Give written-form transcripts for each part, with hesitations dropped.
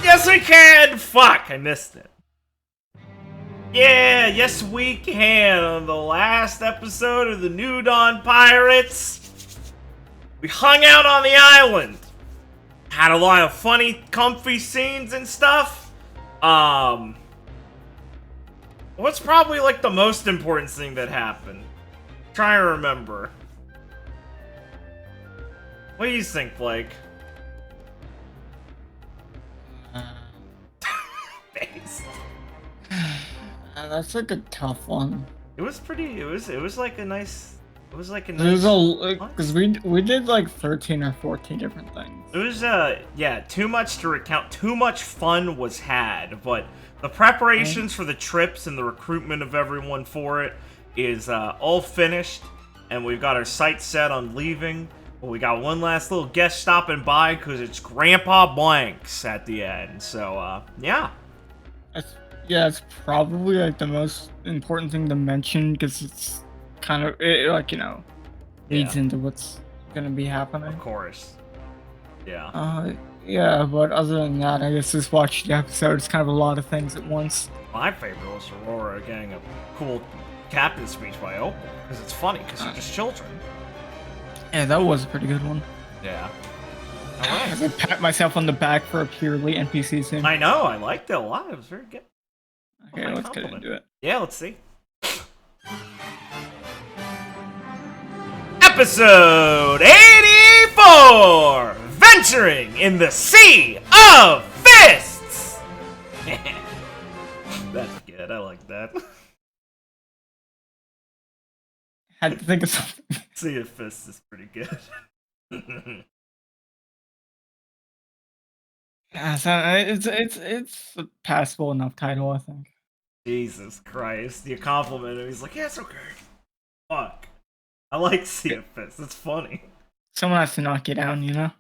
Yes, we can! Fuck, I missed it. Yeah, yes, we can. On the last episode of the New Dawn Pirates, we hung out on the island. Had a lot of funny, comfy scenes and stuff. What's probably like the most important thing that happened? Try to remember. What do you think, Blake? That's like a tough one. It was pretty. It was like a nice. It was like a nice. There's a because we did like 13 or 14 different things. It was yeah, too much to recount. Too much fun was had, but the preparations for the trips and the recruitment of everyone for it is all finished, and we've got our sights set on leaving. But we got one last little guest stopping by because it's Grandpa Blanks at the end. So yeah. It's probably like the most important thing to mention because it's kind of like leads into what's gonna be happening. Of course. Yeah. Yeah, but other than that, I guess just watch the episode. It's kind of a lot of things at once. My favorite was Aurora getting a cool captain speech by Opal because it's funny because they're just children. Yeah, that was a pretty good one. Yeah. Alright. I pat myself on the back for a purely NPC scene. I know, I liked it a lot. It was very good. Okay, let's get into it. Yeah, let's see. Episode 84! Venturing in the Sea of Fists! That's good, I like that. Had to think of something. Sea of Fists is pretty good. Yeah, so it's a passable enough title, I think. Jesus Christ, you compliment him. He's like, yeah, it's okay. Fuck. I like Sea of Fists. It's funny. Someone has to knock you down, you know?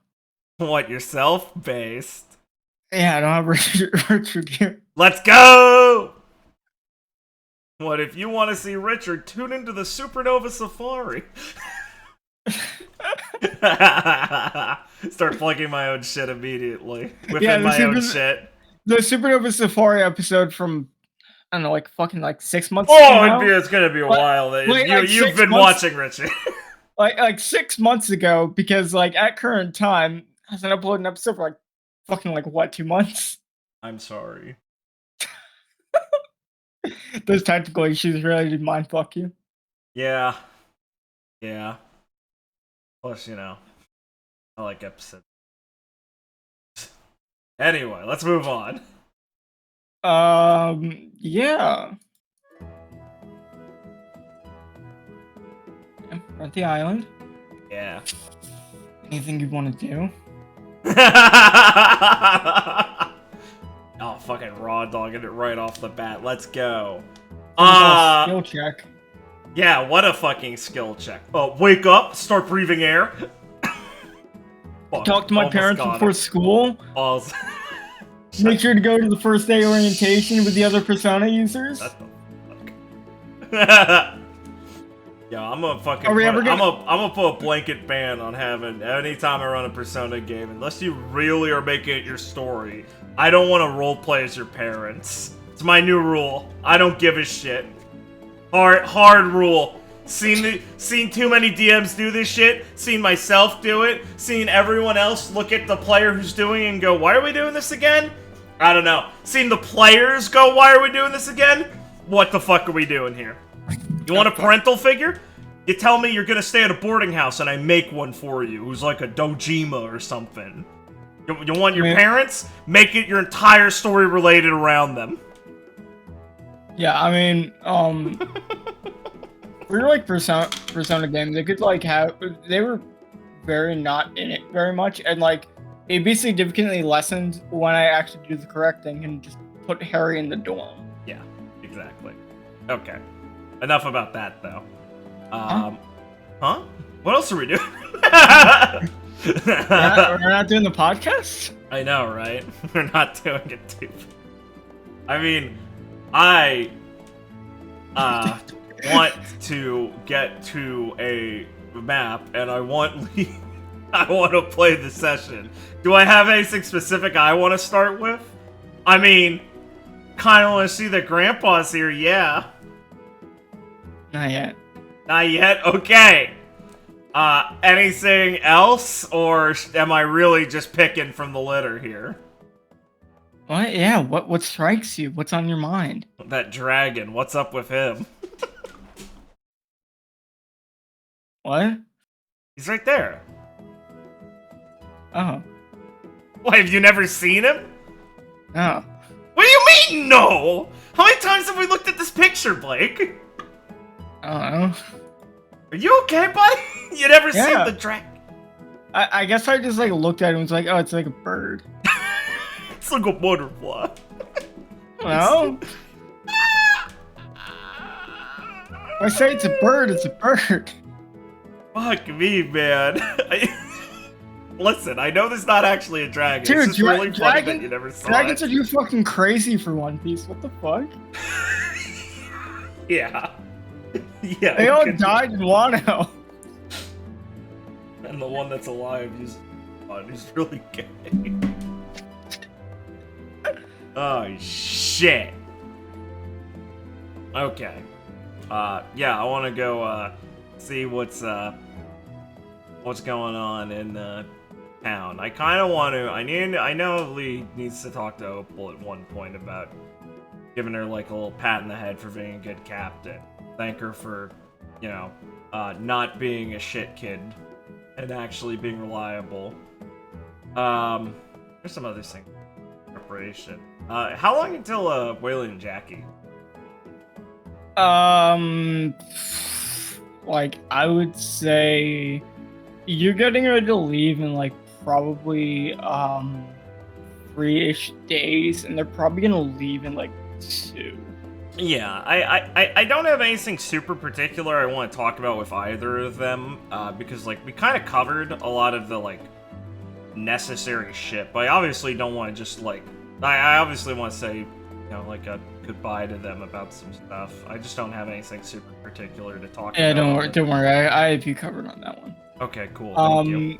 What, yourself? Based. Yeah, I don't have Richard here. Let's go! What, if you want to see Richard, tune into the Supernova Safari. Start plugging my own shit immediately. Whipping my own shit. The Supernova Safari episode from I don't know, like fucking like 6 months Oh, now. it's gonna be a while. You've been 6 months, watching, Richie. like 6 months ago, because like at current time hasn't uploaded an episode for like fucking like what 2 months. I'm sorry. Those technical issues really did mind fuck you. Yeah. Plus, I like episodes. Anyway, let's move on. Yeah. We're at the island. Yeah. Anything you want to do? Oh, fucking raw dogging it right off the bat. Let's go. Skill check. Yeah, what a fucking skill check. Wake up, start breathing air. Fuck, Talk to my parents before school. Make sure to go to the first day orientation with the other Persona users. What the fuck? Yeah, I'm gonna fucking. I'm gonna put a blanket ban on having anytime I run a Persona game, unless you really are making it your story. I don't want to roleplay as your parents. It's my new rule. I don't give a shit. Hard rule. Seen too many DMs do this shit. Seen myself do it. Seen everyone else look at the player who's doing it and go, "Why are we doing this again?" I don't know. Seen the players go, "Why are we doing this again?" What the fuck are we doing here? You want a parental figure? You tell me you're gonna stay at a boarding house and I make one for you who's like a dojima or something. You want your parents? Make it your entire story related around them. Yeah, I mean, for like Persona games, they could like they were very not in it very much, and like it basically significantly lessened when I actually do the correct thing and just put Harry in the dorm. Yeah, exactly. Okay. Enough about that, though. Huh? What else are we doing? We're not doing the podcast? I know, right? We're not doing it, too. I mean, I want to get to a map, and I want to play the session. Do I have anything specific I want to start with? I mean, kind of want to see that Grandpa's here, yeah. Not yet. Not yet? Okay. Anything else? Or am I really just picking from the litter here? What? Yeah, what strikes you? What's on your mind? That dragon, what's up with him? What? He's right there. Oh. What, have you never seen him? Oh. What do you mean, no? How many times have we looked at this picture, Blake? I don't know. Are you okay, buddy? You never seen the dragon? I guess I just like looked at it and was like, oh, it's like a bird. It's like a butterfly. Well, I say it's a bird, it's a bird. Fuck me, man. Listen, I know this is not actually a dragon. Dude, it's just really funny that you never saw dragons it. are too fucking crazy for One Piece. What the fuck? Yeah. Yeah. They all died in Wano. And the one that's alive, he's really gay. Oh, shit. Okay. Yeah, I want to go, see what's going on in, town. I kind of want to, I know Lee needs to talk to Opal at one point about giving her, like, a little pat in the head for being a good captain. Thank her for, not being a shit kid and actually being reliable. There's some other things. Preparation. How long until, Waylon and Jackie? Like, I would say you're getting ready to leave in, like, probably, 3-ish days, and they're probably gonna leave in, like, 2. Yeah, I don't have anything super particular I want to talk about with either of them, because, like, we kind of covered a lot of the, like, necessary shit, but I obviously don't want to just, like, I obviously want to say, like, a goodbye to them about some stuff. I just don't have anything super particular to talk about. Yeah, don't worry, I have you covered on that one. Okay, cool, thank you.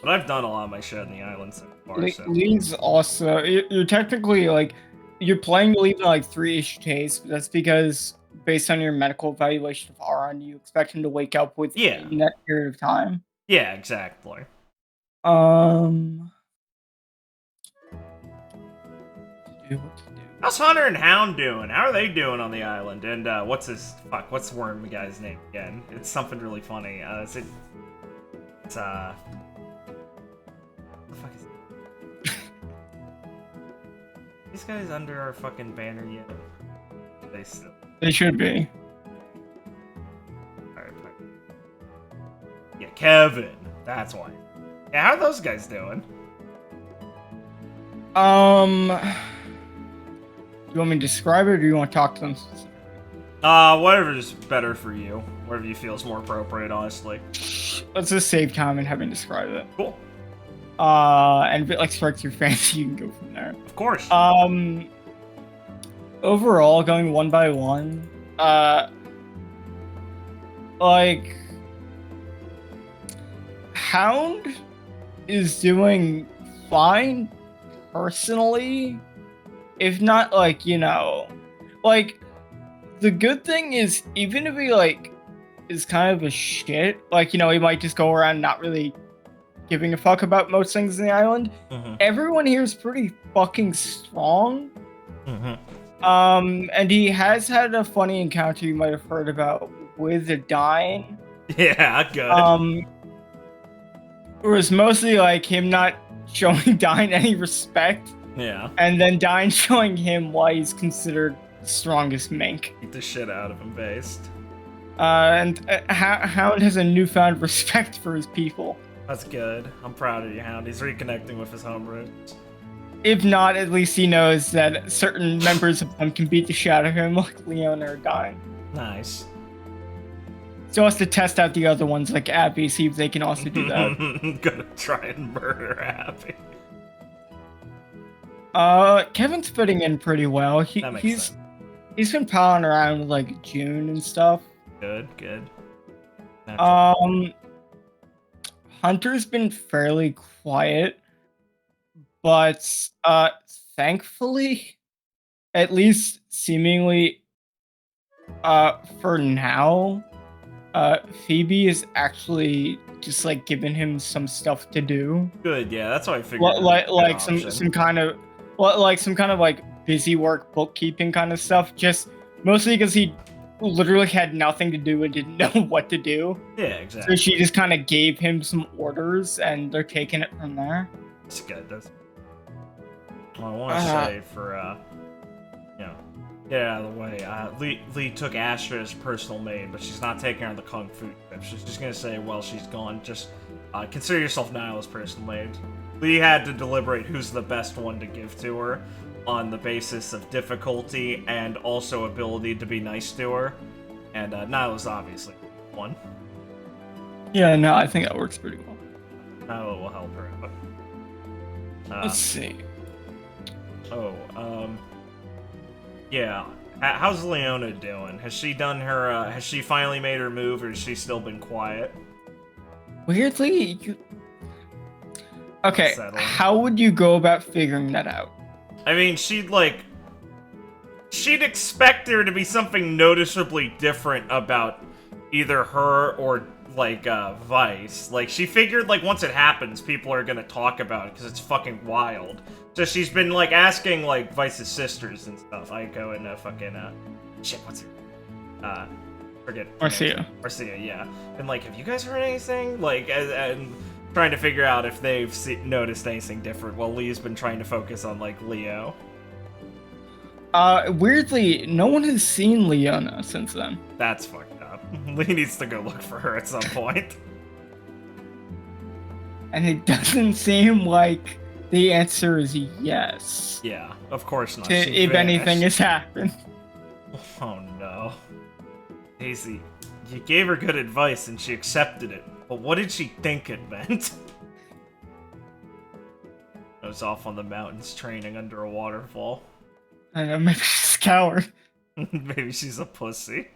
But I've done a lot of my shit on the island so far, so. Lee's also, you're technically, like, you're planning to leave in like 3-ish days, but that's because based on your medical evaluation of Aaron, you expect him to wake up within that period of time. Yeah, exactly. How's Hunter and Hound doing? How are they doing on the island? And what's the worm guy's name again? It's something really funny. What the fuck is it? These guys under our fucking banner yet? They should be. Alright, yeah, Kevin. That's why. Yeah, how are those guys doing? Do you want me to describe it, or do you want to talk to them? Whatever's better for you. Whatever you feel is more appropriate, honestly. Let's just save time and have him describe it. Cool. And if it like strikes your fancy, you can go from there. Of course. Overall, going one by one, like Hound is doing fine personally. If not, like, you know, like, the good thing is, even if he, like, is kind of a shit, like, you know, he might just go around not really giving a fuck about most things in the island, everyone here is pretty fucking strong. And he has had a funny encounter you might have heard about with a Dine. Yeah, good. It was mostly, like, him not showing Dine any respect. Yeah. And then Dine showing him why he's considered the strongest mink. Beat the shit out of him based. And Hound has a newfound respect for his people. That's good. I'm proud of you, Hound. He's reconnecting with his home roots. If not, at least he knows that certain members of them can beat the shit out of him, like Leon or Dine. Nice. So has to test out the other ones, like Abby, see if they can also do that. Gonna try and murder Abby. Kevin's fitting in pretty well. He's been palling around with like June and stuff. Good. Hunter's been fairly quiet, but thankfully, at least seemingly, for now, Phoebe is actually just like giving him some stuff to do. Good, yeah, that's what I figured. Like some kind of like busy work, bookkeeping kind of stuff. Just mostly because he literally had nothing to do and didn't know what to do. Yeah, exactly. So she just kind of gave him some orders, and they're taking it from there. That's good. That's. Well, I want to say for get out of the way. Lee took Astra as personal maid, but she's not taking her on the Kung Fu trip. She's just gonna say, while she's gone, just consider yourself Niall as personal maid. Lee had to deliberate who's the best one to give to her on the basis of difficulty and also ability to be nice to her. And Niall is obviously one. Yeah, no, I think that works pretty well. Niall will help her out. Let's see. Yeah. How's Leona doing? Has she done her, has she finally made her move, or has she still been quiet? Weirdly, Okay, how would you go about figuring that out? I mean, she'd expect there to be something noticeably different about either her or, like, Vice. Like, she figured, like, once it happens, people are gonna talk about it, because it's fucking wild. So she's been, like, asking, like, Vice's sisters and stuff. Aiko and, shit, what's her... forget. Marcia, yeah. And, like, have you guys heard anything? Like, and trying to figure out if they've noticed anything different while Lee's been trying to focus on, like, Leo. Weirdly, no one has seen Leona since then. That's fucked up. Lee needs to go look for her at some point. And it doesn't seem like the answer is yes. Yeah, of course not. If anything has happened. Oh no. Daisy, you gave her good advice and she accepted it, but what did she think it meant? I was off on the mountains training under a waterfall. I know, maybe she's a coward. Maybe she's a pussy.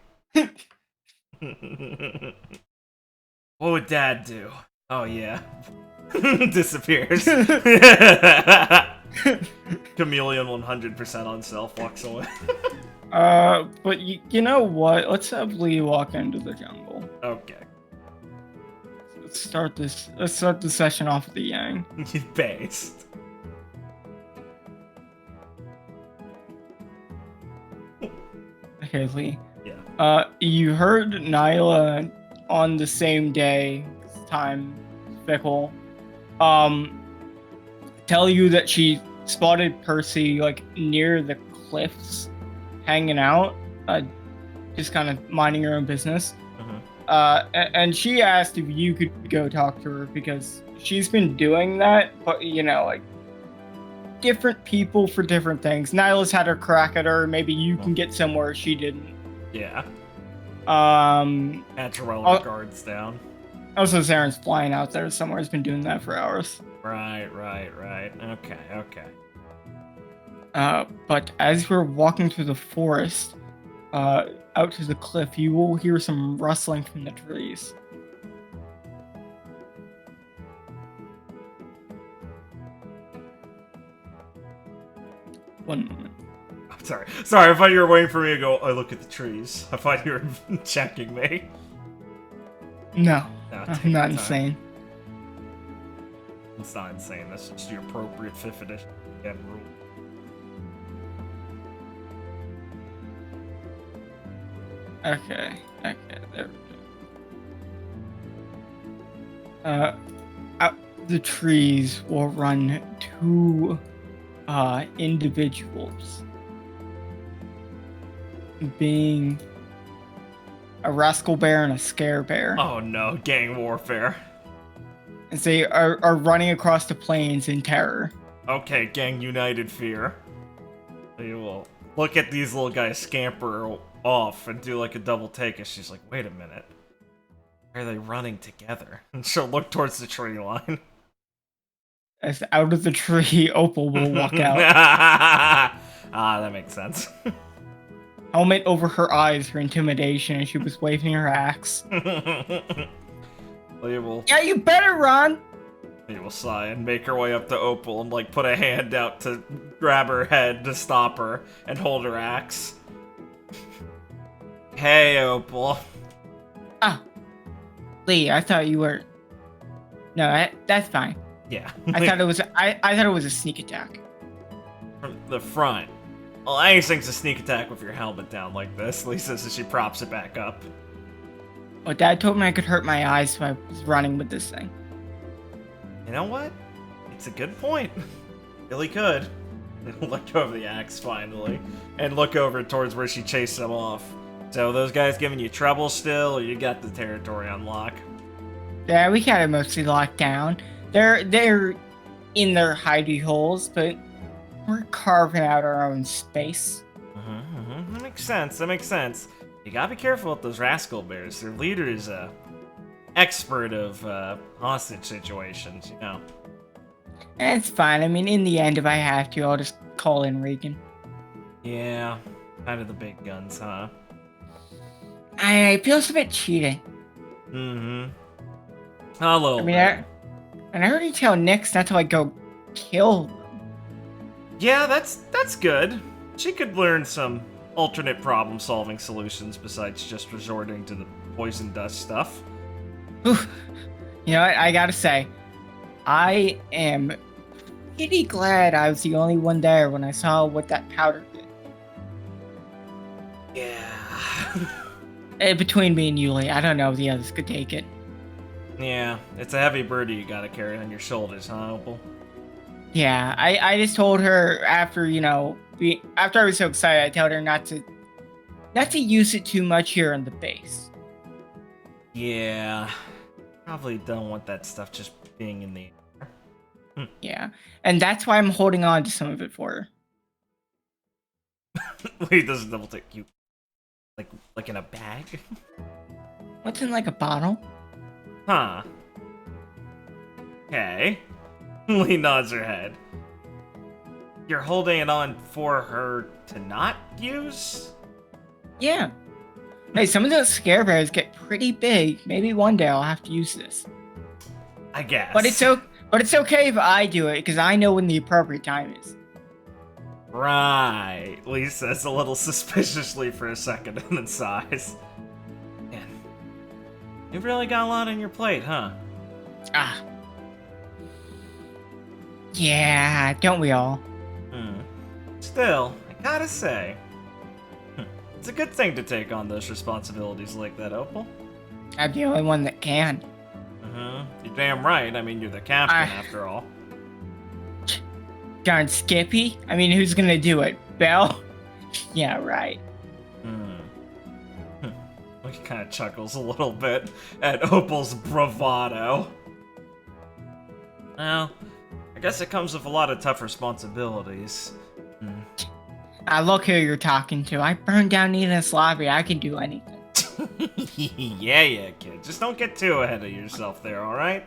What would Dad do? Oh yeah. Disappears. Chameleon 100% on self walks away. But you know what? Let's have Lee walk into the jungle. Okay. Let's start the session off with the Yang. Based. Okay, Lee. Yeah. You heard Nyla on the same day, time fickle, tell you that she spotted Percy like near the cliffs, hanging out, just kind of minding her own business. And she asked if you could go talk to her because she's been doing that, but you know, like different people for different things. Nyla's had her crack at her. Maybe you can get somewhere she didn't. Yeah. Had to roll her guards down. Also, Zaren's flying out there somewhere. He's been doing that for hours. Right. Okay. But as we're walking through the forest, out to the cliff, you will hear some rustling from the trees. One moment. Sorry, I thought you were waiting for me to go, I look at the trees. I thought you were checking me. No, I'm not insane. It's not insane, that's just the appropriate 5th edition rule. Okay, there we go. Out the trees will run 2 individuals. Being a rascal bear and a scare bear. Oh no, gang warfare. And they are running across the plains in terror. Okay, gang united fear. You will look at these little guys scamper off and do like a double take, and she's like, wait a minute. Why are they running together? And she'll look towards the tree line. As out of the tree, Opal will walk out. That makes sense. Helmet over her eyes for intimidation, and she was waving her axe. Yeah, you better run! He will sigh and make her way up to Opal and like put a hand out to grab her head to stop her and hold her axe. Hey, Opal. Ah, Lee, I thought you were. No, that's fine. Yeah. I thought it was. I thought it was a sneak attack. From the front. Well, anything's a sneak attack with your helmet down like this. Lisa says she props it back up. Well, Dad told me I could hurt my eyes, so I was running with this thing. You know what? It's a good point. Really could. Let go of the axe finally, and look over towards where she chased them off. So those guys giving you trouble still, or you got the territory on lock? Yeah, we got it mostly locked down. They're in their hidey holes, but we're carving out our own space. That makes sense. You gotta be careful with those rascal bears. Their leader is a expert of hostage situations, you know. It's fine. I mean, in the end, if I have to, I'll just call in Regan. Yeah, kind of the big guns, huh? It feels a bit cheating. A little bit. And I already tell Nyx not to like go kill them. Yeah, that's good. She could learn some alternate problem-solving solutions besides just resorting to the poison dust stuff. You know what? I gotta say, I am pretty glad I was the only one there when I saw what that powder did. Yeah. Between me and Yuli, I don't know if the others could take it. Yeah, it's a heavy burden you gotta carry on your shoulders, huh, Opal? Yeah, I just told her after, after I was so excited, I told her not to use it too much here on the base. Yeah, probably don't want that stuff just being in the air. Yeah, and that's why I'm holding on to some of it for her. Wait, doesn't double take you like in a bag? What's in like a bottle? Huh. Okay. Lee nods her head. You're holding it on for her to not use? Yeah. Hey, some of those scare bears get pretty big. Maybe one day I'll have to use this. I guess. But it's okay if I do it, because I know when the appropriate time is. Right, Lee says a little suspiciously for a second and then sighs. Man, you've really got a lot on your plate, huh? Ah. Yeah, don't we all? Still, I gotta say, it's a good thing to take on those responsibilities like that, Opal. I'm the only one that can. You're damn right. I mean, you're the captain after all. Darn Skippy? I mean, who's gonna do it? Belle? Yeah, right. He kind of chuckles a little bit at Opal's bravado. Well, I guess it comes with a lot of tough responsibilities. Look who you're talking to. I burned down Nina's lobby. I can do anything. yeah, kid. Just don't get too ahead of yourself there, alright?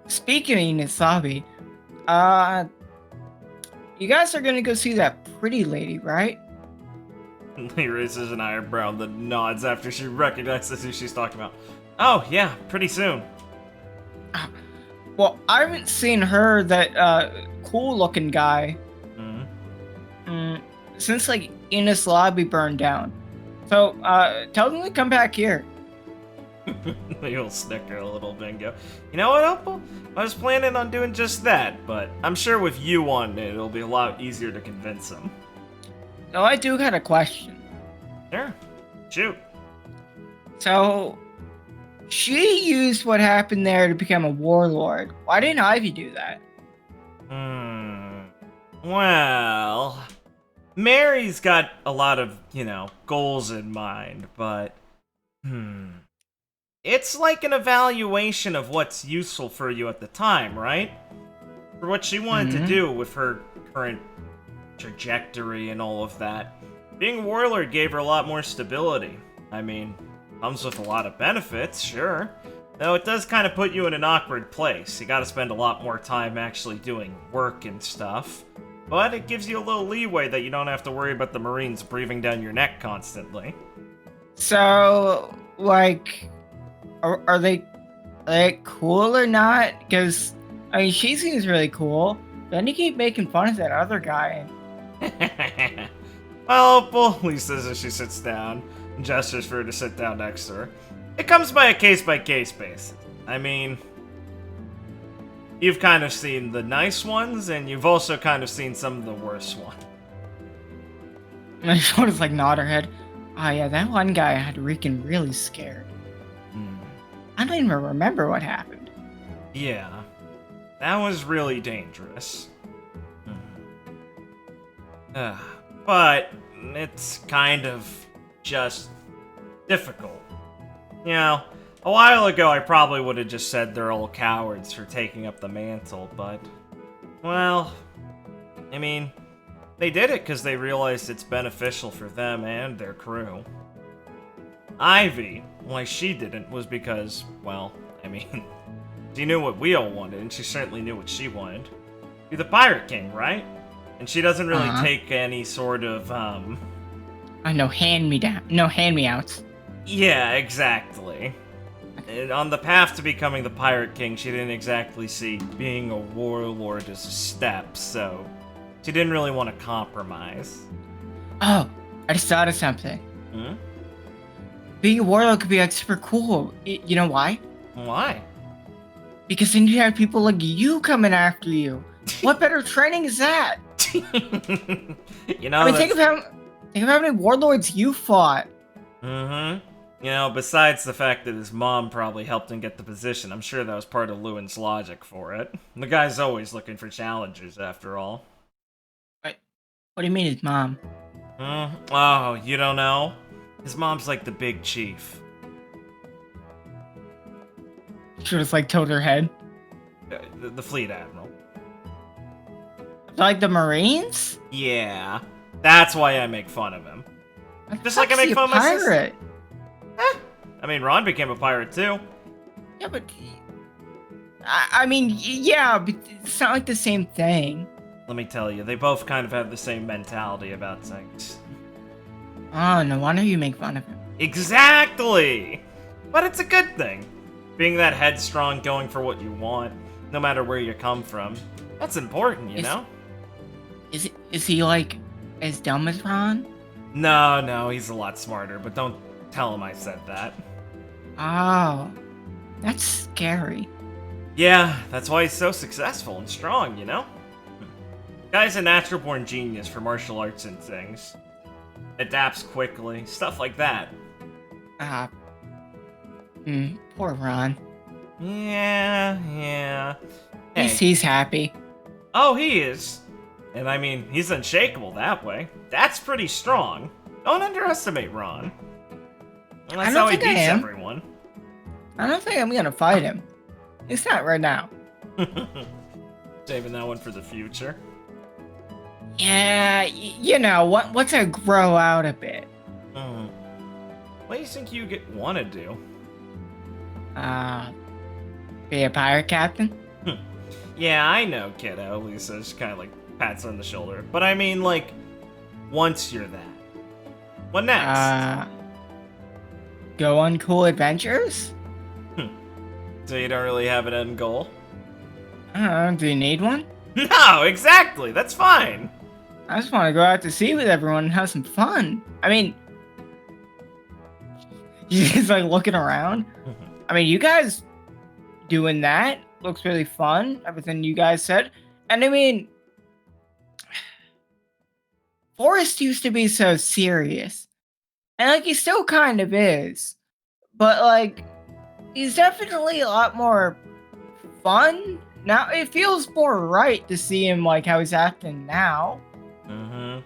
Speaking of Nina's lobby, you guys are gonna go see that pretty lady, right? He raises an eyebrow and then nods after she recognizes who she's talking about. Oh, yeah, pretty soon. Well, I haven't seen her, that cool-looking guy, since, like, Ina's lobby burned down. So, tell them to come back here. He'll snicker a little bit and go, you know what, Opal? I was planning on doing just that, but I'm sure with you on it, it'll be a lot easier to convince him. So, I do got a question. Sure. Shoot. So, she used what happened there to become a warlord. Why didn't Ivy do that? Well, Mary's got a lot of, goals in mind, but, it's like an evaluation of what's useful for you at the time, right? For what she wanted to do with her current trajectory and all of that. Being a warlord gave her a lot more stability. I mean, comes with a lot of benefits, sure. Though it does kind of put you in an awkward place. You gotta spend a lot more time actually doing work and stuff. But it gives you a little leeway that you don't have to worry about the Marines breathing down your neck constantly. So, like, are they cool or not? Because, I mean, she seems really cool. Then you keep making fun of that other guy. Well, Opal, Lee says as she sits down and gestures for her to sit down next to her. It comes by a case-by-case basis. I mean, you've kind of seen the nice ones, and you've also kind of seen some of the worst ones. And I sort of like nod her head. Oh yeah, that one guy had Rican really scared. I don't even remember what happened. Yeah, that was really dangerous. But it's kind of just difficult. You know, a while ago I probably would have just said they're all cowards for taking up the mantle, but, well, I mean, they did it because they realized it's beneficial for them and their crew. Ivy, why she didn't was because, well, I mean, she knew what we all wanted, and she certainly knew what she wanted. Be the Pirate King, right? And she doesn't really take any sort of, no hand-me-outs. Yeah, exactly. And on the path to becoming the Pirate King, she didn't exactly see being a warlord as a step, so she didn't really want to compromise. Oh, I just thought of something. Being a warlord could be like super cool. You know why? Why? Because then you have people like you coming after you. What better training is that? You know, I mean, think of how many warlords you fought. You know, besides the fact that his mom probably helped him get the position, I'm sure that was part of Lewin's logic for it. The guy's always looking for challengers, after all. What do you mean his mom? Oh, you don't know? His mom's like the big chief. She just like tilted her head. The fleet admiral. Like the Marines? Yeah, that's why I make fun of him. Just like I make fun of my sister. I mean, Ron became a pirate too. Yeah, but I mean, yeah, but it's not like the same thing. Let me tell you, they both kind of have the same mentality about things. Oh, no wonder you make fun of him. Exactly! But it's a good thing. Being that headstrong, going for what you want, no matter where you come from. That's important, you know? Is it? Is he like as dumb as Ron? No, he's a lot smarter, but don't tell him I said that. Oh, that's scary. Yeah, that's why he's so successful and strong, you know? Guy's a natural-born genius for martial arts and things. Adapts quickly, stuff like that. Poor Ron. Yeah. Hey. He's happy. Oh, he is. And I mean, he's unshakable that way. That's pretty strong. Don't underestimate Ron. And that's how he beats everyone. I don't think I'm gonna fight him. At least not right now. Saving that one for the future. Yeah, you know, once I grow out a bit. What do you think you want to do? Be a pirate captain? Yeah, I know, kiddo. Lisa just kind of like pats her on the shoulder. But I mean, like, once you're that. What next? Go on cool adventures? So you don't really have an end goal? I don't know, do you need one? No, exactly. That's fine. I just want to go out to sea with everyone and have some fun. I mean, he's like looking around. I mean, you guys doing that looks really fun. Everything you guys said. And I mean, Forrest used to be so serious. And like, he still kind of is. But like, he's definitely a lot more fun. Now, it feels more right to see him like how he's acting now.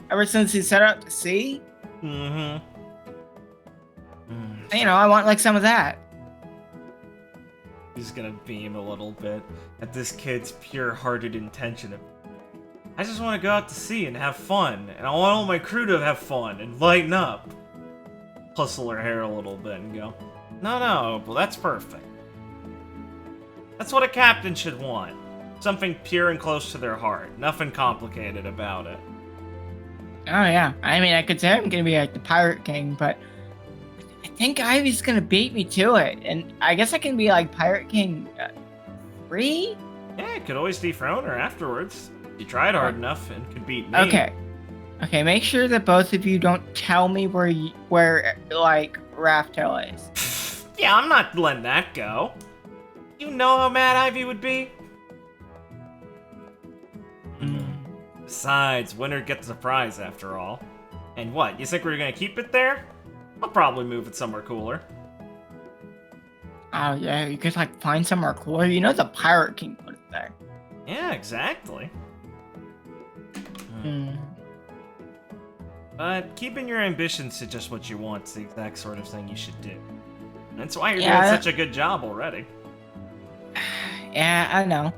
Ever since he set out to sea. You know, I want like some of that. He's gonna beam a little bit at this kid's pure-hearted intention of, I just want to go out to sea and have fun, and I want all my crew to have fun and lighten up. Hustle her hair a little bit and go, no, well that's perfect. That's what a captain should want. Something pure and close to their heart. Nothing complicated about it. Oh yeah, I mean, I could say I'm gonna be like the Pirate King, but I think Ivy's gonna beat me to it, and I guess I can be like Pirate King 3? Yeah, you could always dethrone her afterwards. You tried hard enough and could beat me. Okay, make sure that both of you don't tell me where like Raftel is. Yeah, I'm not letting that go. You know how mad Ivy would be? Besides, winner gets a prize after all. And what, you think we're gonna keep it there? I'll probably move it somewhere cooler. Oh yeah, you could like find somewhere cooler. You know the Pirate King put it there. Yeah, exactly. But keeping your ambitions to just what you want is the exact sort of thing you should do. That's why you're doing such a good job already. Yeah, I know.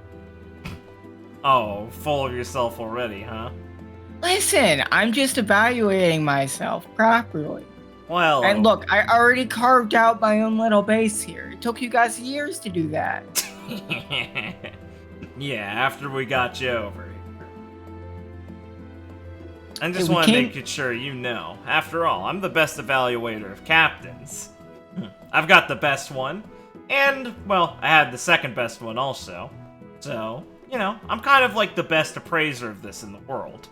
Oh, full of yourself already, huh? Listen, I'm just evaluating myself properly. Well... And look, I already carved out my own little base here. It took you guys years to do that. Yeah, after we got you over here. I just want to make it sure you know. After all, I'm the best evaluator of captains. I've got the best one. And, well, I had the second best one also. So... you know, I'm kind of like the best appraiser of this in the world.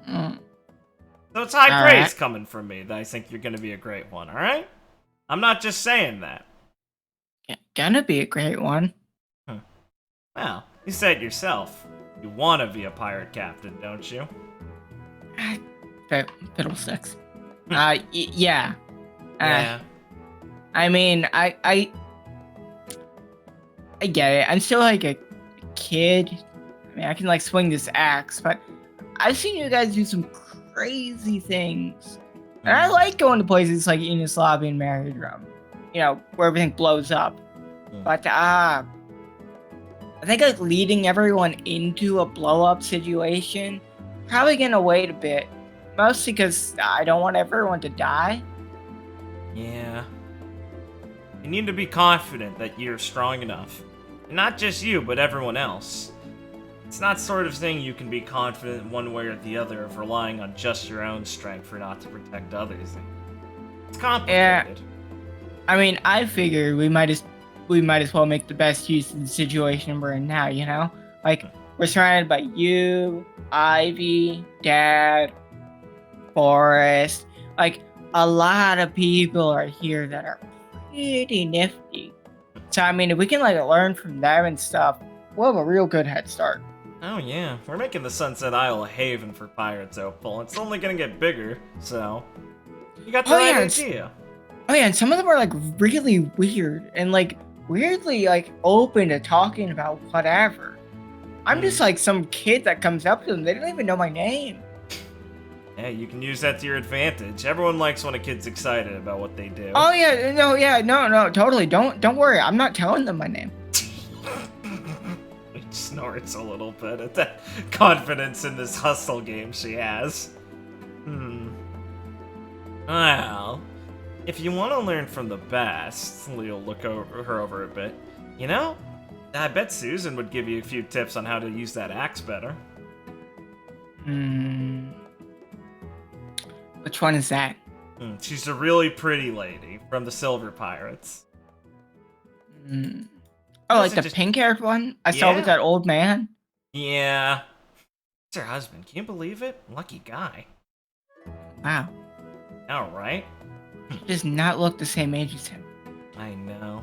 So it's high praise coming from me that I think you're gonna be a great one, alright? I'm not just saying that. Gonna be a great one. Well, you said yourself. You want to be a pirate captain, don't you? Fiddlesticks. Yeah. Yeah. I mean, I get it. I'm still like a kid. I mean, I can like swing this axe, but I've seen you guys do some crazy things. And I like going to places like Enos Lobby and Mary Drum, you know, where everything blows up. But I think like leading everyone into a blow up situation, probably gonna wait a bit. Mostly because I don't want everyone to die. Yeah. You need to be confident that you're strong enough. And not just you, but everyone else. It's not sort of thing you can be confident one way or the other of relying on just your own strength or not to protect others. It's complicated. Yeah. I mean, I figured we might as well make the best use of the situation we're in now, you know? Like, we're surrounded by you, Ivy, Dad, Forrest. Like, a lot of people are here that are pretty nifty. So, I mean, if we can, like, learn from them and stuff, we'll have a real good head start. Oh yeah, we're making the Sunset Isle a haven for pirates, Opal. It's only gonna get bigger, so... You got the right idea. Oh yeah, and some of them are, like, really weird and, like, weirdly, like, open to talking about whatever. I'm just, like, some kid that comes up to them. They don't even know my name. Yeah, you can use that to your advantage. Everyone likes when a kid's excited about what they do. Oh yeah, no, totally. Don't worry. I'm not telling them my name. He snorts a little bit at that confidence in this hustle game she has. Well, if you want to learn from the best, Leo'll look her over a bit. You know, I bet Susan would give you a few tips on how to use that axe better. Which one is that? She's a really pretty lady from the Silver Pirates. Oh, like the pink-haired one? I saw with that old man? Yeah. It's her husband. Can you believe it? Lucky guy. Wow. All right. He does not look the same age as him. I know.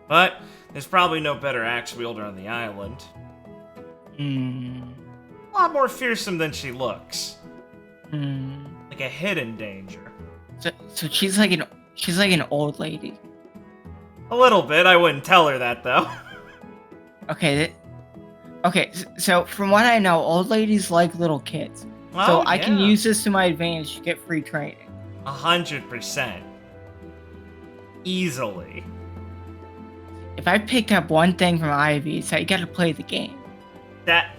But there's probably no better axe wielder on the island. A lot more fearsome than she looks. Like a hidden danger. So she's like an old lady. A little bit. I wouldn't tell her that though. Okay. So from what I know, old ladies like little kids. So I can use this to my advantage to get free training. 100%. Easily. If I pick up one thing from Ivy, it's that you gotta play the game. That...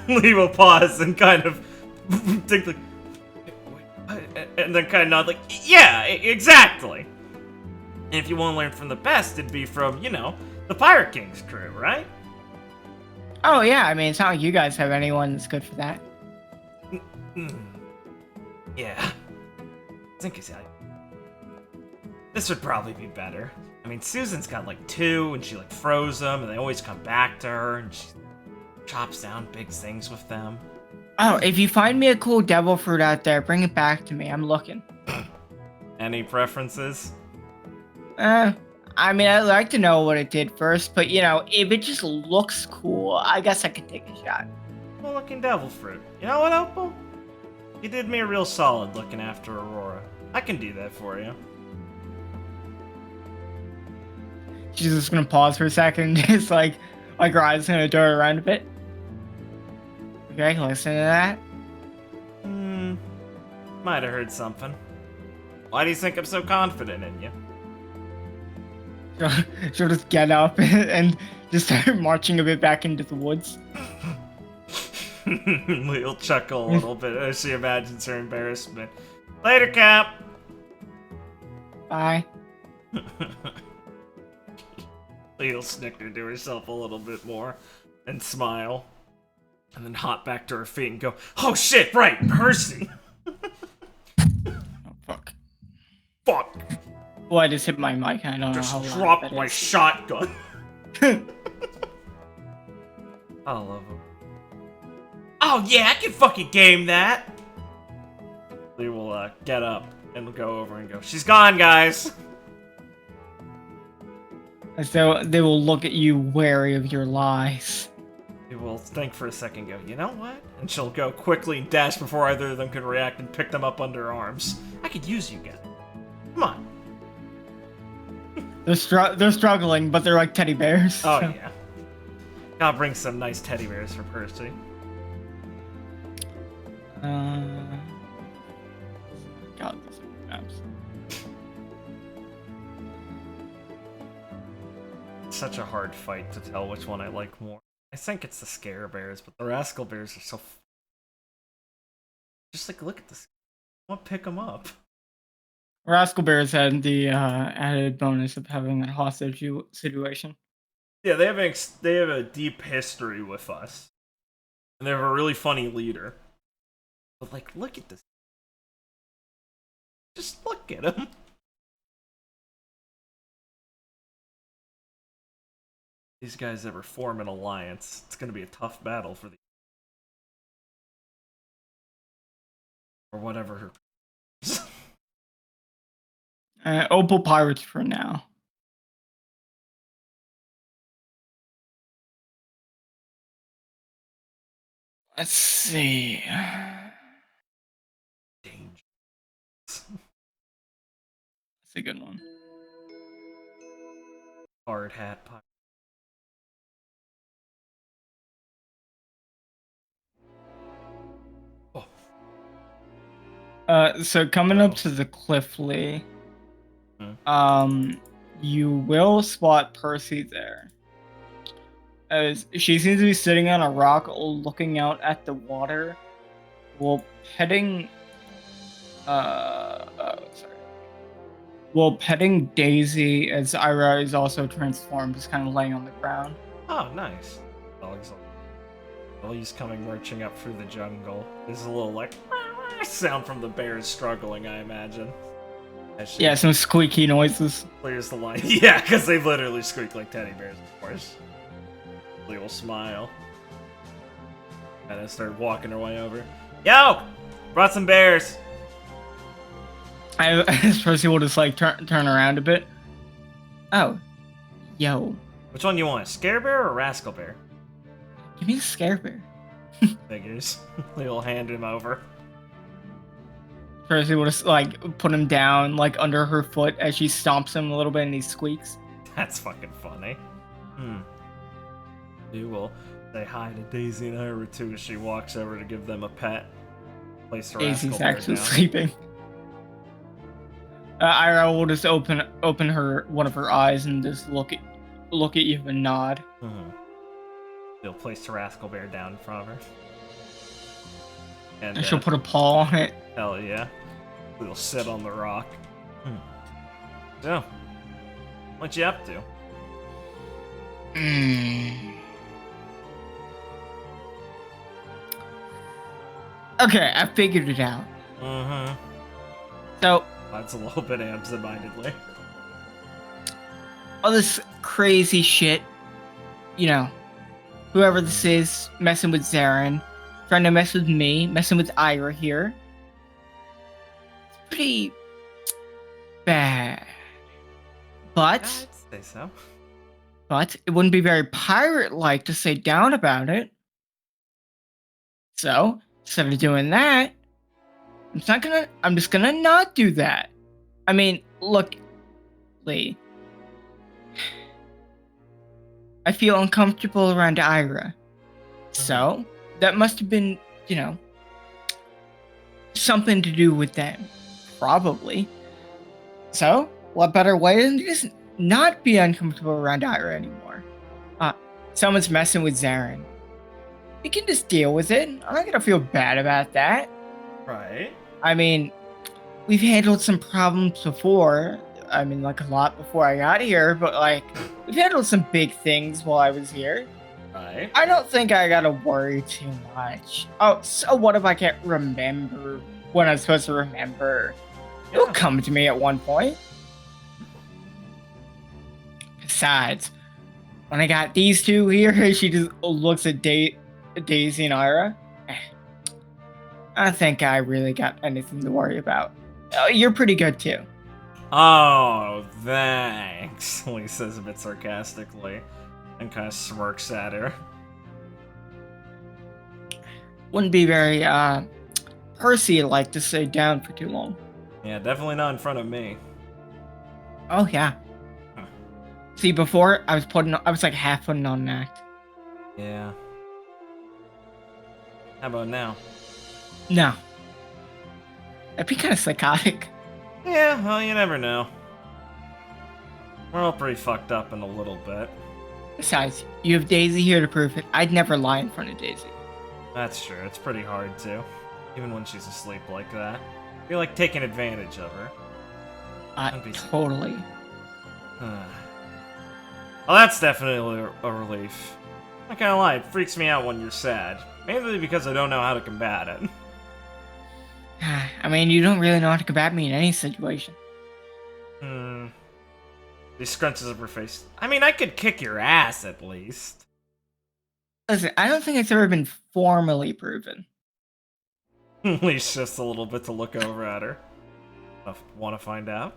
Lee will pause and kind of think like... And then kind of nod like, yeah, exactly. And if you want to learn from the best, it'd be from, you know, the Pirate King's crew, right? Oh yeah, I mean, it's not like you guys have anyone that's good for that. Yeah. I think it's like... This would probably be better. I mean, Susan's got like 2, and she like froze them, and they always come back to her, and she chops down big things with them. Oh, if you find me a cool devil fruit out there, bring it back to me. I'm looking. Any preferences? I mean, I'd like to know what it did first, but you know, if it just looks cool, I guess I could take a shot. Cool looking devil fruit. You know what, Opal? You did me a real solid looking after Aurora. I can do that for you. She's just gonna pause for a second, just like her eyes gonna dart around a bit. Okay, listen to that. Might have heard something. Why do you think I'm so confident in you? She'll just get up and just start marching a bit back into the woods. Lee'll chuckle a little bit as she imagines her embarrassment. Later, Cap! Bye. Lee'll snicker to herself a little bit more and smile. And then hop back to her feet and go, oh shit, right, Percy! Oh, fuck. Fuck! Well, I just hit my mic. I don't know how Just loud dropped that my is. shotgun. I love him. Oh yeah, I can fucking game that! Lee will get up and go over and go, she's gone, guys! So they will look at you wary of your lies. Lee will think for a second and go, you know what? And she'll go quickly and dash before either of them could react and pick them up under her arms. I could use you guys. Come on. They're struggling, but they're like teddy bears. Oh, so. yeah. Gotta bring some nice teddy bears for Percy. God, this maps. It's such a hard fight to tell which one I like more. I think it's the Scare Bears, but the Rascal Bears are so... Just like, look at this. I want to pick them up. Rascal Bears had the added bonus of having that hostage situation. Yeah, they have a deep history with us. And they have a really funny leader. But like, look at this. Just look at him. 'Cause, these guys ever form an alliance, it's gonna be a tough battle for the or whatever her. Opal Pirates for now. Let's see. Danger. That's a good one. Hard hat pirate. So coming up to the cliff, Lee. Hmm. You will spot Percy there. As she seems to be sitting on a rock looking out at the water while petting Daisy as Ira is also transformed, just kind of laying on the ground. Oh, nice. Well, he's coming marching up through the jungle. There's a little like sound from the bears struggling, I imagine. Yeah, some squeaky noises. Clears the line. Yeah, because they literally squeak like teddy bears, of course. Lee will smile. And then start walking her way over. Yo! Brought some bears! Percy will just like turn around a bit. Oh. Yo. Which one you want? A scare bear or a rascal bear? Give me a scare bear. Figures. Lee will hand him over. Percy will just like put him down like under her foot as she stomps him a little bit and he squeaks. That's fucking funny. You will say hi to Daisy and Ira too as she walks over to give them a pet. Place her Daisy's actually sleeping. Ira will just open her one of her eyes and just look at you and nod. They'll place the rascal bear down in front of her. And she'll put a paw on it. Hell yeah. We'll sit on the rock. So, what you up to? Okay, I figured it out. So That's a little bit absent-mindedly. All this crazy shit, you know, whoever this is, messing with Zarin, trying to mess with me, messing with Ira here. It's pretty bad. But I'd say so. But it wouldn't be very pirate-like to say down about it. So, instead of doing that, I'm just gonna not do that. I mean, look, Lee. I feel uncomfortable around Ira. So, that must have been, you know, something to do with them. Probably. So, what better way than to just not be uncomfortable around Ira anymore? Someone's messing with Zarin. You can just deal with it. I'm not gonna feel bad about that. Right. I mean, we've handled some problems before. I mean, like a lot before I got here, but like, we've handled some big things while I was here. Right. I don't think I gotta worry too much. Oh, so what if I can't remember when I'm supposed to remember? Yeah. It'll come to me at one point. Besides, when I got these two here, she just looks at Daisy and Ira. I think I really got anything to worry about. You're pretty good too. Oh, thanks, Lee says a bit sarcastically and kind of smirks at her. Wouldn't be very Percy-like to stay down for too long. Yeah, definitely not in front of me. Oh yeah. See, before I was like half putting on an act. Yeah. How about now? No. That'd be kind of psychotic. Yeah, well, you never know. We're all pretty fucked up in a little bit. Besides, you have Daisy here to prove it. I'd never lie in front of Daisy. That's true. It's pretty hard to, even when she's asleep like that. You're like taking advantage of her. Totally. Well, that's definitely a relief. I'm not gonna lie, it freaks me out when you're sad. Mainly because I don't know how to combat it. I mean, you don't really know how to combat me in any situation. He scrunches up her face. I mean, I could kick your ass at least. Listen, I don't think it's ever been formally proven. Lee shifts a little bit to look over at her. Want to find out?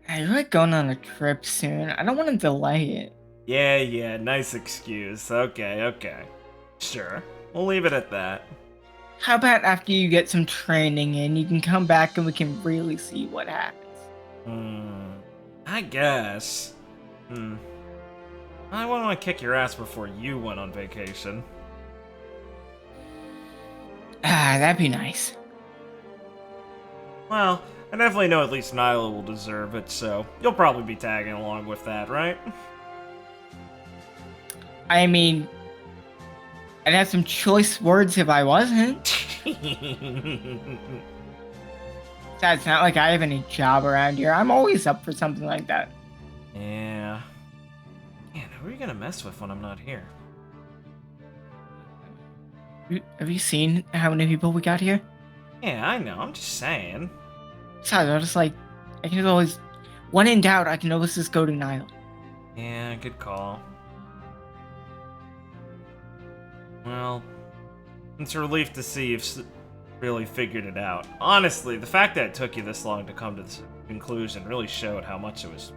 I like going on a trip soon. I don't want to delay it. Yeah, nice excuse. Okay. Sure. We'll leave it at that. How about after you get some training in, you can come back and we can really see what happens? I guess. I wouldn't want to kick your ass before you went on vacation. That'd be nice. Well, I definitely know at least Nyla will deserve it, so you'll probably be tagging along with that, right? I mean, I'd have some choice words if I wasn't. It's not like I have any job around here. I'm always up for something like that. Yeah. Man, who are you gonna mess with when I'm not here? Have you seen how many people we got here? Yeah, I know. I'm just saying. Besides, I just like, I can always, when in doubt, I can always just go to Nile. Yeah, good call. Well, it's a relief to see you've really figured it out. Honestly, the fact that it took you this long to come to this conclusion really showed how much it was,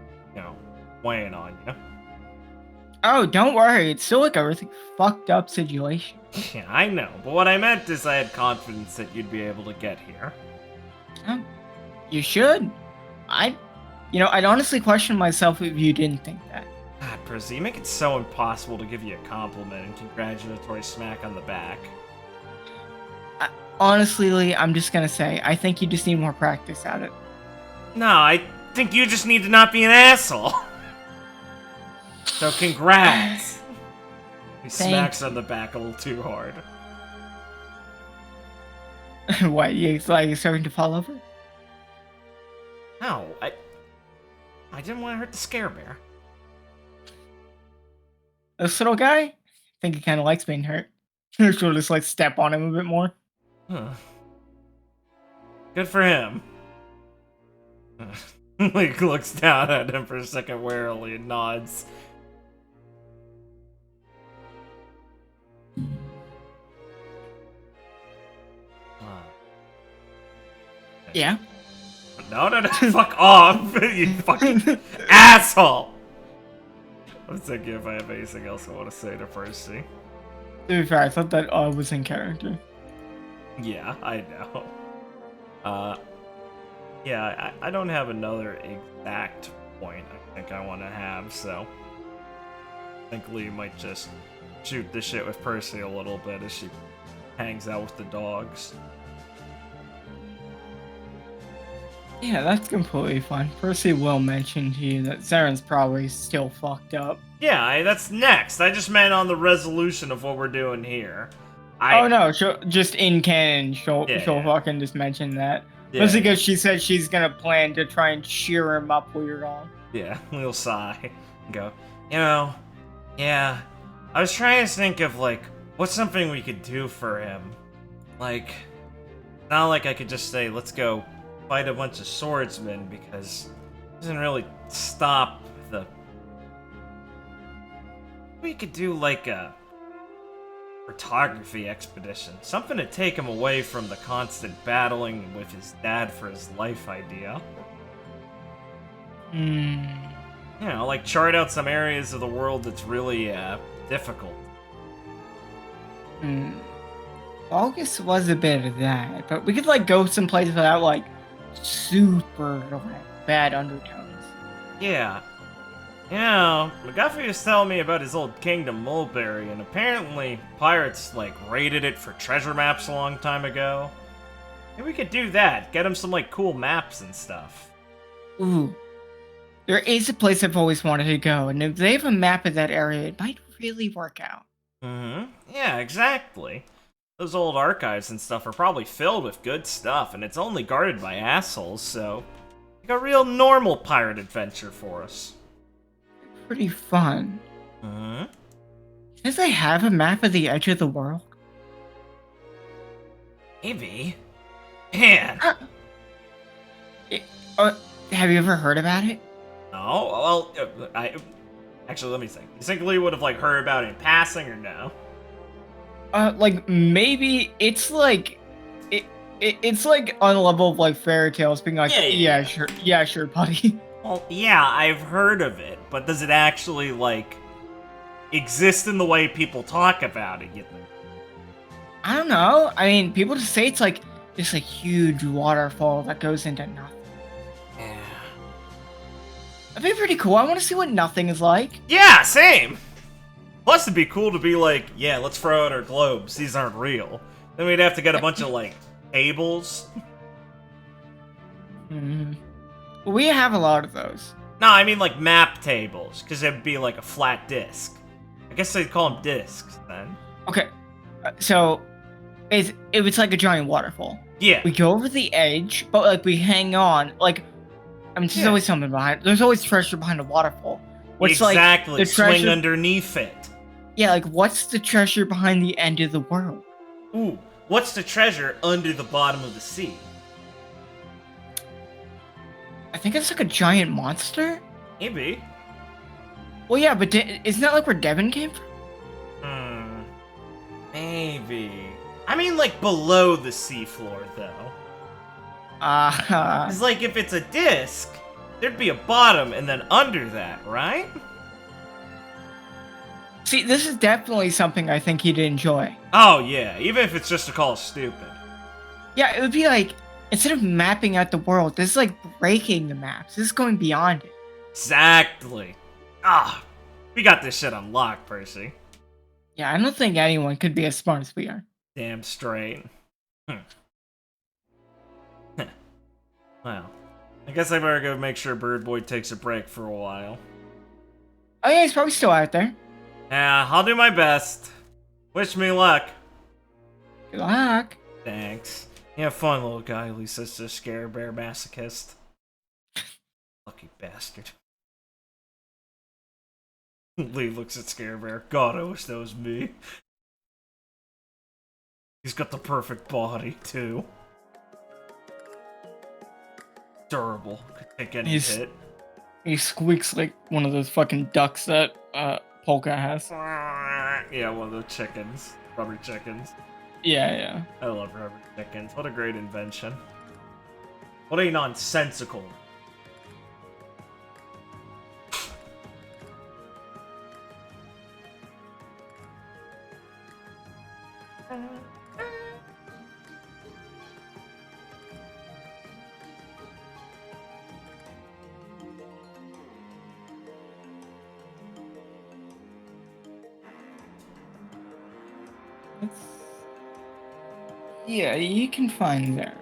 weighing on you. Oh, don't worry. It's still like a really fucked up situation. Yeah, I know. But what I meant is I had confidence that you'd be able to get here. Oh, you should. I'd honestly question myself if you didn't think that. God, Percy, you make it so impossible to give you a compliment and congratulatory smack on the back. Honestly, Lee, I'm just gonna say, I think you just need more practice at it. No, I think you just need to not be an asshole. So congrats. He smacks her on the back a little too hard. What, you're starting to fall over? No, I didn't want to hurt the Scare Bear. This little guy? I think he kind of likes being hurt. She'll just step on him a bit more. Huh. Good for him. Looks down at him for a second warily and nods. Yeah? No, fuck off, you fucking asshole! I'm thinking if I have anything else I want to say to Percy. To be fair, I thought that was in character. Yeah, I know. Yeah, I don't have another exact point I think I want to have, so I think Lee might just shoot the shit with Percy a little bit as she hangs out with the dogs. Yeah, that's completely fine. Percy will mention to you that Zaren's probably still fucked up. Yeah, that's next. I just meant on the resolution of what we're doing here. Oh no, just in canon, she'll fucking just mention that. Yeah. Mostly because she said she's gonna plan to try and cheer him up while you're gone. Yeah, we'll sigh and go, yeah, I was trying to think of, what's something we could do for him? Not like I could just say, let's go fight a bunch of swordsmen, because it doesn't really stop the... We could do, a photography expedition. Something to take him away from the constant battling with his dad for his life idea. Chart out some areas of the world that's really, difficult. August was a bit of that, but we could, go someplace without, super, bad undertones. Yeah. McGuffey was telling me about his old kingdom, Mulberry, and apparently pirates, raided it for treasure maps a long time ago. Maybe we could do that, get him some, cool maps and stuff. Ooh. There is a place I've always wanted to go, and if they have a map of that area, it might really work out. Yeah, exactly. Those old archives and stuff are probably filled with good stuff, and it's only guarded by assholes, so... a real normal pirate adventure for us. Pretty fun. Does they have a map of the edge of the world? Maybe. Man! Have you ever heard about it? Oh, well, actually, let me think. You think Lee would have, like, heard about it in passing, or no? Like, maybe it's like... It's like on the level of, like, fairy tales being like, Yeah. sure, buddy. Well, yeah, I've heard of it, but does it actually, like, exist in the way people talk about it, you think? I don't know. I mean, people just say it's like this like huge waterfall that goes into nothing. Yeah. That'd be pretty cool. I want to see what nothing is like. Yeah, same! Plus, it'd be cool to be like, yeah, let's throw out our globes. These aren't real. Then we'd have to get a bunch of, like, tables. We have a lot of those. No, I mean, like, map tables, because it'd be, like, a flat disc. I guess they'd call them discs, then. Okay, so it's like a giant waterfall. Yeah. We go over the edge, but, like, we hang on. Like, I mean, there's always something behind. There's always treasure behind a waterfall. What's exactly. Like, the treasure... Swing underneath it. Yeah, like, what's the treasure behind the end of the world? Ooh, what's the treasure under the bottom of the sea? I think it's like a giant monster? Maybe. Well, yeah, but isn't that like where Devin came from? Maybe. I mean, like, below the seafloor, though. It's like, if it's a disc, there'd be a bottom and then under that, right? See, this is definitely something I think he'd enjoy. Oh, yeah, even if it's just to call us stupid. Yeah, it would be like, instead of mapping out the world, this is like breaking the maps. This is going beyond it. Exactly. Ah, we got this shit on lock, Percy. Yeah, I don't think anyone could be as smart as we are. Damn straight. Well, I guess I better go make sure Bird Boy takes a break for a while. Oh yeah, he's probably still out there. Yeah, I'll do my best. Wish me luck. Good luck. Thanks. You have fun, little guy. At least that's a scare bear masochist. Lucky bastard. Lee looks at Scare Bear. God, I wish that was me. He's got the perfect body, too. Durable. Could take any hit. He squeaks like one of those fucking ducks that Polka has. Yeah, one of those chickens. Rubber chickens. Yeah. I love rubber chickens. What a great invention. What a nonsensical. Yeah, you can find there.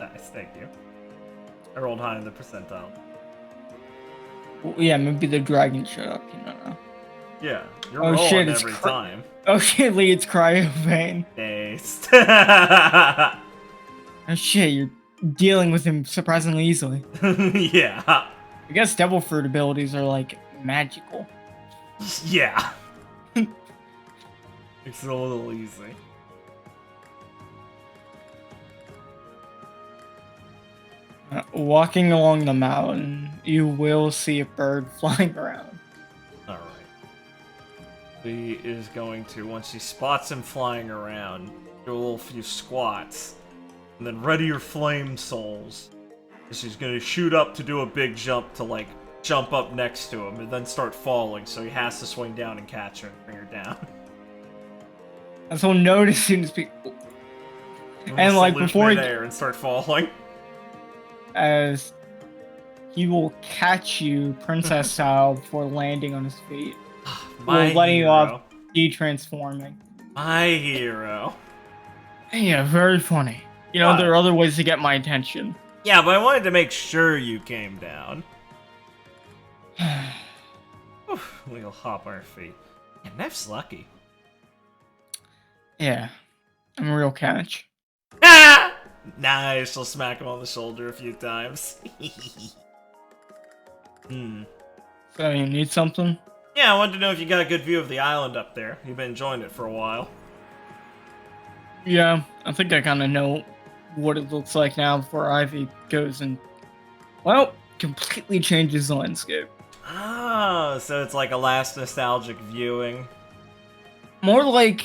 Nice, thank you. I rolled high in the percentile. Well, yeah, maybe the dragon showed up, you know. Yeah, you're rolling every time. Oh shit, Lee, it's Cryo Vein. Based. Oh shit, you're dealing with him surprisingly easily. Yeah. I guess devil fruit abilities are like magical. Yeah. It's a little easy. Walking along the mountain, you will see a bird flying around. Alright. Lee is going to, once she spots him flying around, do a little few squats, and then ready your flame souls. She's gonna shoot up to do a big jump to, like, jump up next to him, and then start falling, so he has to swing down and catch her and bring her down. And so notice soon as people... And like before he... and start falling. As he will catch you princess style before landing on his feet. My letting you off, hero. de-transforming. My hero. Yeah, very funny. You know, What? there are other ways to get my attention. Yeah, but I wanted to make sure you came down. We'll hop on our feet. Yeah, Neff's lucky. Yeah, I'm a real catch. Ah! Nice, she'll smack him on the shoulder a few times. So, you need something? Yeah, I wanted to know if you got a good view of the island up there. You've been enjoying it for a while. Yeah, I think I kind of know what it looks like now before Ivy goes and... Well, completely changes the landscape. Oh, so it's like a last nostalgic viewing. More like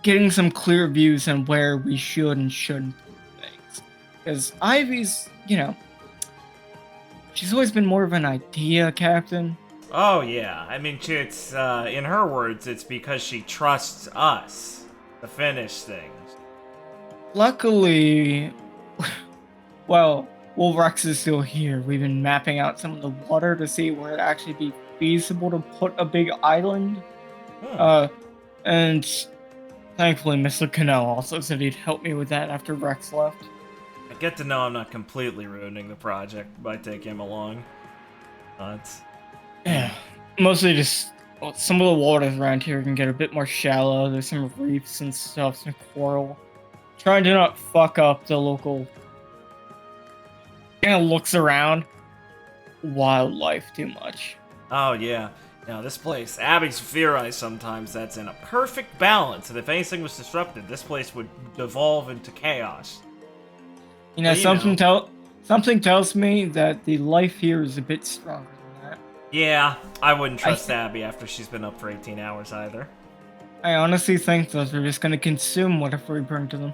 getting some clear views on where we should and shouldn't put things. Because Ivy's, she's always been more of an idea captain. Oh yeah, I mean, it's in her words, it's because she trusts us to finish things. Luckily, well, Rex is still here. We've been mapping out some of the water to see where it'd actually be feasible to put a big island. And thankfully, Mr. Cano also said he'd help me with that after Rex left. I get to know I'm not completely ruining the project by taking him along. Yeah, mostly just some of the waters around here can get a bit more shallow. There's some reefs and stuff, some coral. Trying to not fuck up the local. Kind of looks around wildlife too much. Oh yeah. Now this place, Abby's theorized sometimes that's in a perfect balance, and if anything was disrupted, this place would devolve into chaos. Something tells me that the life here is a bit stronger than that. Yeah, I wouldn't trust Abby after she's been up for 18 hours either. I honestly think those are just gonna consume whatever we bring to them.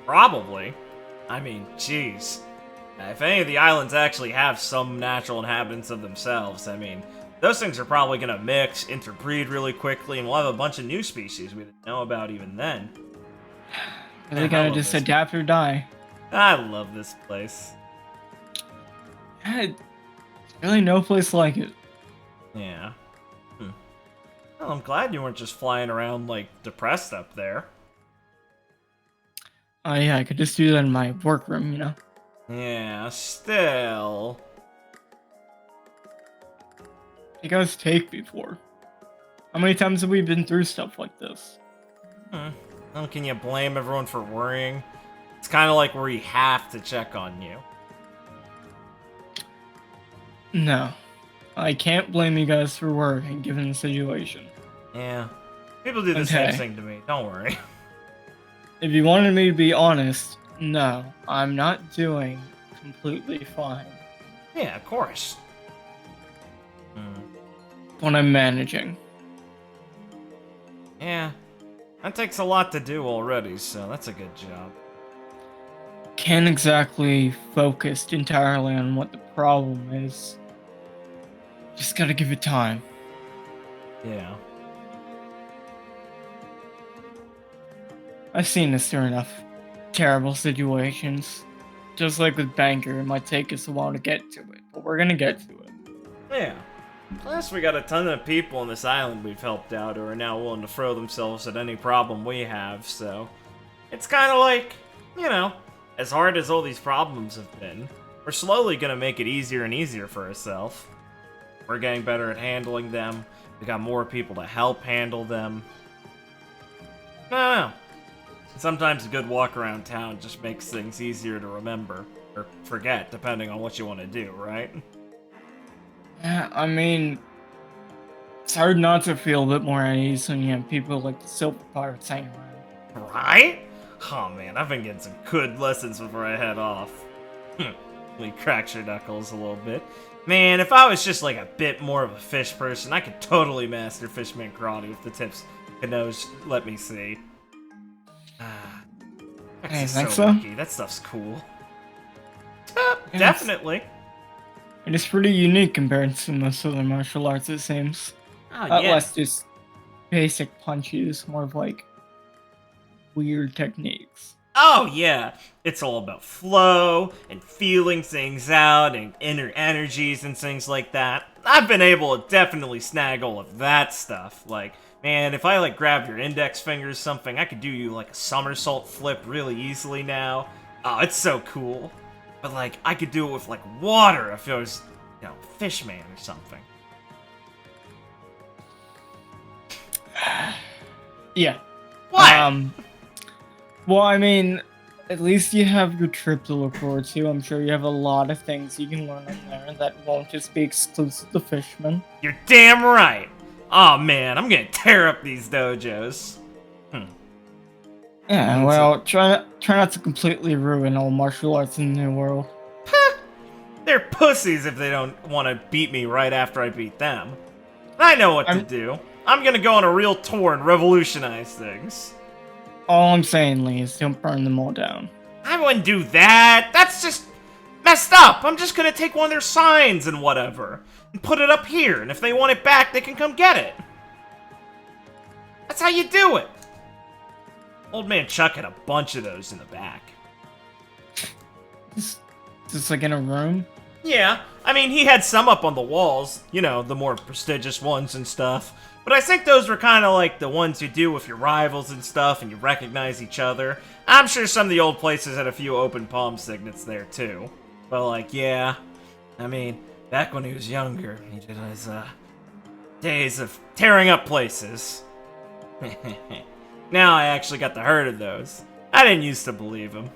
Probably. I mean, jeez. If any of the islands actually have some natural inhabitants of themselves, I mean, those things are probably gonna mix, interbreed really quickly, and we'll have a bunch of new species we didn't know about even then. They're gonna just adapt or die. I love this place. There's really no place like it. Yeah. Well, I'm glad you weren't just flying around, like, depressed up there. Oh yeah, I could just do that in my workroom, Yeah, still. You guys take before. How many times have we been through stuff like this? Well, can you blame everyone for worrying? It's kind of like we have to check on you. No. I can't blame you guys for worrying, given the situation. Yeah. People do the same thing to me, don't worry. If you wanted me to be honest, no, I'm not doing completely fine. Yeah, of course. When I'm managing. Yeah. That takes a lot to do already, so that's a good job. Can't exactly focus entirely on what the problem is. Just gotta give it time. Yeah. I've seen this through enough terrible situations. Just like with Banker, it might take us a while to get to it, but we're gonna get to it. Yeah. Plus, we got a ton of people on this island we've helped out who are now willing to throw themselves at any problem we have, so... It's kind of like, as hard as all these problems have been, we're slowly gonna make it easier and easier for ourselves. We're getting better at handling them, we got more people to help handle them. No. Sometimes a good walk around town just makes things easier to remember, or forget, depending on what you want to do, right? Yeah, I mean, it's hard not to feel a bit more at ease when you have people like the Silver Pirates hanging around. Right? Oh man, I've been getting some good lessons before I head off. We cracks your knuckles a little bit. Man, if I was just like a bit more of a fish person, I could totally master Fishman Karate with the tips Kano's let me see. Hey, think so? Lucky. That stuff's cool. Definitely. It is pretty unique compared to most other martial arts, it seems. Oh, yeah. Less just basic punches, more of like weird techniques. Oh, yeah. It's all about flow and feeling things out and inner energies and things like that. I've been able to definitely snag all of that stuff. Like, man, if I, grab your index finger or something, I could do you, a somersault flip really easily now. Oh, it's so cool. But, I could do it with, water if it was, Fishman or something. Yeah. What? Well, I mean, at least you have your trip to look forward to. I'm sure you have a lot of things you can learn in there that won't just be exclusive to Fishmen. You're damn right. Oh man, I'm gonna tear up these dojos. Yeah, well, try not to completely ruin all martial arts in the new world. They're pussies if they don't want to beat me right after I beat them. I know what to do. I'm gonna go on a real tour and revolutionize things. All I'm saying, Lee, is don't burn them all down. I wouldn't do that. That's just messed up. I'm just gonna take one of their signs and whatever and put it up here, and if they want it back, they can come get it. That's how you do it. Old man Chuck had a bunch of those in the back. Just like in a room? Yeah, I mean, he had some up on the walls, you know, the more prestigious ones and stuff. But I think those were kind of like the ones you do with your rivals and stuff, and you recognize each other. I'm sure some of the old places had a few open palm signets there, too. But, like, yeah. I mean, back when he was younger, he did his, days of tearing up places. Now I actually got the hurt of those. I didn't used to believe him.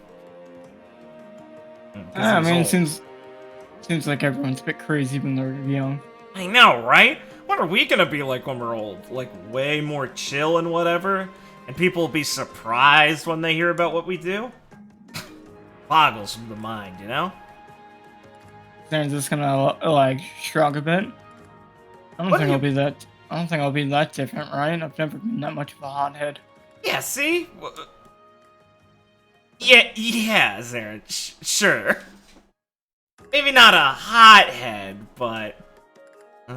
I mean, it seems like everyone's a bit crazy when they're young. I know, right? What are we gonna be like when we're old? Like, way more chill and whatever? And people will be surprised when they hear about what we do? Boggles the mind, you know? They're just gonna, like, shrug a bit. I don't think I'll be that different, right? I've never been that much of a hothead. Yeah, see? Yeah, Zarin, sure. Maybe not a hothead, but...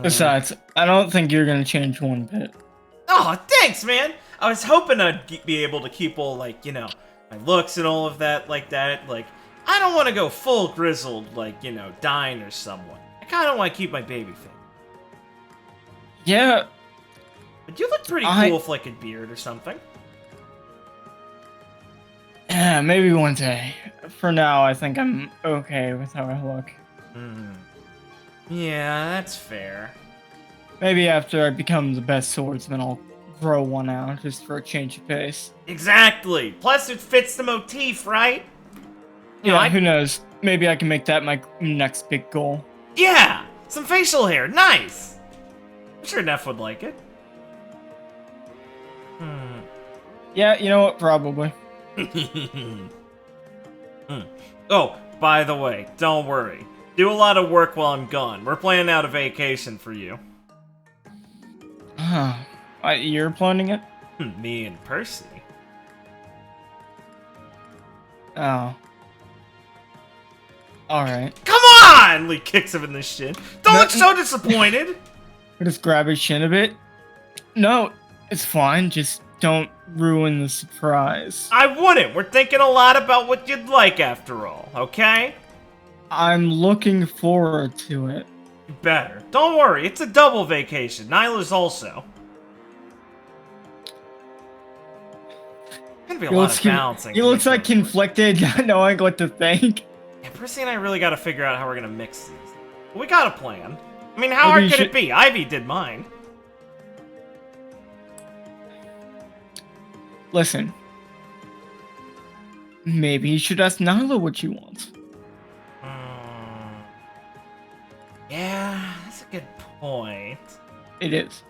Besides, I don't think you're gonna change one bit. Oh, thanks, man! I was hoping I'd be able to keep all, like, you know, my looks and all of that like that. Like, I don't want to go full grizzled, like, you know, dying or someone. I kind of want to keep my baby face. Yeah. But you look pretty cool with, like, a beard or something. Yeah, maybe one day. For now, I think I'm okay with how I look. Yeah, that's fair. Maybe after I become the best swordsman, I'll grow one out, just for a change of pace. Exactly! Plus, it fits the motif, right? Yeah, who knows? Maybe I can make that my next big goal. Yeah! Some facial hair, nice! I'm sure Neff would like it. Yeah, you know what? Probably. Oh, by the way, don't worry. Do a lot of work while I'm gone. We're planning out a vacation for you. You're planning it? Me and Percy. Oh. Alright. Come on! Lee kicks him in the shin. Don't look so disappointed! Just grab his shin a bit. No, it's fine. Just don't ruin the surprise. I wouldn't. We're thinking a lot about what you'd like after all, okay? I'm looking forward to it. You better. Don't worry, it's a double vacation. Nyla's also. Gonna be a lot of balancing. He looks like conflicted, not knowing what to think. Yeah, Percy and I really gotta figure out how we're gonna mix these. We got a plan. I mean, how hard could it be? Ivy did mine. Listen. Maybe you should ask Nyla what she wants. Yeah, that's a good point. It is.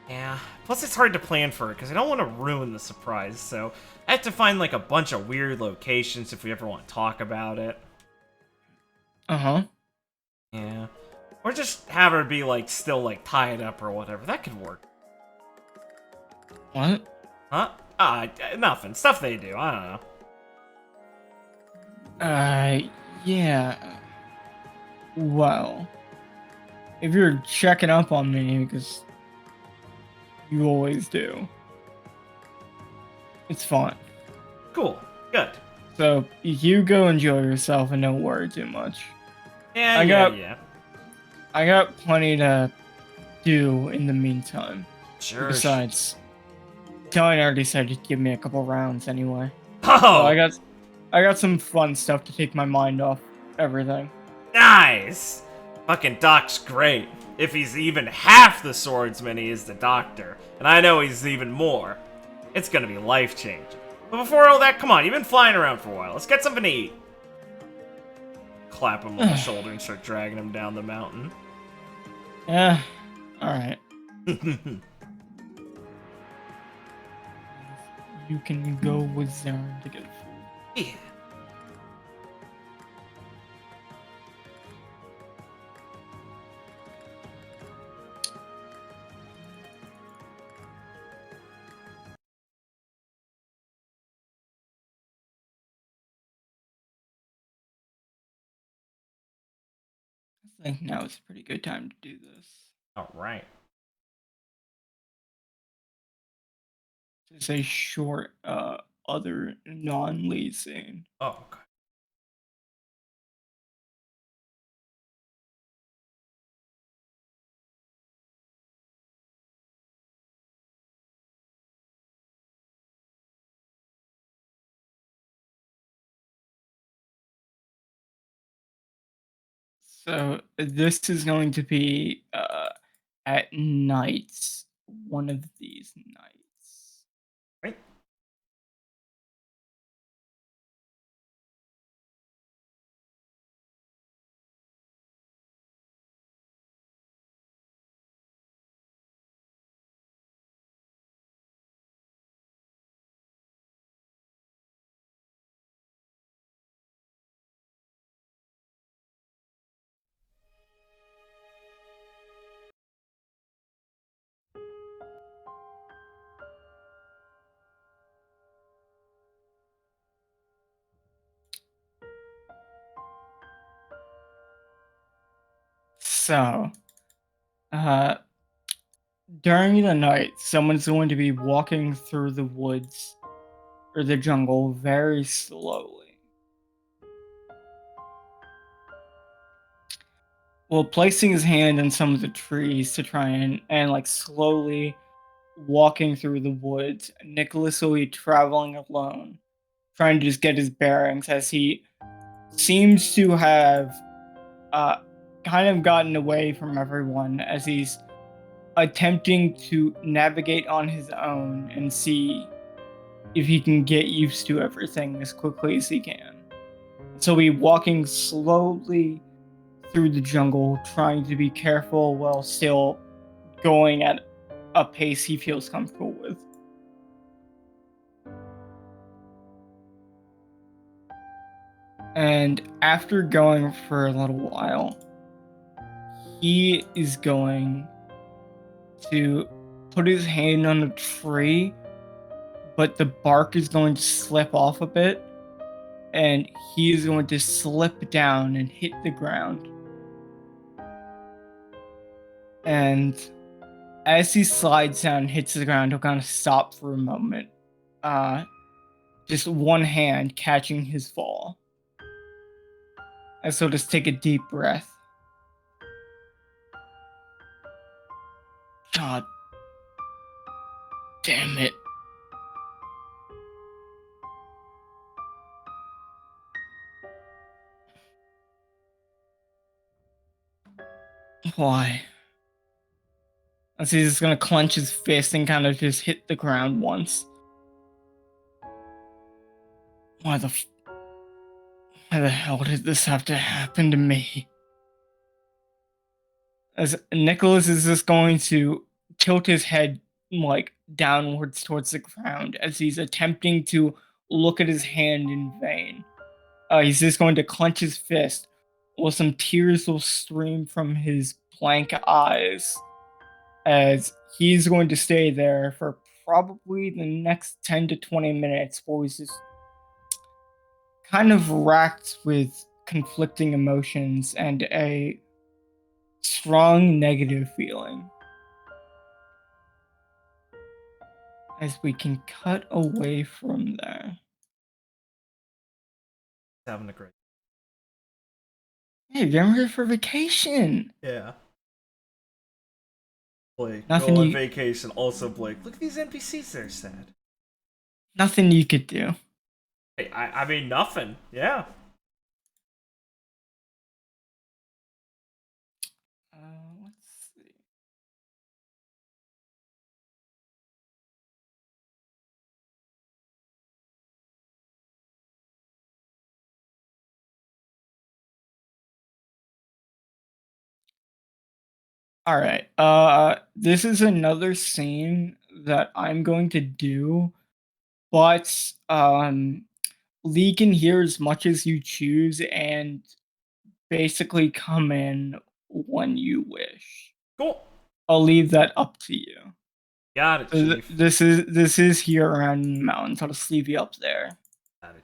Yeah. Plus, it's hard to plan for it, because I don't want to ruin the surprise, so I have to find, like, a bunch of weird locations if we ever want to talk about it. Uh-huh. Yeah. Or just have her be, like, still, like, tied up or whatever. That could work. What? Huh? Nothing. Stuff they do. I don't know. Yeah. Well, if you're checking up on me, because you always do, it's fine. Cool. Good. So, you go enjoy yourself and don't worry too much. Yeah, I got plenty to do in the meantime. Sure. Besides, Kelly already said he'd give me a couple rounds anyway. Oh! So I got some fun stuff to take my mind off everything. Nice! Fucking Doc's great. If he's even half the swordsman he is the Doctor. And I know he's even more. It's gonna be life-changing. But before all that, come on, you've been flying around for a while. Let's get something to eat. Clap him on the shoulder and start dragging him down the mountain. Yeah, alright. You can go with Zarin to get food. Yeah. I think now is a pretty good time to do this. All right. It's a short, other non-lead scene. Oh, okay. So this is going to be at nights. One of these nights. Right. So, uh, during the night, someone's going to be walking through the woods or the jungle very slowly. While placing his hand in some of the trees to try and like slowly walking through the woods, Nicholas will be traveling alone, trying to just get his bearings as he seems to have uh, kind of gotten away from everyone as he's attempting to navigate on his own and see if he can get used to everything as quickly as he can. So he'll be walking slowly through the jungle, trying to be careful while still going at a pace he feels comfortable with. And after going for a little while, he is going to put his hand on a tree, but the bark is going to slip off a bit, and he is going to slip down and hit the ground. And as he slides down and hits the ground, he'll kind of stop for a moment. Just one hand catching his fall. And so just take a deep breath. God damn it. Why? As he's just gonna clench his fist and kind of just hit the ground once. Why the hell did this have to happen to me? As Nicholas is just going to tilt his head like downwards towards the ground as he's attempting to look at his hand in vain. He's just going to clench his fist while some tears will stream from his blank eyes as he's going to stay there for probably the next 10 to 20 minutes while he's just kind of racked with conflicting emotions and a strong negative feeling. As we can cut away from there. Having a great. Hey, you're here for vacation. Yeah. Blake, Nothing go on you, vacation. Also, Blake, look at these NPCs. They're sad. nothing you could do. Hey, I mean, nothing. Yeah. Let's see. All right. This is another scene that I'm going to do, but Lee can hear as much as you choose and basically come in when you wish. Cool. I'll leave that up to you. Got it, So Chief. this is here around the mountains. I'll just leave you up there. Got it.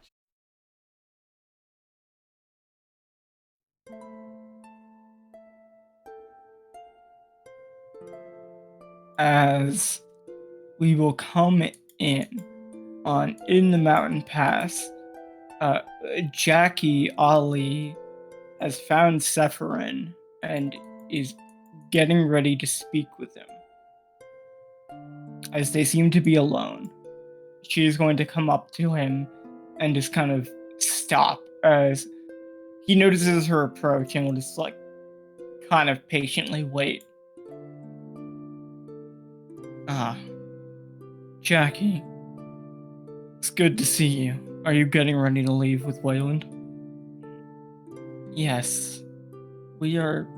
as we will come in the mountain pass. Jackie Ali has found Sephirin and is getting ready to speak with him. As they seem to be alone, she is going to come up to him and just kind of stop as he notices her approach and will just like kind of patiently wait. Jackie, it's good to see you. Are you getting ready to leave with Wayland? Yes, we are.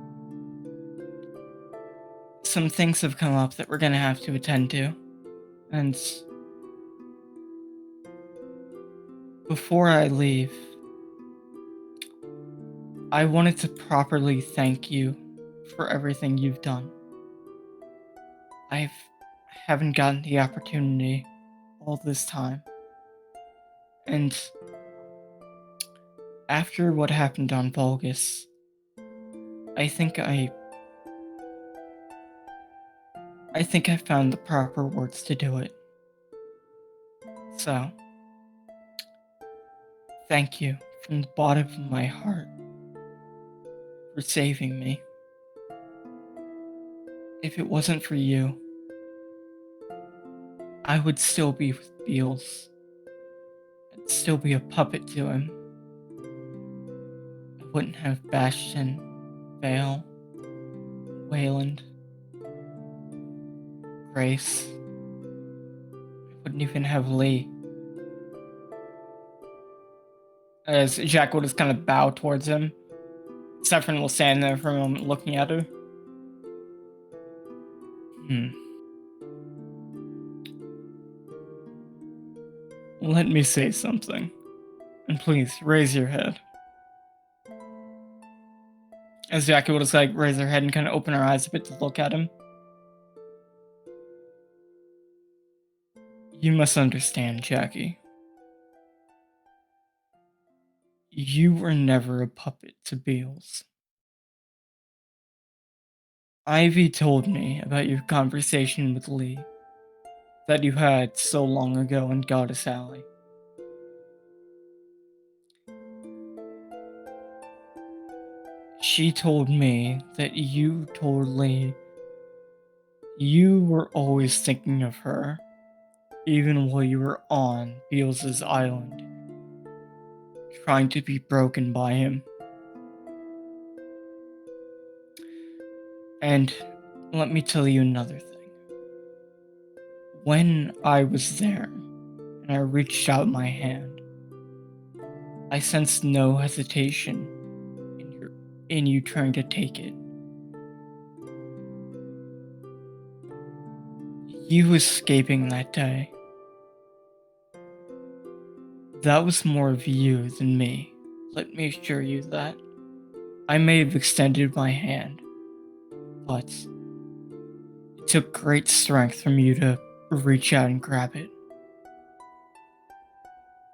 Some things have come up that we're gonna have to attend to. And before I leave, I wanted to properly thank you for everything you've done. I haven't gotten the opportunity all this time. And after what happened on Vulgus, I think I found the proper words to do it. So, thank you from the bottom of my heart for saving me. If it wasn't for you, I would still be with Beals. I'd still be a puppet to him. I wouldn't have Bastion, Vale, Wayland, Grace. I wouldn't even have Lee. As Jack will just kind of bow towards him, Sephirin will stand there for a moment looking at her. Let me say something. And please, raise your head. As Jackie will just like raise her head and kind of open her eyes a bit to look at him. You must understand, Jackie. You were never a puppet to Beals. Ivy told me about your conversation with Lee that you had so long ago in Goddess Alley. She told me that you told Lee you were always thinking of her, even while you were on Beals' island, trying to be broken by him. And let me tell you another thing. When I was there, and I reached out my hand, I sensed no hesitation in you trying to take it. You escaping that day, that was more of you than me. Let me assure you that. I may have extended my hand, but it took great strength from you to reach out and grab it.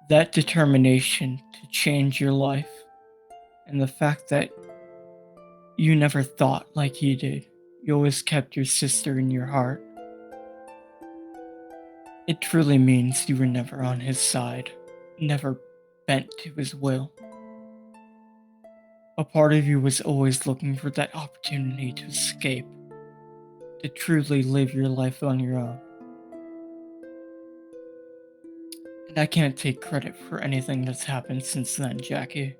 That determination to change your life, and the fact that you never thought like he did. You always kept your sister in your heart. It truly means you were never on his side, never bent to his will. A part of you was always looking for that opportunity to escape, to truly live your life on your own. And I can't take credit for anything that's happened since then, Jackie.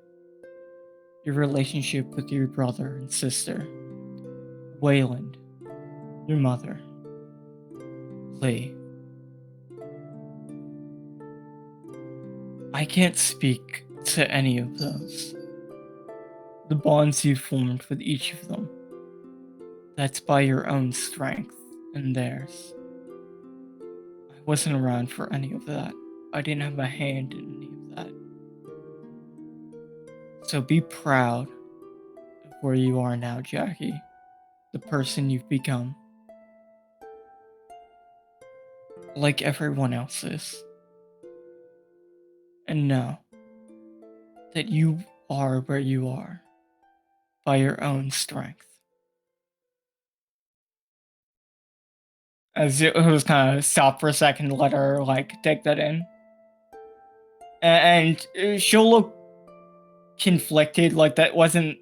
Your relationship with your brother and sister, Wayland, your mother, Lee. I can't speak to any of those. The bonds you formed with each of them, that's by your own strength and theirs. I wasn't around for any of that. I didn't have a hand in any of that. So be proud of where you are now, Jackie, the person you've become. Like everyone else is. And know that you are where you are by your own strength. As it was kind of stop for a second, let her like take that in, and she'll look conflicted. Like that wasn't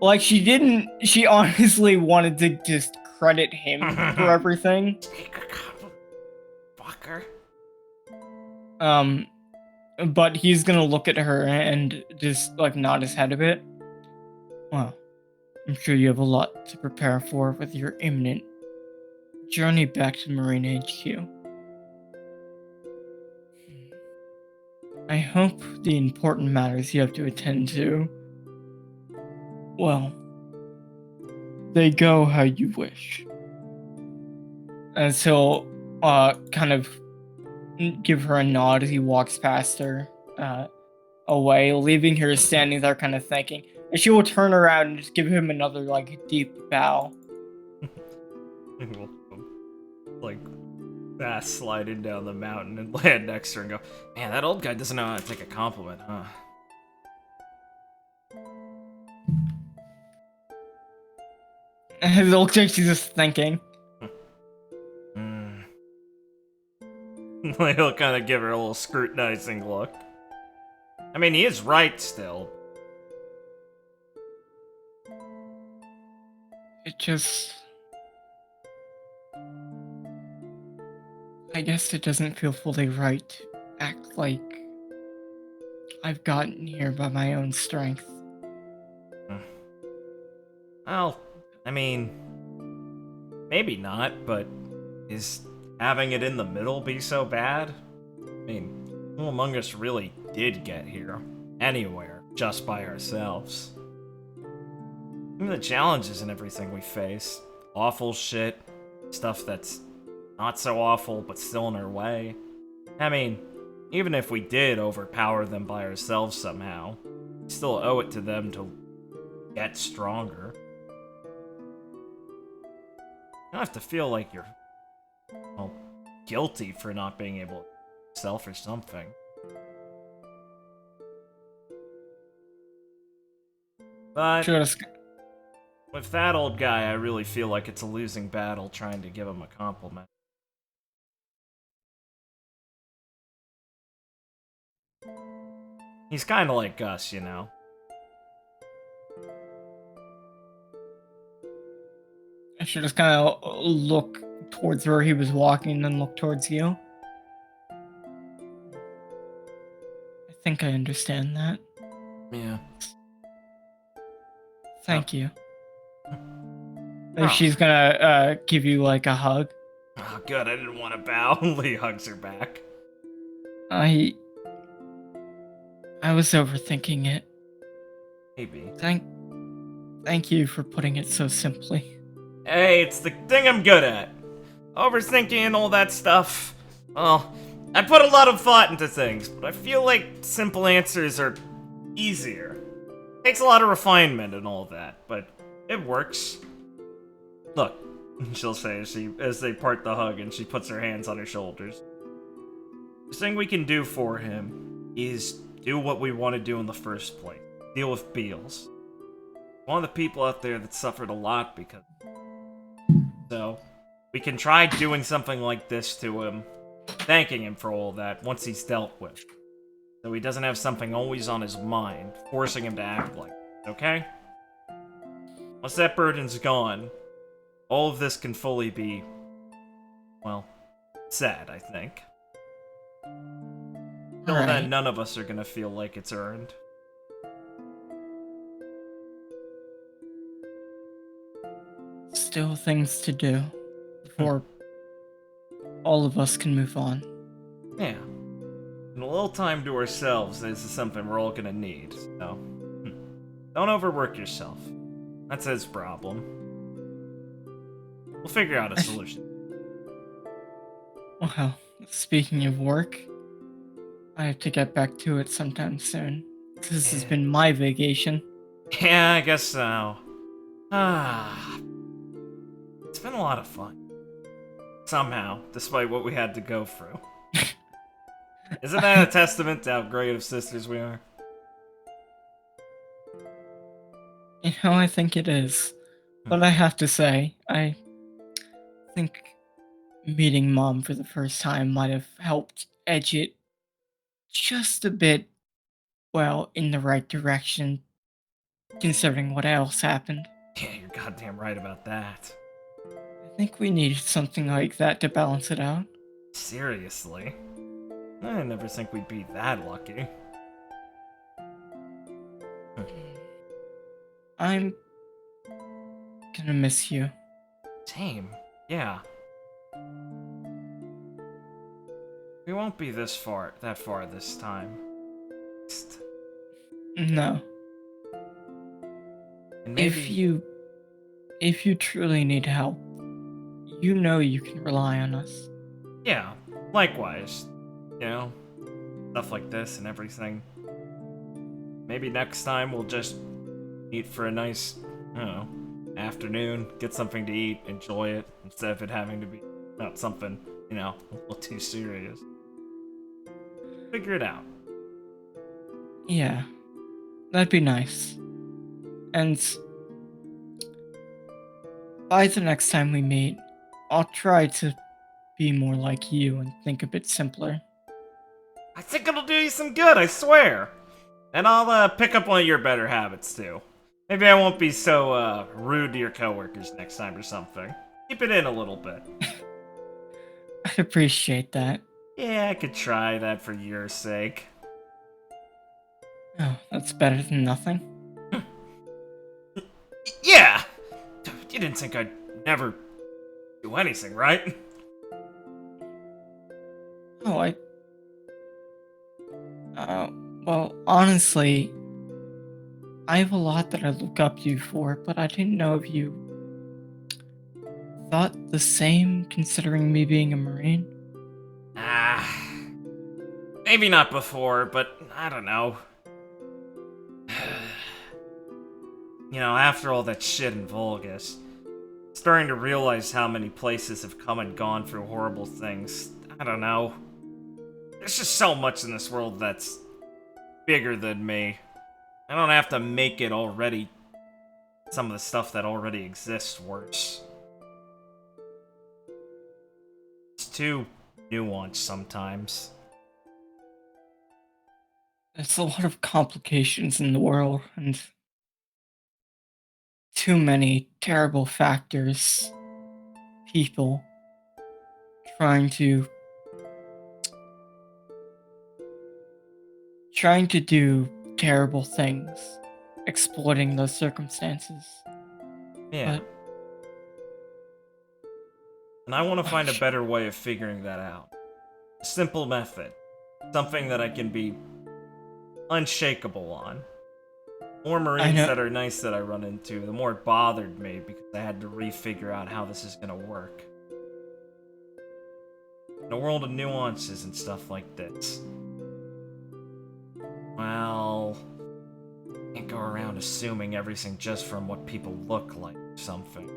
like she didn't. She honestly wanted to just credit him for everything. Fucker. But he's gonna look at her and just like nod his head a bit. Well, I'm sure you have a lot to prepare for with your imminent journey back to Marine HQ. I hope the important matters you have to attend to, well, they go how you wish. And so, kind of give her a nod as he walks past her, away, leaving her standing there kind of thinking. And she will turn around and just give him another, like, deep bow. Like, fast sliding down the mountain and land next to her and go, man, that old guy doesn't know how to take a compliment, huh? And it looks like she's just thinking. He'll kind of give her a little scrutinizing look. I mean, he is right still. It just... I guess it doesn't feel fully right to act like I've gotten here by my own strength. Well, I mean, maybe not, but is having it in the middle be so bad? I mean, who among us really did get here? Anywhere, just by ourselves? Even the challenges and everything we face. Awful shit, stuff that's not so awful, but still in our way. I mean, even if we did overpower them by ourselves somehow, we still owe it to them to get stronger. You don't have to feel like you're, well, guilty for not being able to self or something. But with that old guy, I really feel like it's a losing battle trying to give him a compliment. He's kind of like us, you know. I should just kind of look towards where he was walking and then look towards you. I think I understand that. Yeah. Thank you. She's gonna give you like a hug. Oh, good. I didn't want to bow. Lee hugs her back. I was overthinking it. Maybe. Thank you for putting it so simply. Hey, it's the thing I'm good at. Overthinking and all that stuff. Well, I put a lot of thought into things, but I feel like simple answers are easier. Takes a lot of refinement and all that, but it works. Look, she'll say as they part the hug and she puts her hands on her shoulders. The thing we can do for him is do what we want to do in the first place. Deal with Beals. One of the people out there that suffered a lot because... So, we can try doing something like this to him, thanking him for all that once he's dealt with. So he doesn't have something always on his mind, forcing him to act like it, okay? Once that burden's gone, all of this can fully be, well, said, I think. Till then, none of us are gonna feel like it's earned. Still things to do before all of us can move on. Yeah. And a little time to ourselves, this is something we're all gonna need, so... Don't overwork yourself. That's his problem. We'll figure out a solution. Well, speaking of work, I have to get back to it sometime soon. This has been my vacation. Yeah, I guess so. It's been a lot of fun. Somehow, despite what we had to go through. Isn't that a testament to how great of sisters we are? You know, I think it is. But I have to say, I think meeting Mom for the first time might have helped edge it just a bit, well, in the right direction, considering what else happened. Yeah, you're goddamn right about that. I think we needed something like that to balance it out. Seriously? I never think we'd be that lucky. I'm gonna miss you. Same. Yeah. We won't be that far this time. No. And maybe... If you truly need help, you know you can rely on us. Yeah, likewise. You know, stuff like this and everything. Maybe next time we'll just meet for a nice, I don't know, afternoon, get something to eat, enjoy it, instead of it having to be about something, you know, a little too serious. Figure it out. Yeah, that'd be nice. And by the next time we meet, I'll try to be more like you and think a bit simpler. I think it'll do you some good, I swear. And I'll pick up one of your better habits too. Maybe I won't be so rude to your coworkers next time or something. Keep it in a little bit. I'd appreciate that. Yeah, I could try that for your sake. Oh, that's better than nothing. Yeah! You didn't think I'd never do anything, right? Oh, well, honestly, I have a lot that I look up to you for, but I didn't know if you thought the same considering me being a Marine. Ah. Maybe not before, but I don't know. You know, after all that shit in Volgus, starting to realize how many places have come and gone through horrible things. I don't know. There's just so much in this world that's bigger than me. I don't have to make it already. Some of the stuff that already exists worse. It's too nuanced sometimes. There's a lot of complications in the world, and too many terrible factors. People trying to do terrible things, exploiting those circumstances. Yeah. But and I want to find a better way of figuring that out. A simple method. Something that I can be unshakable on. More Marines that are nice that I run into, the more it bothered me because I had to refigure out how this is gonna work. In a world of nuances and stuff like this. Well, can't go around assuming everything just from what people look like or something.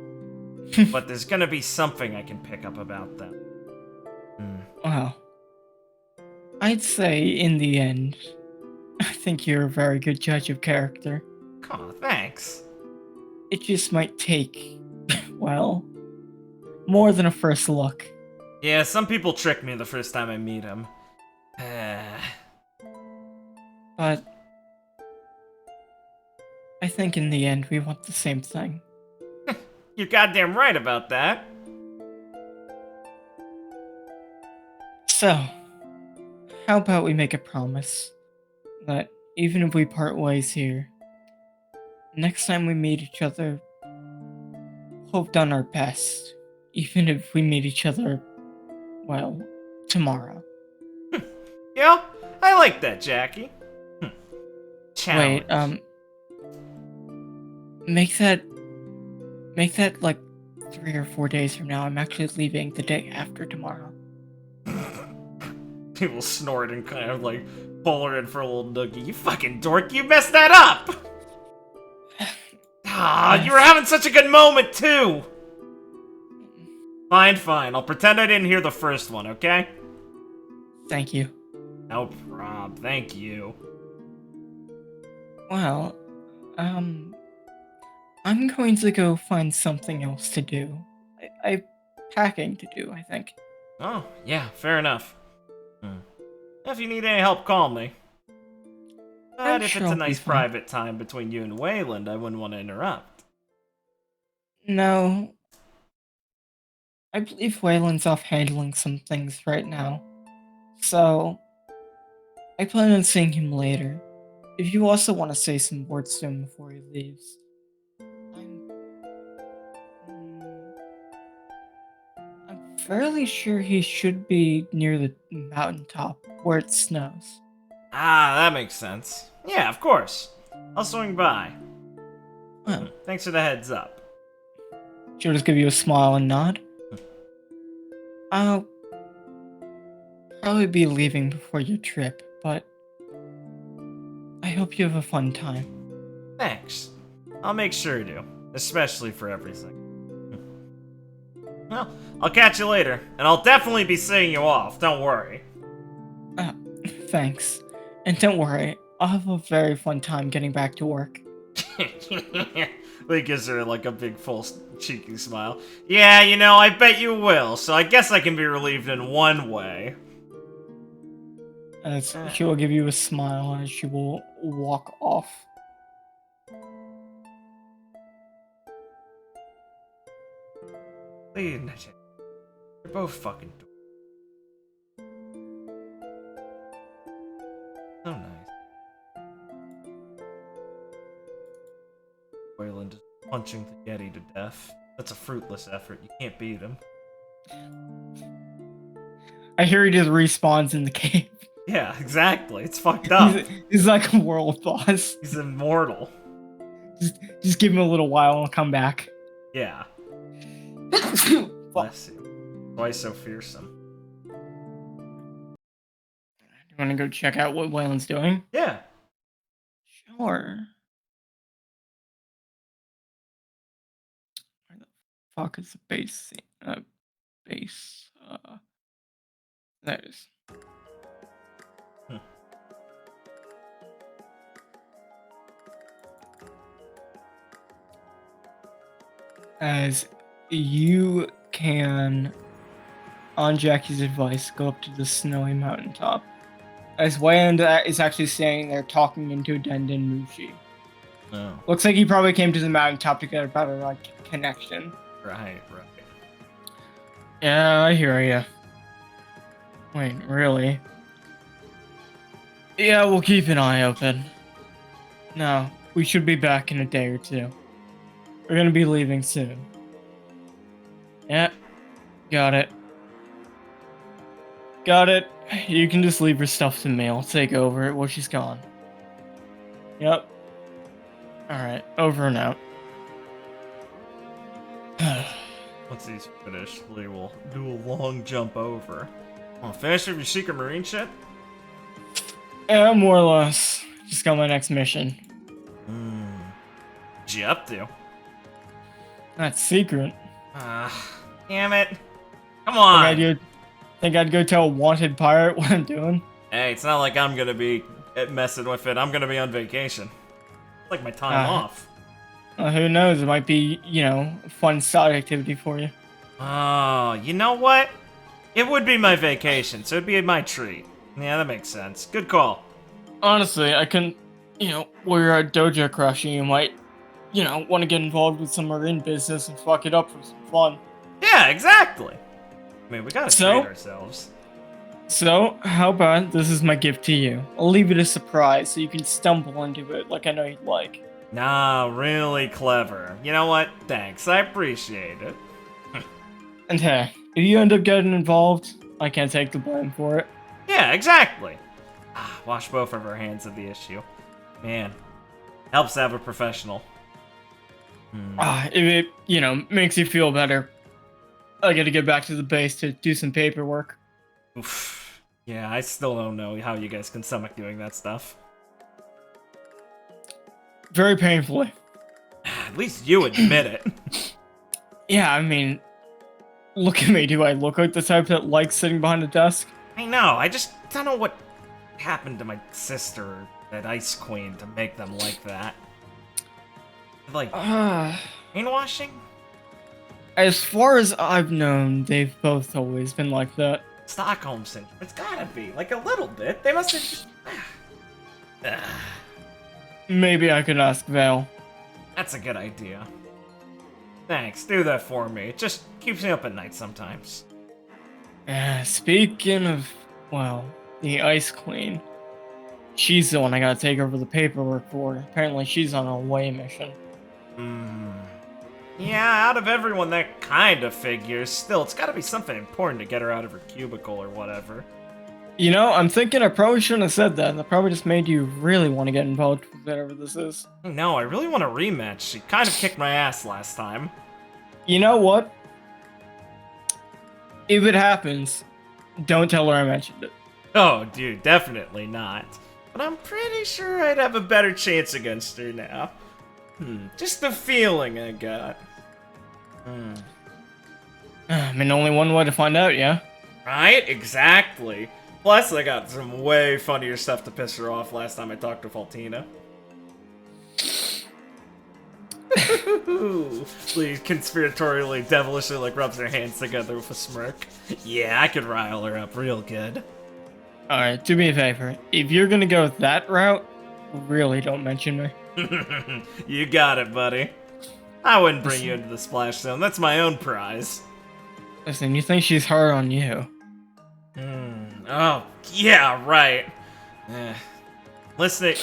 But there's gonna be something I can pick up about them. Well, I'd say in the end, I think you're a very good judge of character. Aw, thanks. It just might take, well, more than a first look. Yeah, some people trick me the first time I meet them. But I think in the end we want the same thing. You're goddamn right about that. So, how about we make a promise that even if we part ways here, next time we meet each other, we'll have done our best. Even if we meet each other, well, tomorrow. Yeah, I like that, Jackie. Challenge. Wait, make that like 3 or 4 days from now. I'm actually leaving the day after tomorrow. People snort and kind of like pull her in for a little noogie. You fucking dork, you messed that up! You were having such a good moment too! Fine. I'll pretend I didn't hear the first one, okay? Thank you. No prob, thank you. Well, I'm going to go find something else to do. I packing to do, I think. Oh, yeah, fair enough. If you need any help, call me. But if sure it's a I'll be nice fine. private time between you and Wayland, I wouldn't want to interrupt. No, I believe Wayland's off handling some things right now. So, I plan on seeing him later. If you also want to say some words to him before he leaves. I'm... I'm fairly sure he should be near the mountaintop where it snows. Ah, that makes sense. Yeah, of course. I'll swing by. Well, Thanks for the heads up. she'll just give you a smile and nod. I'll probably be leaving before your trip, but I hope you have a fun time. Thanks. I'll make sure to, especially for everything. Well, I'll catch you later, and I'll definitely be seeing you off, don't worry. Thanks. And don't worry, I'll have a very fun time getting back to work. Lee gives her like a big full cheeky smile. Yeah, you know, I bet you will, so I guess I can be relieved in one way. As she will give you a smile as she will walk off. Lee and Najee, they're both fucking so nice. Wayland is punching the Yeti to death. That's a fruitless effort. You can't beat him. I hear he just respawns in the cave. Yeah, exactly. It's fucked up. He's like a world boss. He's immortal. Just give him a little while and he'll come back. Yeah. Bless you. Why so fearsome? You want to go check out what Wayland's doing? Yeah. Sure. Where the fuck is the base? Base. There it is. As you can, on Jackie's advice, go up to the snowy mountaintop. As Wayland is actually standing there talking into Denden Mushi. Oh. Looks like he probably came to the mountaintop to get a better connection. Right. Yeah, I hear ya. Wait, really? Yeah, we'll keep an eye open. No, we should be back in a day or two. We're gonna be leaving soon. Yeah, got it. Got it. You can just leave her stuff to me. I'll take over it while she's gone. Yep. Alright, over and out. Once he's finished, Lee will do a long jump over. Finish with your secret marine shit? Yeah, more or less. Just got my next mission. What you up to? That's secret. Damn it. Come on! Think I'd go tell a wanted pirate what I'm doing? Hey, it's not like I'm gonna be messing with it. I'm gonna be on vacation. It's like my time off. Who knows? It might be, a fun side activity for you. Oh, you know what? It would be my vacation, so it'd be my treat. Yeah, that makes sense. Good call. Honestly, I can, while you're at dojo crushing, you might, want to get involved with some marine business and fuck it up for some fun. Yeah, exactly. I mean, we gotta treat ourselves. So, how about this is my gift to you? I'll leave it a surprise so you can stumble into it like I know you'd like. Nah, really clever. You know what? Thanks, I appreciate it. And hey, if you end up getting involved, I can't take the blame for it. Yeah, exactly. Wash both of our hands of the issue. Man, helps to have a professional. If it, makes you feel better, I gotta get back to the base to do some paperwork. Oof. Yeah, I still don't know how you guys can stomach doing that stuff. Very painfully. At least you admit it. Yeah, I mean, look at me. Do I look like the type that likes sitting behind a desk? I know, I just don't know what happened to my sister, that Ice Queen, to make them like that. Like, brainwashing? As far as I've known, they've both always been like that. Stockholm syndrome. It's gotta be like a little bit. They must have just. Maybe I could ask Val. That's a good idea. Thanks. Do that for me. It just keeps me up at night sometimes. Speaking of, well, the Ice Queen, she's the one I gotta take over the paperwork for. Apparently, she's on a away mission. Yeah, out of everyone, that kind of figures. Still, it's gotta be something important to get her out of her cubicle or whatever. You know, I'm thinking I probably shouldn't have said that. That probably just made you really want to get involved with whatever this is. No, I really want a rematch. She kind of kicked my ass last time. You know what? If it happens, don't tell her I mentioned it. Oh, dude, definitely not. But I'm pretty sure I'd have a better chance against her now. Just the feeling I got. I mean, only one way to find out, yeah? Right? Exactly. Plus, I got some way funnier stuff to piss her off last time I talked to Faltina. Lee conspiratorially, devilishly, like, rubs her hands together with a smirk. Yeah, I could rile her up real good. Alright, do me a favor. If you're gonna go that route, really don't mention me. You got it, buddy. I wouldn't bring you into the splash zone. That's my own prize. Listen, you think she's hard on you. Oh, yeah, right. Listening,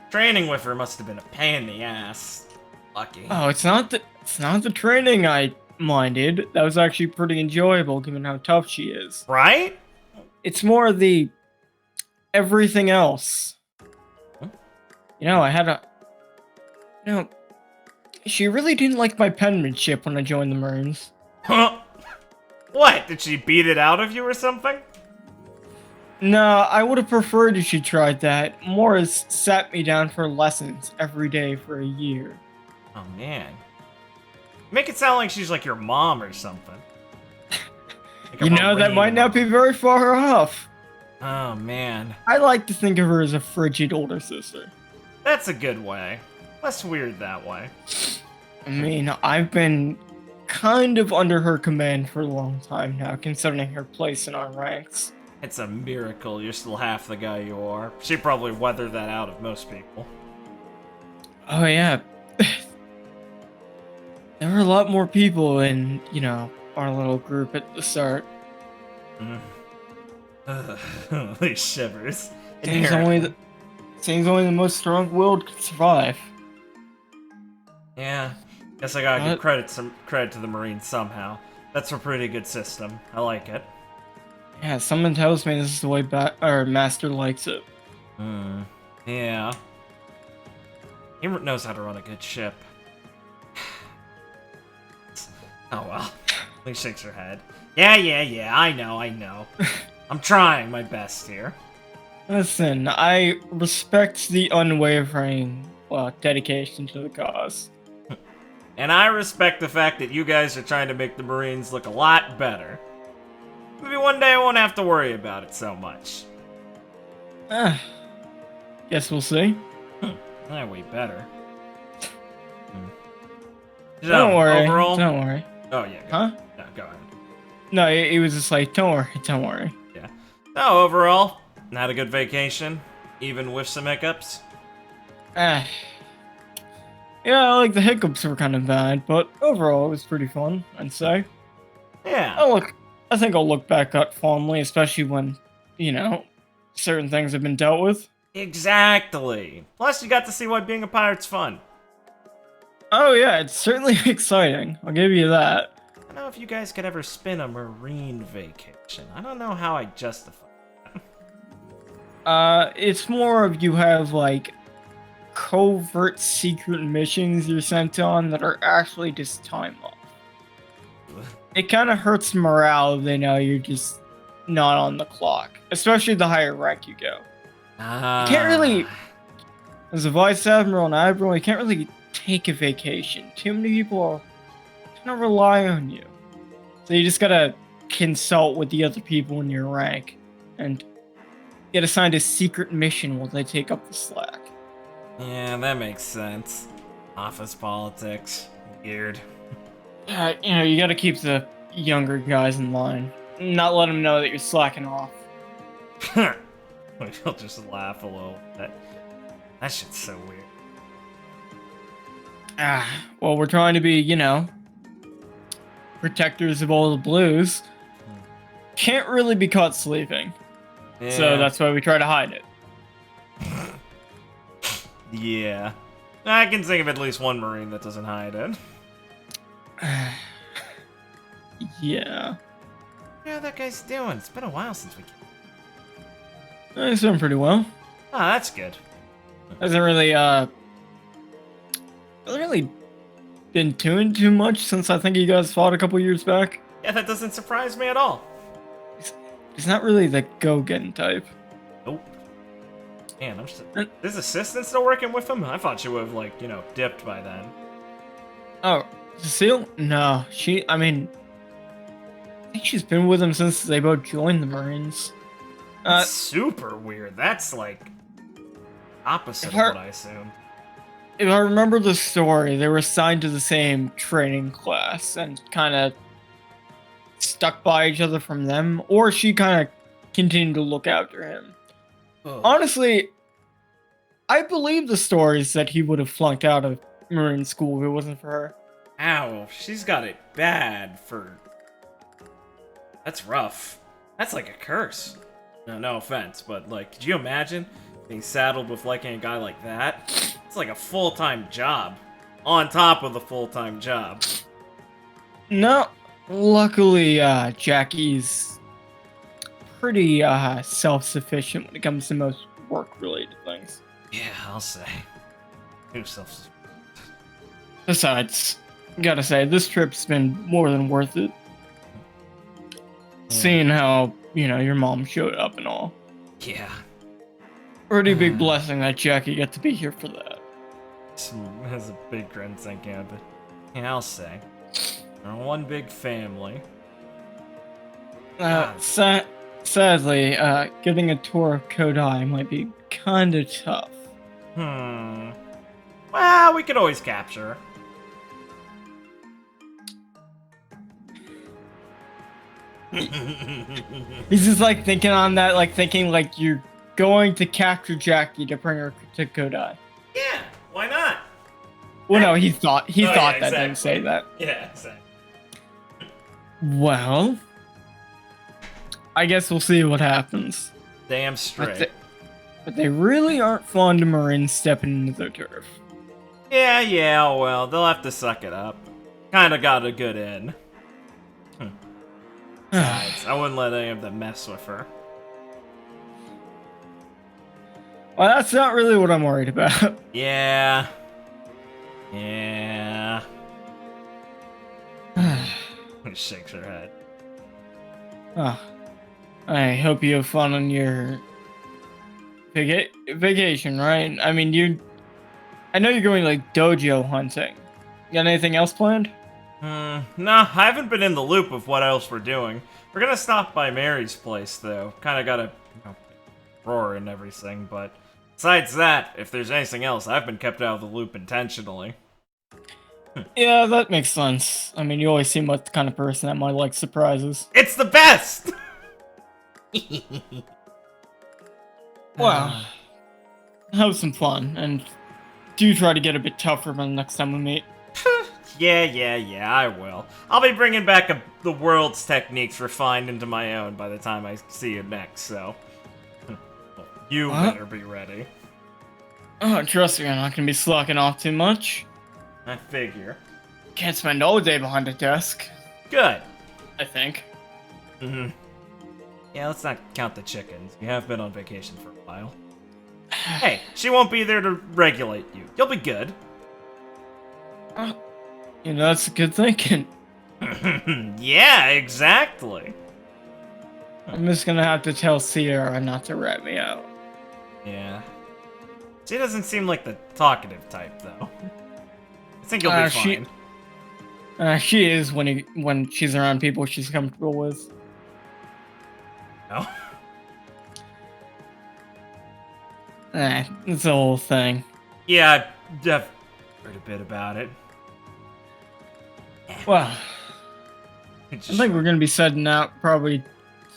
training with her must have been a pain in the ass. Lucky. Oh, it's not the training I minded. That was actually pretty enjoyable given how tough she is. Right? It's more the everything else. Huh? You know, she really didn't like my penmanship when I joined the Marines. Huh? What? Did she beat it out of you or something? No, I would have preferred if she tried that. Morris sat me down for lessons every day for a year. Oh, man. Make it sound like she's like your mom or something. Like You know, that might not be very far off. Oh, man. I like to think of her as a frigid older sister. That's a good way. Less weird that way. I mean, I've been kind of under her command for a long time now, considering her place in our ranks. It's a miracle you're still half the guy you are. She probably weathered that out of most people. Oh, yeah. There were a lot more people in, our little group at the start. These shivers. Seems only the most strong-willed could survive. Yeah, guess I gotta give credit to the Marines somehow. That's a pretty good system. I like it. Yeah, someone tells me this is the way Master likes it. Yeah. He knows how to run a good ship. Oh well. Lee shakes her head. Yeah, I know. I'm trying my best here. Listen, I respect the unwavering, dedication to the cause. And I respect the fact that you guys are trying to make the Marines look a lot better. Maybe one day I won't have to worry about it so much. Guess we'll see. Yeah, we better. Don't worry. Overall? Don't worry. Oh, yeah. Huh? No, go ahead. No, it was just like, don't worry. Yeah. No, overall, had a good vacation, even with some hiccups. Yeah, like the hiccups were kind of bad, but overall it was pretty fun, I'd say. Yeah. I think I'll look back at fondly, especially when, certain things have been dealt with. Exactly. Plus, you got to see why being a pirate's fun. Oh yeah, it's certainly exciting. I'll give you that. I don't know if you guys could ever spin a Marine vacation. I don't know how I justify that. It's more of you have, covert secret missions you're sent on that are actually just time off. It kind of hurts morale if they know you're just not on the clock, especially the higher rank you go. You can't really, as a vice admiral and admiral, you can't really take a vacation. Too many people kind of rely on you, so you just gotta consult with the other people in your rank and get assigned a secret mission while they take up the slack. Yeah, that makes sense. Office politics. Weird. You gotta keep the younger guys in line. Not let them know that you're slacking off. He'll just laugh a little. That shit's so weird. Well, we're trying to be, protectors of all the blues. Can't really be caught sleeping. Yeah. So that's why we try to hide it. Yeah. I can think of at least one Marine that doesn't hide it. Yeah. Yeah, that guy's doing. It's been a while since we came. He's doing pretty well. Oh, that's good. Hasn't really been doing too much since I think you guys fought a couple years back. Yeah, that doesn't surprise me at all. He's not really the go-getting type. Nope. Man, is his assistant still working with him? I thought she would have, dipped by then. Oh, Cecile? No, I think she's been with him since they both joined the Marines. That's super weird. That's, opposite of what I assumed. If I remember the story, they were assigned to the same training class and kind of stuck by each other from them, or she kind of continued to look after him. Oh. Honestly, I believe the stories that he would have flunked out of Marine school if it wasn't for her. Ow, she's got it bad for... That's rough. That's like a curse. No offense, but, could you imagine being saddled with liking a guy like that? It's like a full-time job. On top of the full-time job. No, luckily, Jackie's pretty, self-sufficient when it comes to most work-related things. Yeah, I'll say. Who's self-sufficient? Besides, gotta say, this trip's been more than worth it. Seeing how, your mom showed up and all. Yeah. Pretty big blessing that Jackie got to be here for that. Has a big grin thinking of it. Yeah, I'll say. We're one big family. Sadly, getting a tour of Kodai might be kinda tough. Well, we could always capture her. He's just thinking on that, thinking you're going to capture Jackie to bring her to Kodai. Yeah, why not? Well, no, he thought that, exactly. Didn't say that. Yeah, exactly. Well, I guess we'll see what happens. Damn straight. But they really aren't fond of Marines stepping into their turf. Yeah, well, they'll have to suck it up. Kinda got a good in. Besides, I wouldn't let any of them mess with her. Well, that's not really what I'm worried about. Yeah. She shakes her head. I hope you have fun on your vacation, right? I know you're going dojo hunting. Got anything else planned? No, I haven't been in the loop of what else we're doing. We're gonna stop by Mary's place, though. Kinda gotta, roar and everything, but besides that, if there's anything else, I've been kept out of the loop intentionally. Yeah, that makes sense. You always seem like the kind of person that might like surprises. It's the best! Well, have some fun, and do try to get a bit tougher the next time we meet. Yeah, I will. I'll be bringing back the world's techniques refined into my own by the time I see you next, so... Well, you better be ready. Oh, trust me, I'm not gonna be slacking off too much. I figure. Can't spend all day behind a desk. Good. I think. Yeah, let's not count the chickens. You have been on vacation for a while. Hey, she won't be there to regulate you. You'll be good. That's good thinking. Yeah, exactly. I'm just gonna have to tell Sierra not to rat me out. Yeah. She doesn't seem like the talkative type, though. I think you'll be fine. She is when she's around people she's comfortable with. No? It's the whole thing. Yeah, I've heard a bit about it. Well, I think we're gonna be setting out probably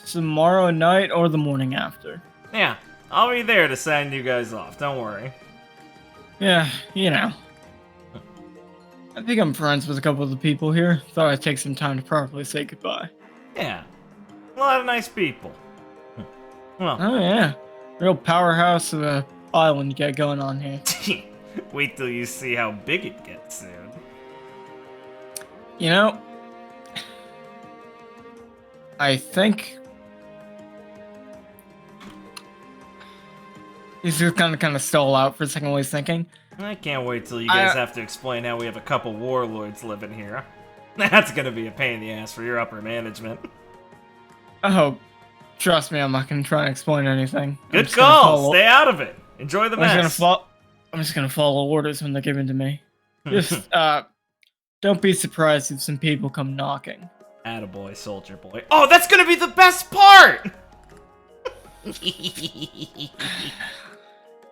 tomorrow night or the morning after. Yeah, I'll be there to send you guys off. Don't worry. Yeah, you know. I think I'm friends with a couple of the people here. Thought I'd take some time to properly say goodbye. Yeah, a lot of nice people. Well, Oh yeah, real powerhouse of a island you got going on here. wait till you see how big it gets soon. You know, I think he's just kind of stall out for a second while he's thinking. I can't wait till you guys have to explain how we have a couple warlords living here. That's gonna be a pain in the ass for your upper management. Oh, trust me, I'm not gonna try and explain anything. Good call. Stay out of it. Enjoy the mess. I'm just gonna follow orders when they're given to me. Just don't be surprised if some people come knocking. Attaboy, soldier boy. Oh, that's gonna be the best part!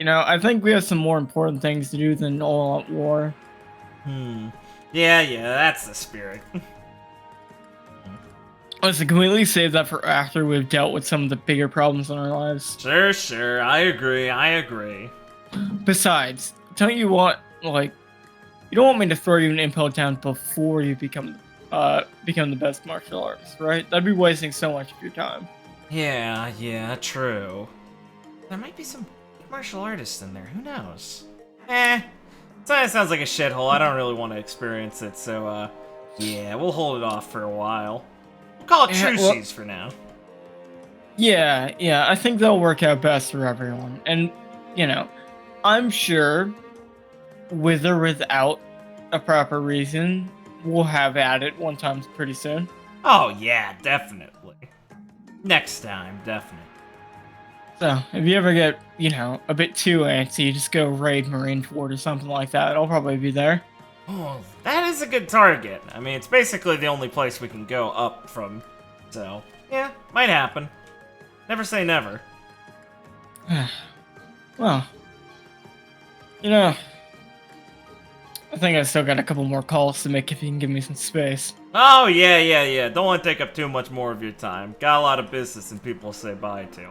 You know, I think we have some more important things to do than all-out war. Yeah, that's the spirit. Listen, can we at least save that for after we've dealt with some of the bigger problems in our lives? Sure. I agree. Besides, don't you want, like, you don't want me to throw you in Impel Town before you become the best martial artist, right? That'd be wasting so much of your time. Yeah, true. There might be some martial artists in there, who knows? Sounds like a shithole. I don't really want to experience it, so, yeah, we'll hold it off for a while. We'll call it truces for now. Yeah, I think that'll work out best for everyone. And, you know, I'm sure, with or without a proper reason, we'll have at it one time pretty soon. Oh, yeah, definitely. Next time, definitely. So, if you ever get, you know, a bit too antsy, just go raid Marine Fort or something like that. I'll probably be there. Oh, that is a good target. I mean, it's basically the only place we can go up from. So, yeah, might happen. Never say never. Well, you know, I think I still got a couple more calls to make if you can give me some space. Oh, yeah. Don't want to take up too much more of your time. Got a lot of business and people to say bye to.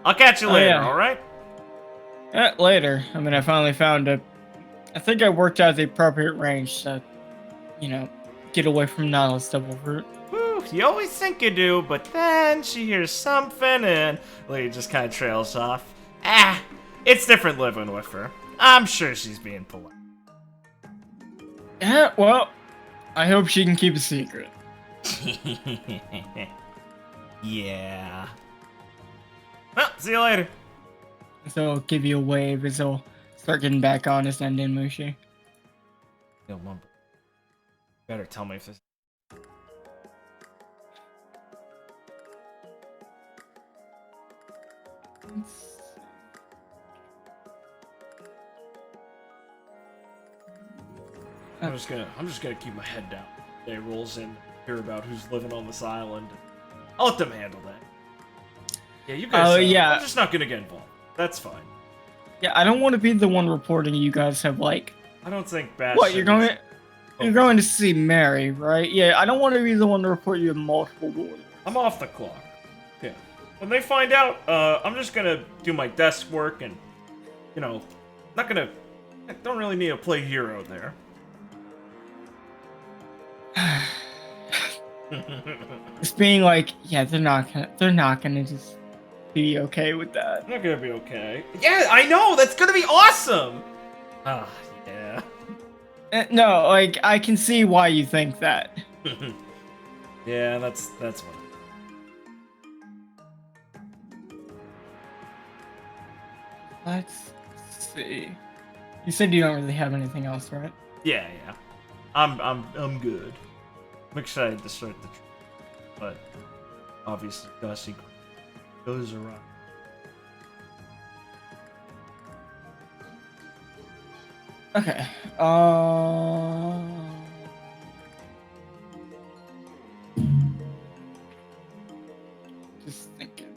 I'll catch you later, alright? Later. I mean, I finally found I think I worked out the appropriate range to, you know, get away from Nautilus Double Root. Whew, you always think you do, but then she hears something and Lady just kind of trails off. It's different living with her. I'm sure she's being polite. Yeah, well, I hope she can keep a secret. Yeah. Well, see you later. So I'll give you a wave as I'll start getting back on his end in Mushi. Yo, Lumber. Better tell me if this... I'm just gonna keep my head down. Day rolls in, hear about who's living on this island. I'll let them handle that. Yeah, you guys. I'm just not gonna get involved. That's fine. Yeah, I don't want to be the one reporting you guys have I don't think bad. What you're going to see Mary, right? Yeah, I don't want to be the one to report you have multiple wars. I'm off the clock. Yeah. When they find out, I'm just gonna do my desk work and, you know, I don't really need to play hero there. Just being yeah, they're not gonna just be okay with that. They're gonna be okay. Yeah, I know. That's gonna be awesome. Ah, yeah. No, I can see why you think that. Yeah, that's what. Let's see. You said you don't really have anything else, right? Yeah. I'm good. I'm excited to start the trip, but obviously Gussie goes around. Okay. Just thinking.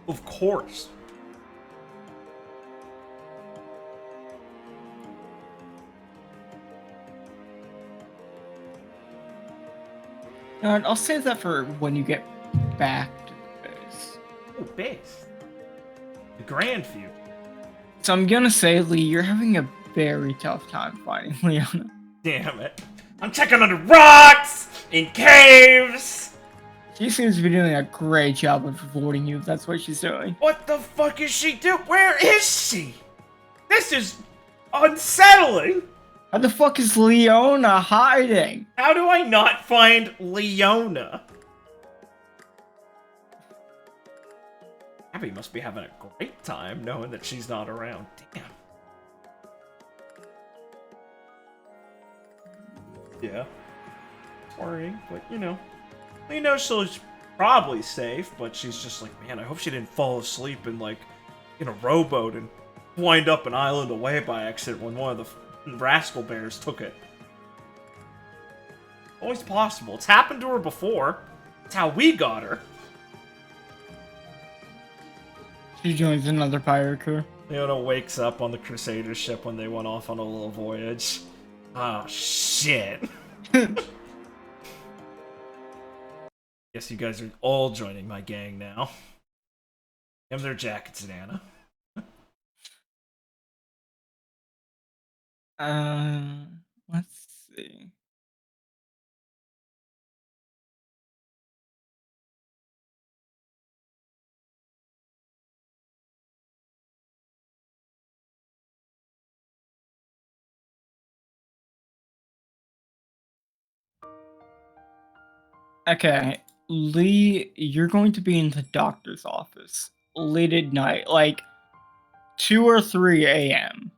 Of course. No, I'll save that for when you get back to the base. Oh, base. The grand future. So I'm gonna say, Lee, you're having a very tough time finding Leona. Damn it. I'm checking under rocks, in caves. She seems to be doing a great job of avoiding you if that's what she's doing. What the fuck is she doing? Where is she? This is unsettling. How the fuck is Leona hiding? How do I not find Leona? Abby must be having a great time knowing that she's not around. Damn. Yeah. Worrying, but you know. We know she's probably safe, but she's just like, man, I hope she didn't fall asleep in a rowboat and wind up an island away by accident when one of the rascal bears took it. Always possible. It's happened to her before. It's how we got her. She joins another pirate crew. Leona wakes up on the Crusader ship when they went off on a little voyage. Oh, shit. Guess you guys are all joining my gang now. Give them their jackets, Nana. Let's see. Okay, Lee, you're going to be in the doctor's office late at night, like 2 or 3 a.m.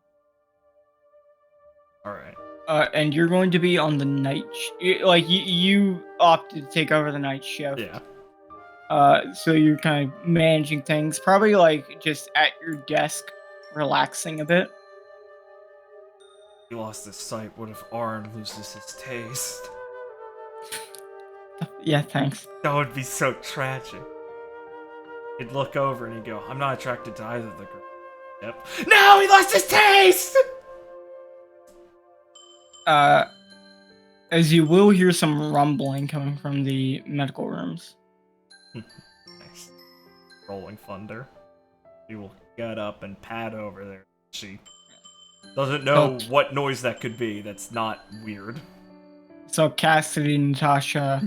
Alright. And you're going to be on the night you opted to take over the night shift. Yeah. So you're kind of managing things, probably like just at your desk, relaxing a bit. He lost his sight. What if Arn loses his taste? Yeah, thanks. That would be so tragic. He'd look over and he'd go, I'm not attracted to either of the group. Yep. No, he lost his taste! As you will hear some rumbling coming from the medical rooms. Nice. Rolling thunder. He will get up and pad over there. She doesn't know what noise that could be. That's not weird. So Cassidy and Natasha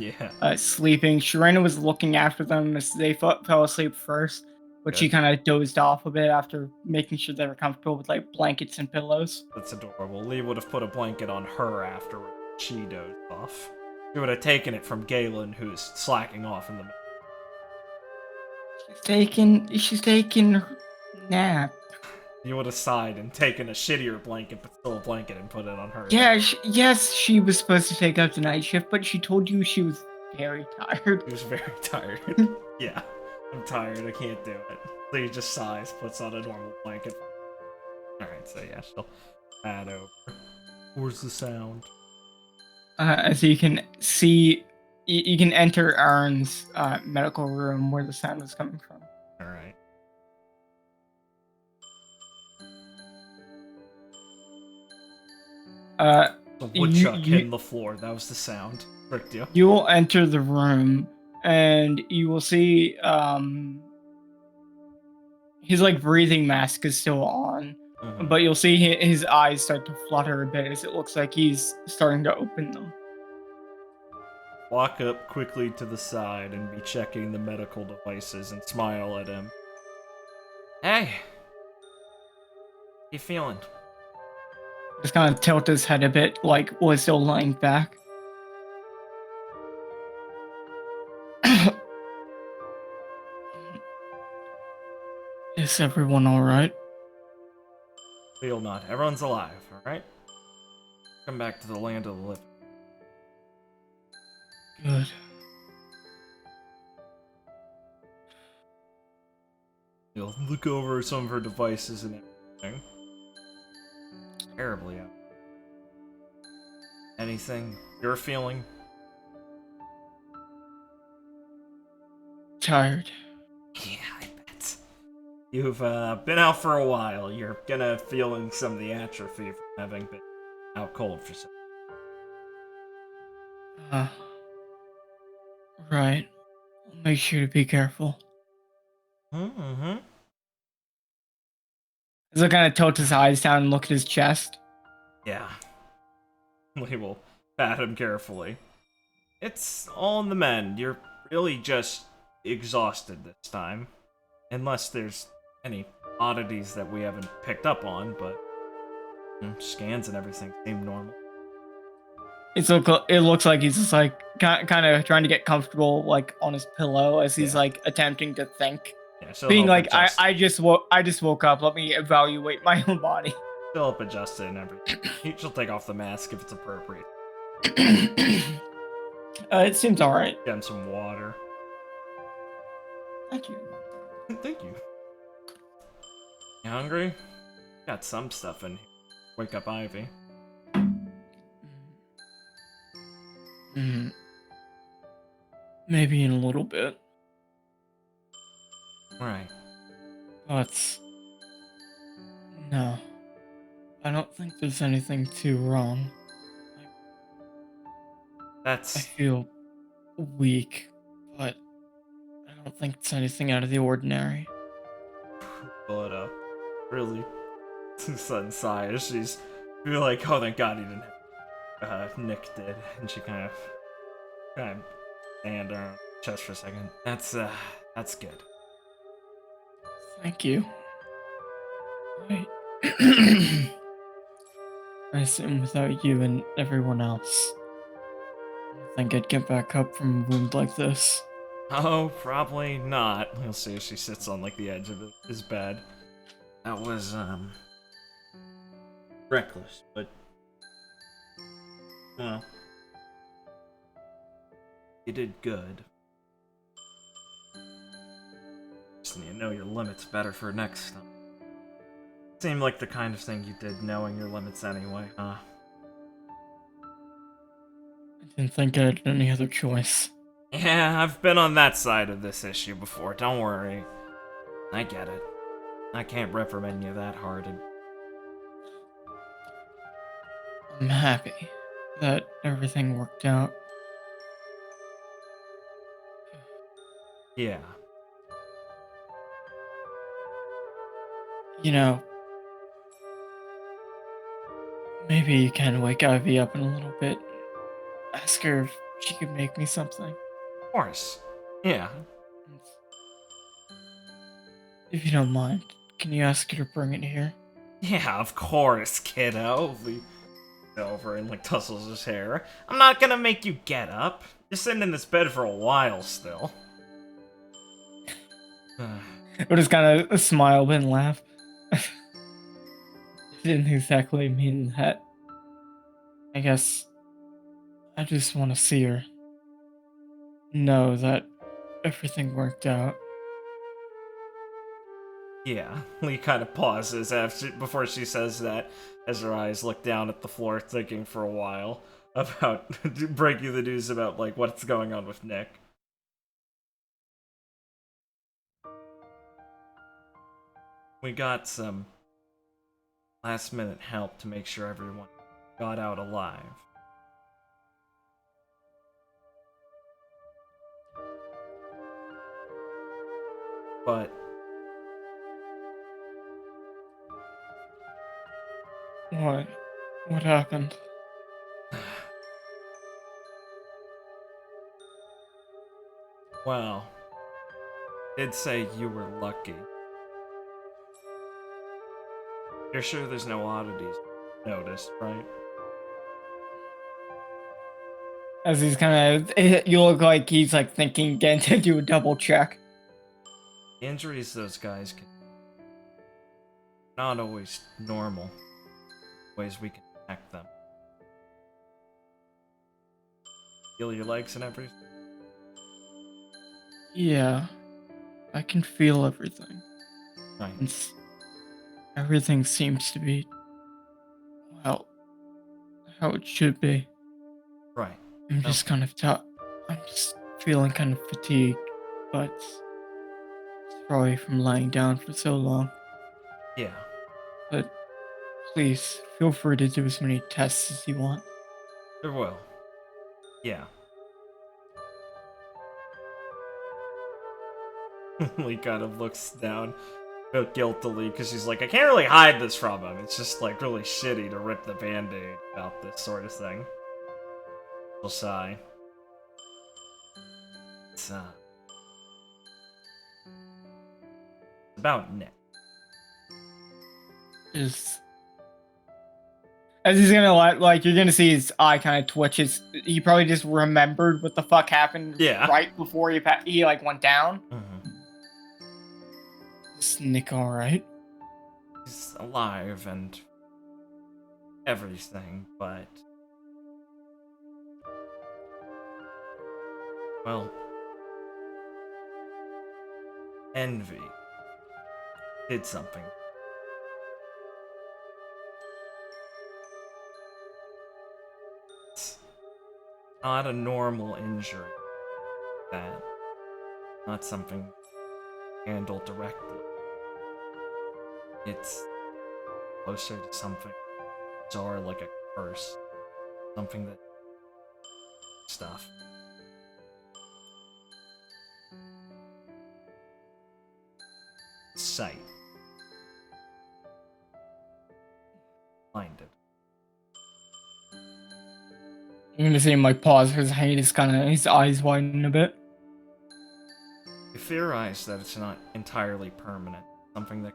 sleeping. Sharena was looking after them as they fell asleep first, but she kind of dozed off a bit after making sure they were comfortable with like blankets and pillows. That's adorable. Lee would have put a blanket on her afterward. She dozed off. He would have taken it from Galen, who's slacking off in the middle. She's taking a nap. You would have sighed and taken a shittier blanket, but still a blanket, and put it on her. Yeah, yes, she was supposed to take up the night shift, but she told you she was very tired. She was very tired. Yeah, I'm tired. I can't do it. So he just sighs, puts on a normal blanket. Alright, so yeah, she'll pad over. Where's the sound? As you can see, you can enter Aaron's medical room where the sound is coming from. Alright. The woodchuck hitting the floor. That was the sound. Tricked you. You will enter the room, and you will see his like breathing mask is still on, but you'll see his eyes start to flutter a bit as it looks like he's starting to open them. Walk up quickly to the side and be checking the medical devices and smile at him. Hey! How you feeling? Just kind of tilt his head a bit, like while still lying back. Is everyone alright? Feel not. Everyone's alive, alright? Come back to the land of the living. Good. You'll look over some of her devices and everything. Terribly out. Anything you're feeling? Tired. Yeah, I bet. You've been out for a while. You're gonna feeling some of the atrophy from having been out cold for so long. Right. Make sure to be careful. Mm-hmm. He'll kind of tilt his eyes down and look at his chest. Yeah. We will pat him carefully. It's all in the mend. You're really just exhausted this time. Unless there's any oddities that we haven't picked up on, but scans and everything seem normal. It looks like he's just like kind of trying to get comfortable, like on his pillow as he's Yeah. like attempting to think, Yeah, she'll being help like, adjust. I just woke up. Let me evaluate my own body. She'll help adjust it and everything. She'll take off the mask if it's appropriate. It seems all right. Get him some water. Thank you. Thank you. You hungry? Got some stuff in here. Wake up Ivy. Maybe in a little bit. Right. But no, I don't think there's anything too wrong. I That's feel weak, but I don't think it's anything out of the ordinary. but really sudden sigh as she's feel like, oh thank God he didn't Nick did, and she kind of stand on her chest for a second. That's good. Thank you. I I assume without you and everyone else, I don't think I'd get back up from a wound like this. Oh, probably not. We'll see if she sits on like the edge of his bed. That was reckless, but well, you did good. Just need to know your limits better for next time. Seemed like the kind of thing you did knowing your limits anyway, huh? I didn't think I had any other choice. Yeah, I've been on that side of this issue before, don't worry. I get it. I can't reprimand you that hard. I'm happy that everything worked out. Yeah. You know, maybe you can wake Ivy up in a little bit. Ask her if she could make me something. Of course. Yeah. If you don't mind, can you ask her to bring it here? Yeah, of course, kiddo. He over and like tussles his hair. I'm not gonna make you get up. You're sitting in this bed for a while still. Or just kind of smile and laugh. Didn't exactly mean that. I guess I just want to see her. Know that everything worked out. Yeah, Lee kind of pauses before she says that, as her eyes look down at the floor, thinking for a while about breaking the news about like what's going on with Nick. We got some last-minute help to make sure everyone got out alive. But What? What happened? well, did say you were lucky. You're sure there's no oddities noticed, right? As he's kind of, you look like he's like thinking again to do a double check. The injuries those guys can not always normal. Ways we can attack them. Feel your legs and everything. Yeah, I can feel everything. Right. Everything seems to be, well, how it should be. Right. I'm just kind of I'm just feeling kind of fatigued, but it's probably from lying down for so long. Yeah. But please feel free to do as many tests as you want. There will. Yeah. Lee kind of looks down guiltily because she's like, I can't really hide this from him. It's just like really shitty to rip the band-aid about this sort of thing. She'll sigh. It's about Nick. Just as he's gonna like, you're gonna see his eye kind of twitches. He probably just remembered what the fuck happened right before he like went down. Is Nick all right? He's alive and everything, but well, envy did something. It's not a normal injury. That not something handled directly. It's closer to something bizarre, like a curse. Something that stuff. Sight. Blinded. You're gonna see him like pause. His head is kind of, his eyes widen a bit. You theorize that it's not entirely permanent. Something that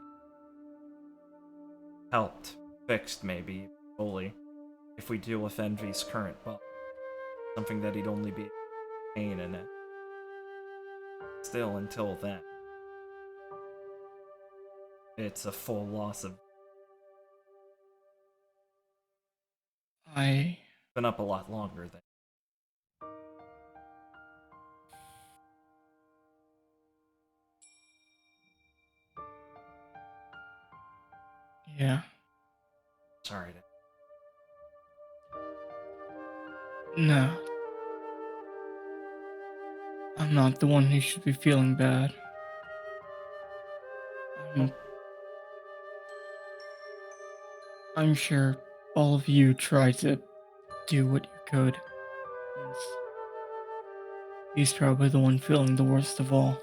helped, fixed maybe, fully, if we deal with Envy's current bug. Something that he'd only be pain in it. Still, until then, it's a full loss of. Been up a lot longer than. Yeah. Sorry to. No. I'm not the one who should be feeling bad. I'm sure all of you tried to do what you could. He's probably the one feeling the worst of all.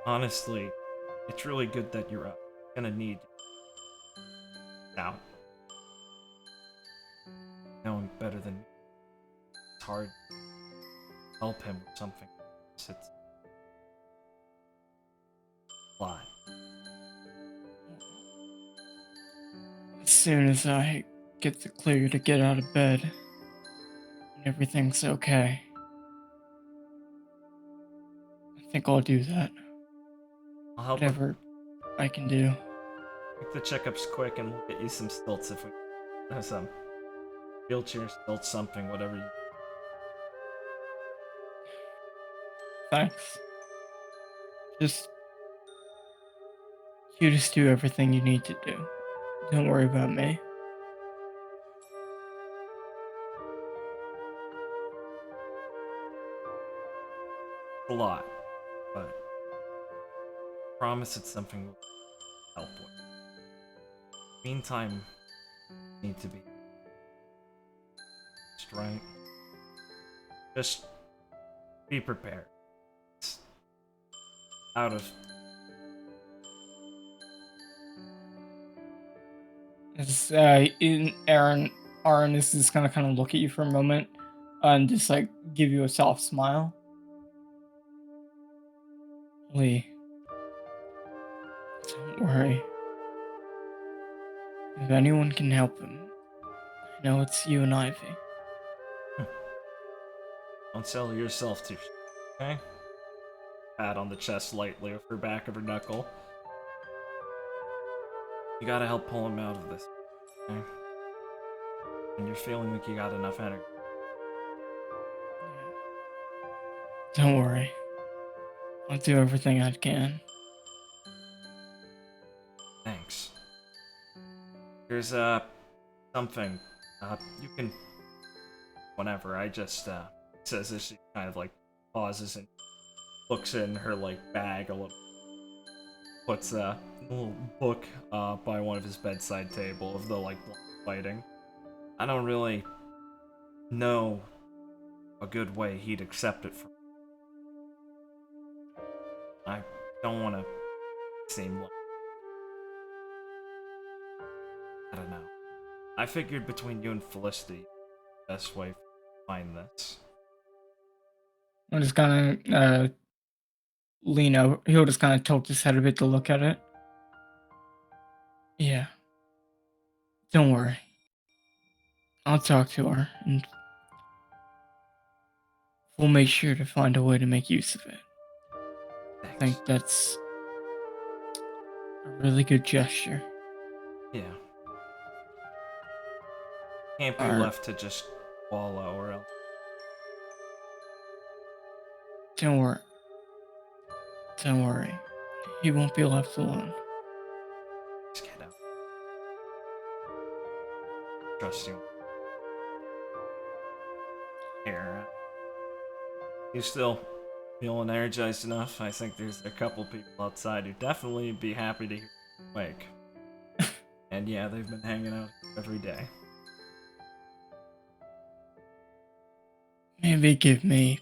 Honestly, it's really good that you're up. Gonna need now. Knowing better than me. It's hard to help him with something. It's a lot. As soon as I get the clear to get out of bed, and everything's okay, I think I'll do that. I'll help whatever I can do. Make the checkups quick and we'll get you some stilts if we have some. Wheelchair stilts, something, whatever you. Thanks. You just do everything you need to do. Don't worry about me. A lot, but I promise it's something we'll help with. Meantime, need to be just right. Just be prepared. It's out of. It's Aaron is just gonna kind of look at you for a moment, and just like give you a soft smile. Lee, don't worry. If anyone can help him, I know it's you and Ivy. Don't sell yourself too, okay? Pat on the chest lightly with her back of her knuckle. You gotta help pull him out of this, okay? And you're feeling like you got enough energy. Don't worry. I'll do everything I can. Thanks. There's something you can whenever I just says this, she kind of like pauses and looks in her like bag a little, puts a little book by one of his bedside table of the like fighting. I don't really know a good way he'd accept it from. I don't want to seem like, I don't know. I figured between you and Felicity, the best way to find this. I'm just gonna lean over. He'll just kind of tilt his head a bit to look at it. Yeah. Don't worry. I'll talk to her, and we'll make sure to find a way to make use of it. Thanks. I think that's a really good gesture. Yeah. Can't be left to just wallow or else. Don't worry. Don't worry. He won't be left alone. Just get out. Trust you. Here. You still feel energized enough? I think there's a couple people outside who'd definitely be happy to hear you awake. And yeah, they've been hanging out every day. Maybe give me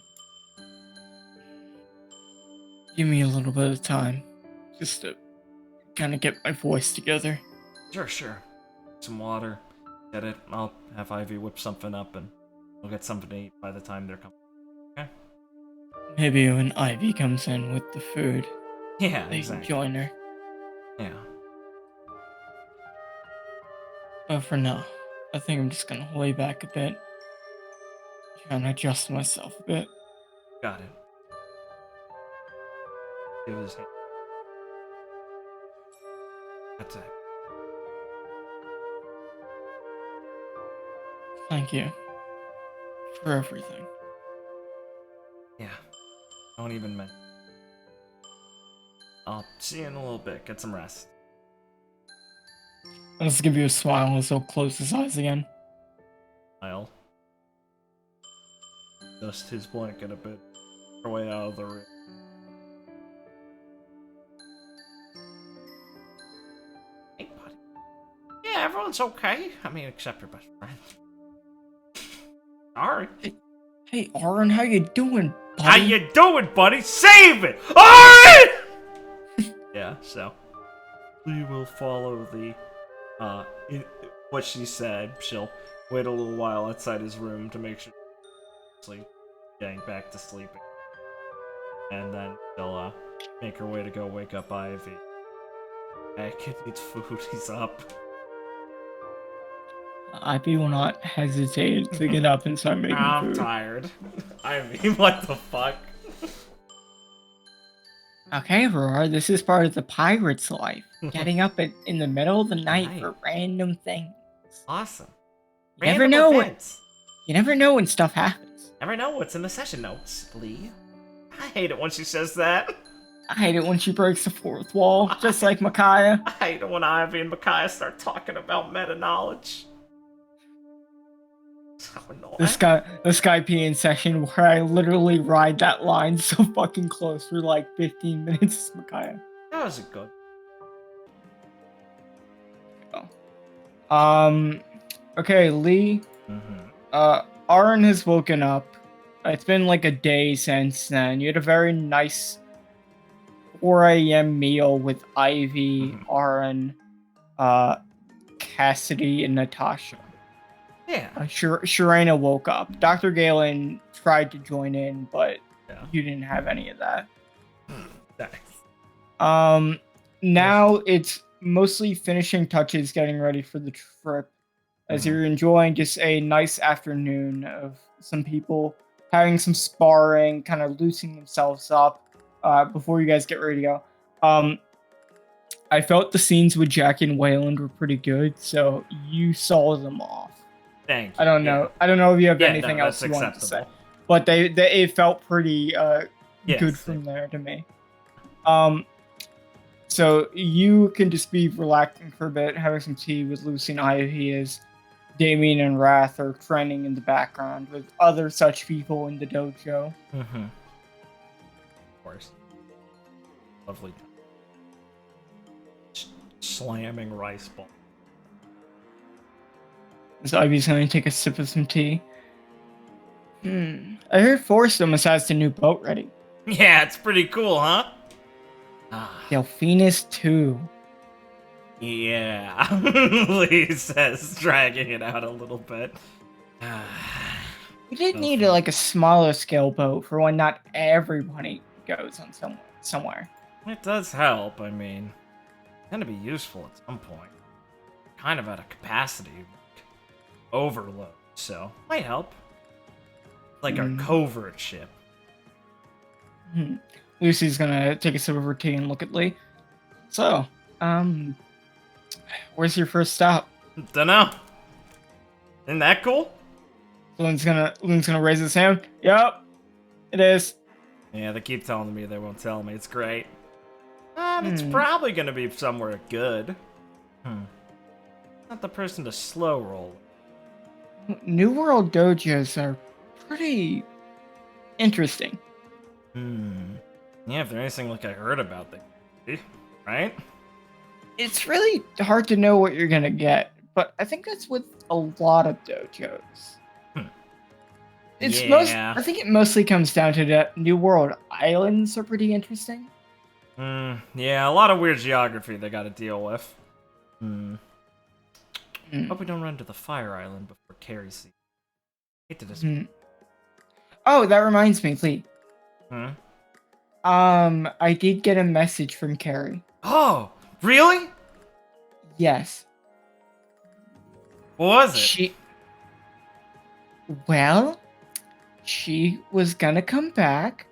a little bit of time, just to kind of get my voice together. Sure. Some water. Get it. I'll have Ivy whip something up and we'll get something to eat by the time they're coming. Okay? Maybe when Ivy comes in with the food, Yeah, they exactly. can join her. Yeah. But for now, I think I'm just gonna lay back a bit, trying to adjust myself a bit. Got it. Give his hand. That's it. Thank you for everything. Yeah. Don't even mention. I'll see you in a little bit. Get some rest. I'll just give you a smile as he'll close his eyes again. I'll dust his blanket a bit. Our way out of the room. Hey, buddy. Yeah, everyone's okay. I mean, except your best friend. Sorry. Hey, Aaron, how you doing, buddy? How you doing, buddy? Save it! Alright! Yeah, so. We will follow the, what she said. She'll wait a little while outside his room to make sure he's getting back to sleeping. And then she'll, make her way to go wake up Ivy. Hey, kid needs food. He's up. Ivy will not hesitate to get up and start making I'm food. tired. I mean, what the fuck? Okay, Aurora, this is part of the pirate's life. Getting up in the middle of the night for random things. Awesome. You never know when stuff happens. Never know what's in the session notes, Lee. I hate it when she says that. I hate it when she breaks the fourth wall, just like Micaiah. I hate it when Ivy and Micaiah start talking about meta-knowledge. So annoying. The Skypean session where I literally ride that line so fucking close for like 15 minutes, Micaiah. That was good. Okay, Lee. Aaron has woken up. It's been like a day since then. You had a very nice 4 a.m. meal with Ivy, Aaron, Cassidy, and Natasha. Yeah. Sharena woke up. Dr. Galen tried to join in, but you didn't have any of that. Nice. Now it's mostly finishing touches, getting ready for the trip. As you're enjoying just a nice afternoon of some people having some sparring, kind of loosening themselves up before you guys get ready to go. I felt the scenes with Jackie and Wayland were pretty good, so you saw them off. Thank you. I don't know. I don't know if you have anything else you want to say, but it felt pretty good from there to me. So you can just be relaxing for a bit, having some tea with Lucy and Ivy as Damien and Wrath are trending in the background with other such people in the dojo. Of course. Lovely. Slamming rice ball. So Ivy's going to take a sip of some tea. I heard Forest almost has the new boat ready. Yeah, it's pretty cool, huh? Ah, Delphinus 2. yeah, Lee says, dragging it out a little bit. We did need like a smaller scale boat for when not everybody goes on somewhere. It does help, I mean. It's gonna be useful at some point. Kind of out of capacity. Overload, so might help. Like our covert ship. Lucy's gonna take a sip of her tea and look at Lee. So, where's your first stop? Dunno. Isn't that cool? Lynn's gonna raise his hand. Yep, it is. Yeah, they keep telling me they won't tell me. It's great. It's probably gonna be somewhere good. Not the person to slow roll. New World dojos are pretty interesting. Yeah, if they're anything like I heard about them, right? It's really hard to know what you're gonna get, but I think that's with a lot of dojos. I think it mostly comes down to the New World islands are pretty interesting. Yeah, a lot of weird geography they gotta deal with. Hope we don't run to the Fire Island before Carrie sees. Hate to just. Oh, that reminds me, Lee. I did get a message from Carrie. Oh, really? Yes. What was it? She was gonna come back.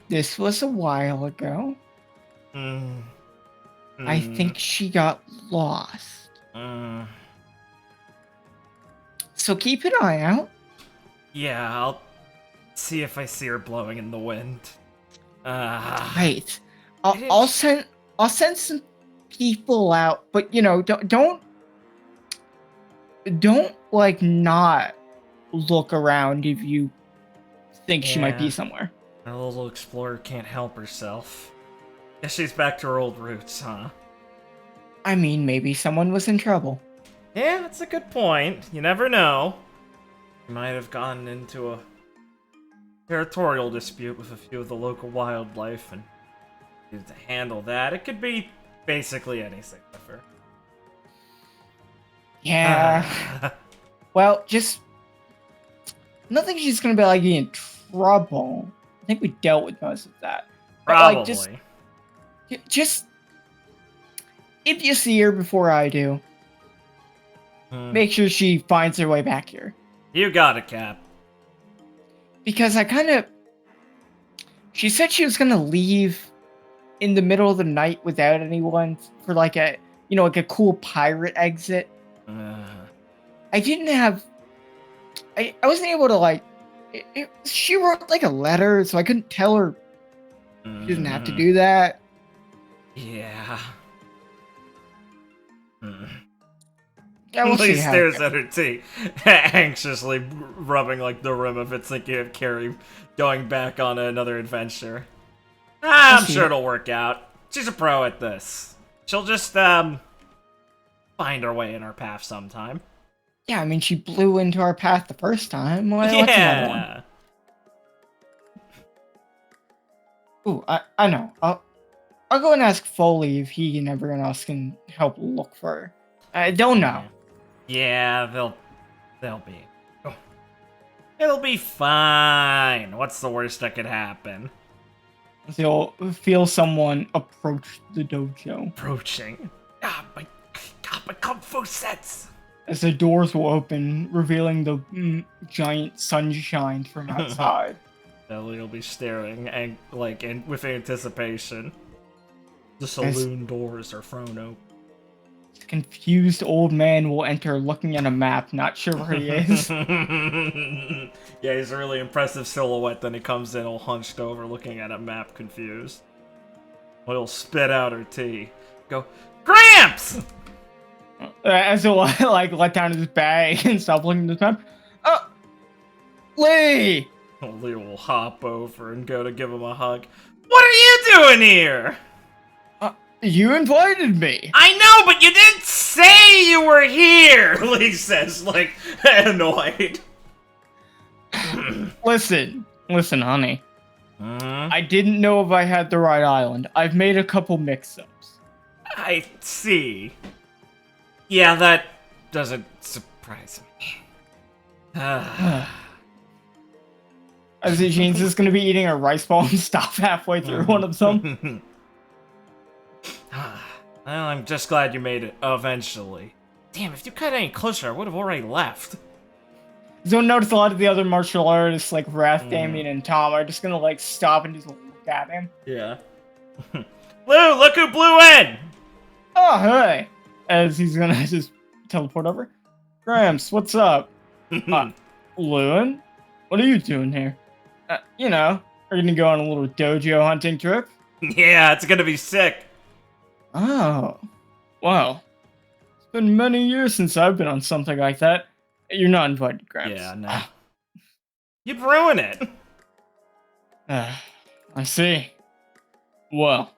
This was a while ago. I think she got lost. So keep an eye out. Yeah, I'll see if I see her blowing in the wind. Great. I'll send some people out, but don't like not look around if you think she might be somewhere. Our little explorer can't help herself. Guess she's back to her old roots, huh? I mean, maybe someone was in trouble. Yeah, that's a good point. You never know. You might have gotten into a territorial dispute with a few of the local wildlife and needed to handle that. It could be basically anything with her. Yeah. Well, I don't think she's gonna be like in trouble. I think we dealt with most of that. Probably. But, like, just if you see her before I do, make sure she finds her way back here. You got it, Cap. Because she said she was gonna leave in the middle of the night without anyone for like a cool pirate exit. I didn't have. I wasn't able to she wrote like a letter, so I couldn't tell her she didn't have to do that. Yeah. Yeah, we'll Lee see how stares at her tea, anxiously rubbing like the rim of it, thinking of Carrie going back on another adventure. I'm sure it'll work out. She's a pro at this. She'll just find her way in our path sometime. Yeah, I mean, she blew into our path the first time. What's another one? Ooh, I know. I'll go and ask Foley if he and everyone else can help look for her. I don't know. Yeah, they'll be. Oh. It'll be fine. What's the worst that could happen? They'll feel someone approach the dojo. Approaching. My kung fu sets. As the doors will open, revealing the giant sunshine from outside. Ellie will be staring and with anticipation. The saloon doors are thrown open. The confused old man will enter, looking at a map, not sure where he is. Yeah, he's a really impressive silhouette. Then he comes in all hunched over, looking at a map, confused. He'll spit out her tea. Go, Gramps! As he'll let down his bag and stop looking at the map. Oh, Lee! Lee will hop over and go to give him a hug. What are you doing here? You invited me. I know, but you didn't say you were here, Lee says, annoyed. Listen, honey. Hmm? I didn't know if I had the right island. I've made a couple mix-ups. I see. Yeah, that doesn't surprise me. I see Jean's just gonna be eating a rice ball and stop halfway through one of them. Well, I'm just glad you made it eventually. Damn, if you cut any closer, I would have already left. Don't notice a lot of the other martial artists like Wrath, Damien, and Tom are just gonna like stop and just look at him. Yeah. Blue, look who blew in! Oh, hey! As he's gonna just teleport over. Gramps, what's up? Lewin? What are you doing here? You know, are you gonna go on a little dojo hunting trip? Yeah, it's gonna be sick. Oh. Well. It's been many years since I've been on something like that. You're not invited, Gramps. Yeah, no. You'd ruin it. I see. Well.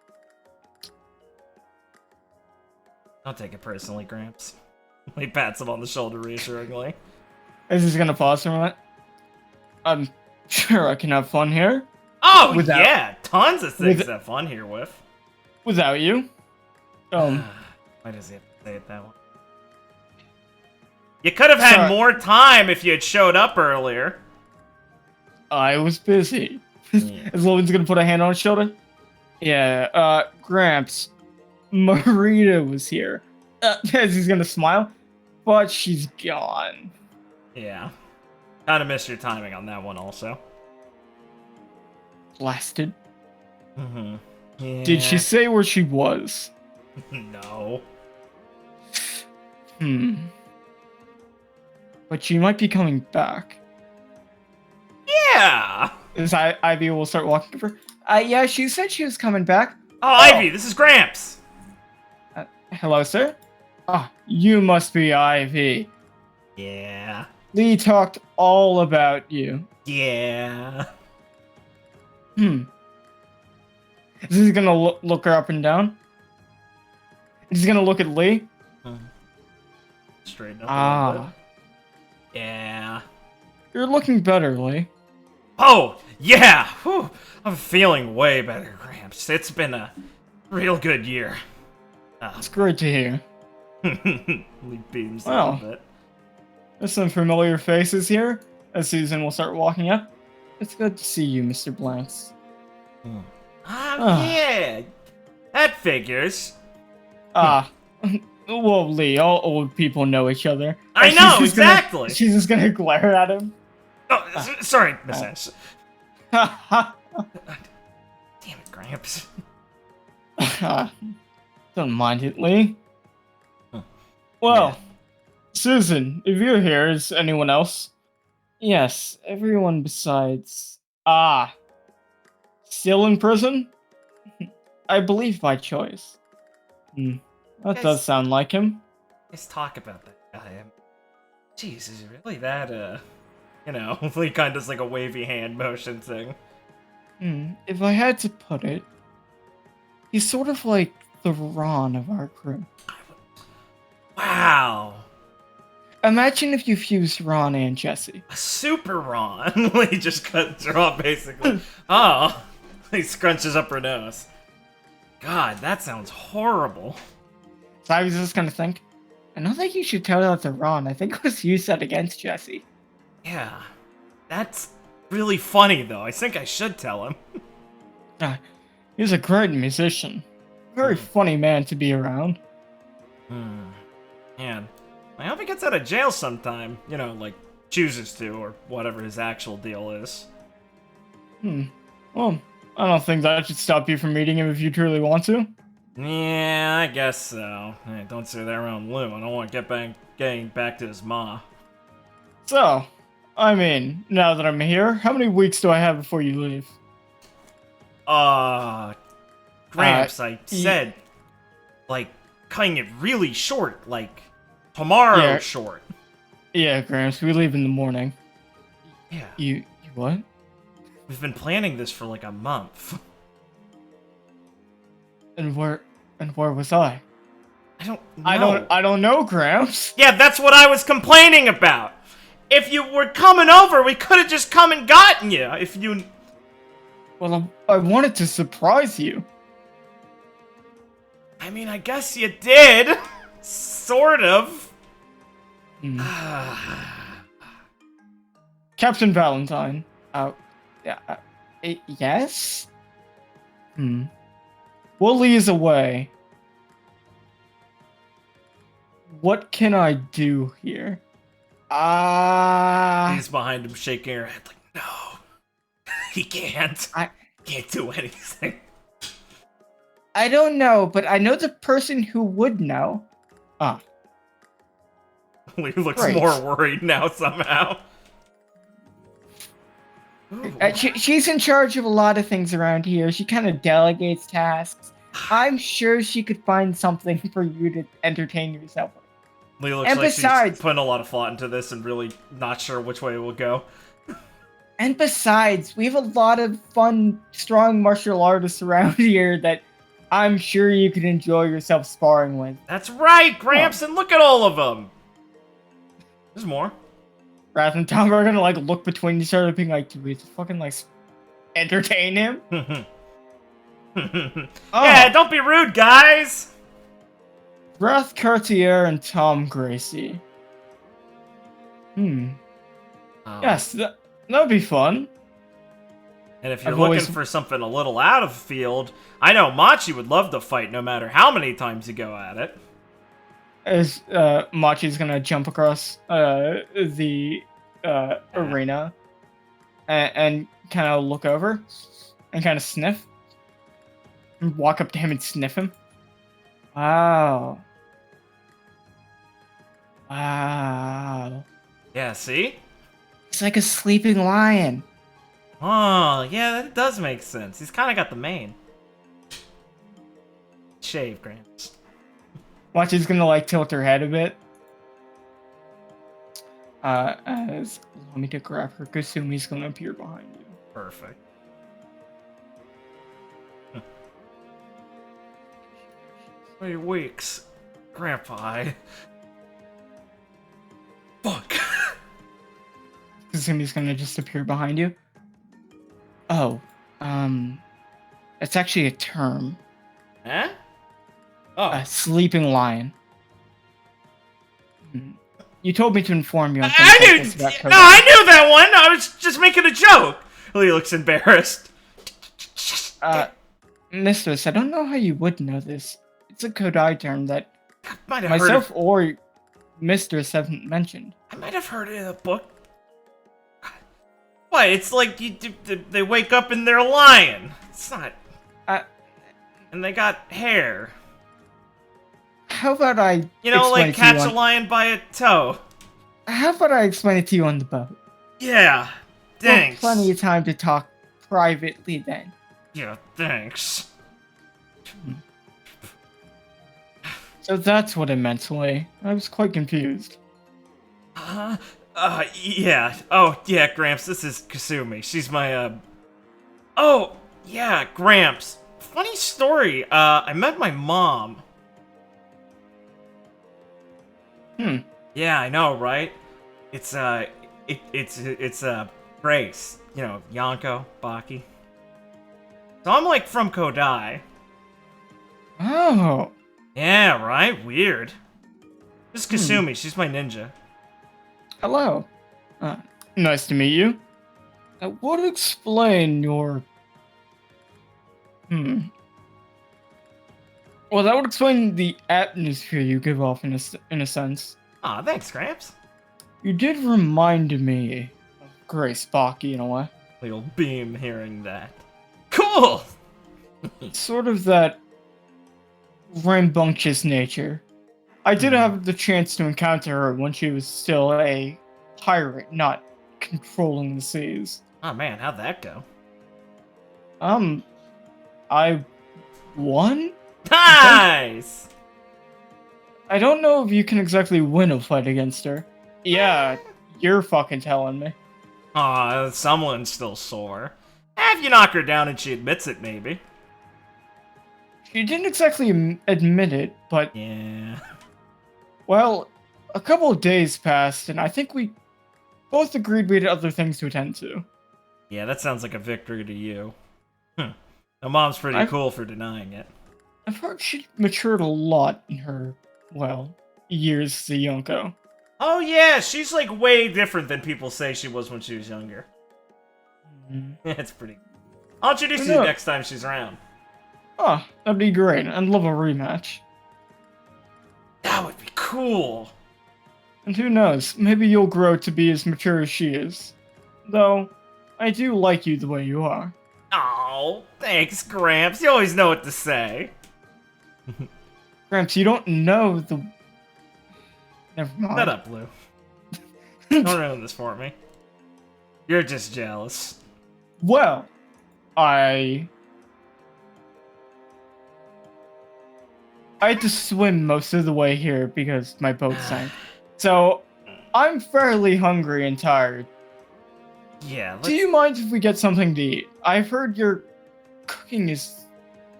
Don't take it personally, Gramps. He pats him on the shoulder reassuringly. Is this gonna pause for a moment? I'm sure I can have fun here. Oh, yeah! Tons of things to have fun here with. Without you. Why does he have to say it that way? You could have had more time if you had showed up earlier. I was busy. Yeah. Is Logan's gonna put a hand on his shoulder? Yeah, Gramps. Marita was here. As he's gonna smile. But she's gone. Yeah. Kinda missed your timing on that one also. Blasted. Mm-hmm. Yeah. Did she say where she was? No. But she might be coming back. Yeah! As Ivy will start walking over. Yeah, she said she was coming back. Oh, Ivy, this is Gramps! Hello, sir? Ah, you must be Ivy. Yeah. Lee talked all about you. Yeah. Is he gonna look her up and down? He's gonna look at Lee? Straighten up a little bit. Yeah. You're looking better, Lee. Oh, yeah! Whew. I'm feeling way better, Gramps. It's been a real good year. It's great to hear. Lee beams a Well, little bit. there's some familiar faces here, as Susan will start walking up. It's good to see you, Mr. Blanks. Yeah! That figures. Well, Lee, all old people know each other. I know, exactly! She's just gonna glare at him. Oh, sorry, Miss Ash. Damn it, Gramps. Don't mind it, Lee. Well, Yeah. Susan, if you're here, is anyone else? Yes, everyone besides... Still in prison? I believe by choice. That does sound like him. Let's talk about that guy. Jeez, is he really that, you know, he kind of does like a wavy hand motion thing. If I had to put it, he's sort of like the Ron of our crew. Wow. Imagine if you fused Ron and Jesse. A super Ron. He just cuts her off, basically. Oh. He scrunches up her nose. God, that sounds horrible. So I was just gonna think, I don't think you should tell that to Ron. I think it was you set against Jesse. Yeah. That's really funny, though. I think I should tell him. He's a great musician. Very funny man to be around. Man, I hope he gets out of jail sometime. You know, like, chooses to, or whatever his actual deal is. Well, I don't think that should stop you from meeting him if you truly want to. Yeah, I guess so. Hey, don't say that around Lou. I don't want to getting back to his ma. So, I mean, now that I'm here, how many weeks do I have before you leave? Gramps, I said, like, cutting it really short, like, tomorrow short. Yeah, Gramps, we leave in the morning. Yeah. You what? We've been planning this for like a month. And where was I? I don't know. I don't know, Gramps. Yeah, that's what I was complaining about. if you were coming over, we could have just come and gotten you. If you... Well, I wanted to surprise you. I mean, I guess you did. Sort of. Captain Valentine. Yes? Wooly is away. What can I do here? He's behind him, shaking her head like, no. He can't. Can't do anything. I don't know, but I know the person who would know. He looks Great. more worried now somehow. She's in charge of a lot of things around here. She kind of delegates tasks. I'm sure she could find something for you to entertain yourself with. Lee looks like she's putting a lot of thought into this and really not sure which way it will go. And besides, we have a lot of fun, strong martial artists around here that I'm sure you could enjoy yourself sparring with. That's right, Gramps, and look at all of them. There's more. Wrath and Tom are gonna look between each other, being like, "Do we fucking entertain him?" Yeah, don't be rude, guys. Wrath Cartier and Tom Gracie. Yes, that would be fun. And if you're looking for something a little out of field, I know Machi would love to fight no matter how many times you go at it. As Machi's gonna jump across the arena and kind of look over and kind of sniff. And walk up to him and sniff him. Wow. Yeah, see? He's like a sleeping lion. Oh, yeah, that does make sense. He's kind of got the mane. Shave, Gramps. Machi's gonna tilt her head a bit. As allow me to grab her. Kasumi's gonna appear behind you. Perfect. Hey, weeks, Grandpa. Fuck. Kasumi's gonna just appear behind you. Oh, it's actually a term. Huh? Oh. A sleeping lion. You told me to inform you on things I knew. like this about No, I knew that one. I was just making a joke. He looks embarrassed. Mistress, I don't know how you would know this. It's a Kodai term that myself or Mistress haven't mentioned. I might have heard it in a book. What? It's like they wake up and they're a lion. It's not. And they got hair. How about I catch a lion by a toe. How about I explain it to you on the boat? Yeah, thanks. We'll have plenty of time to talk privately then. Yeah, thanks. So that's what it meant to me. I was quite confused. Yeah. Oh, yeah, Gramps, this is Kasumi. She's my, Oh, yeah, Gramps. Funny story, I met my mom. Yeah, I know, right? It's Grace. You know, Yonko, Baki. So I'm, from Kodai. Oh. Yeah, right? Weird. This is Kasumi. She's my ninja. Hello. Nice to meet you. What would explain your... Well, that would explain the atmosphere you give off in a sense. Aw, thanks, Gramps. You did remind me of Grace Baki in a way. Little beam hearing that. Cool! Sort of that rambunctious nature. I did have the chance to encounter her when she was still a pirate, not controlling the seas. Oh man, how'd that go? I won? Nice! I don't know if you can exactly win a fight against her. Yeah, you're fucking telling me. Aw, someone's still sore. If you knock her down and she admits it, maybe. She didn't exactly admit it, but... Yeah. Well, a couple of days passed, and I think we both agreed we had other things to attend to. Yeah, that sounds like a victory to you. Now, Mom's pretty cool for denying it. I've heard she matured a lot in her, well, years as a Yonko. Oh yeah, she's like way different than people say she was when she was younger. It's pretty. I'll introduce you next time she's around. Oh, that'd be great. I'd love a rematch. That would be cool. And who knows, maybe you'll grow to be as mature as she is. Though, I do like you the way you are. Oh, thanks, Gramps. You always know what to say. Gramps, you don't know the... Never mind. Shut up, Blue. Don't ruin this for me. You're just jealous. Well, I had to swim most of the way here because my boat sank. So, I'm fairly hungry and tired. Yeah, Do you mind if we get something to eat? I've heard your cooking is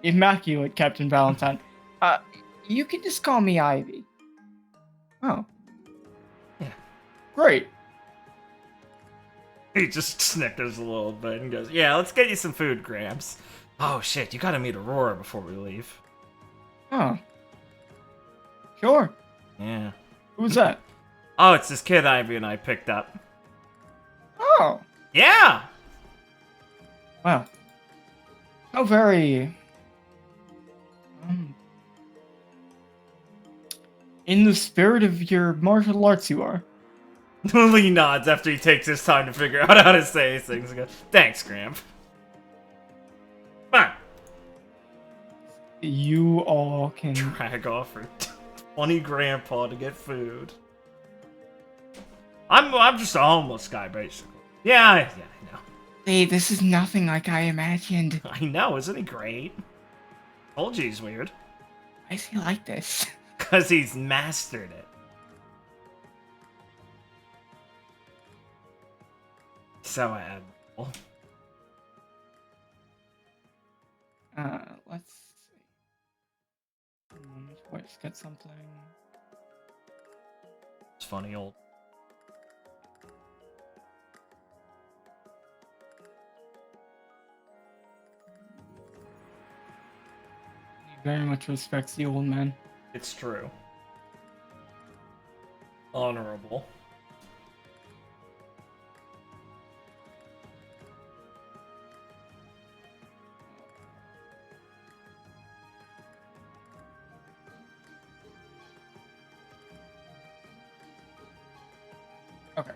immaculate, Captain Valentine. You can just call me Ivy. Oh. Yeah. Great. He just snickers a little bit and goes, yeah, let's get you some food, Gramps. Oh shit, you gotta meet Aurora before we leave. Oh. Sure. Yeah. Who's that? Oh, it's this kid Ivy and I picked up. Oh. Yeah! Wow. How very... in the spirit of your martial arts you are. Lee nods after he takes his time to figure out how to say things. Goes, thanks, Gramp. Fine. You all can... Drag off for 20 Grandpa to get food. I'm just a homeless guy, basically. Yeah, I know. Hey, this is nothing like I imagined. I know, isn't he great? Told you he's weird. Why is he like this? Because he's mastered it. So admirable. Let's see. Let's get something. It's funny old. He very much respects the old man. It's true. Honorable. Okay.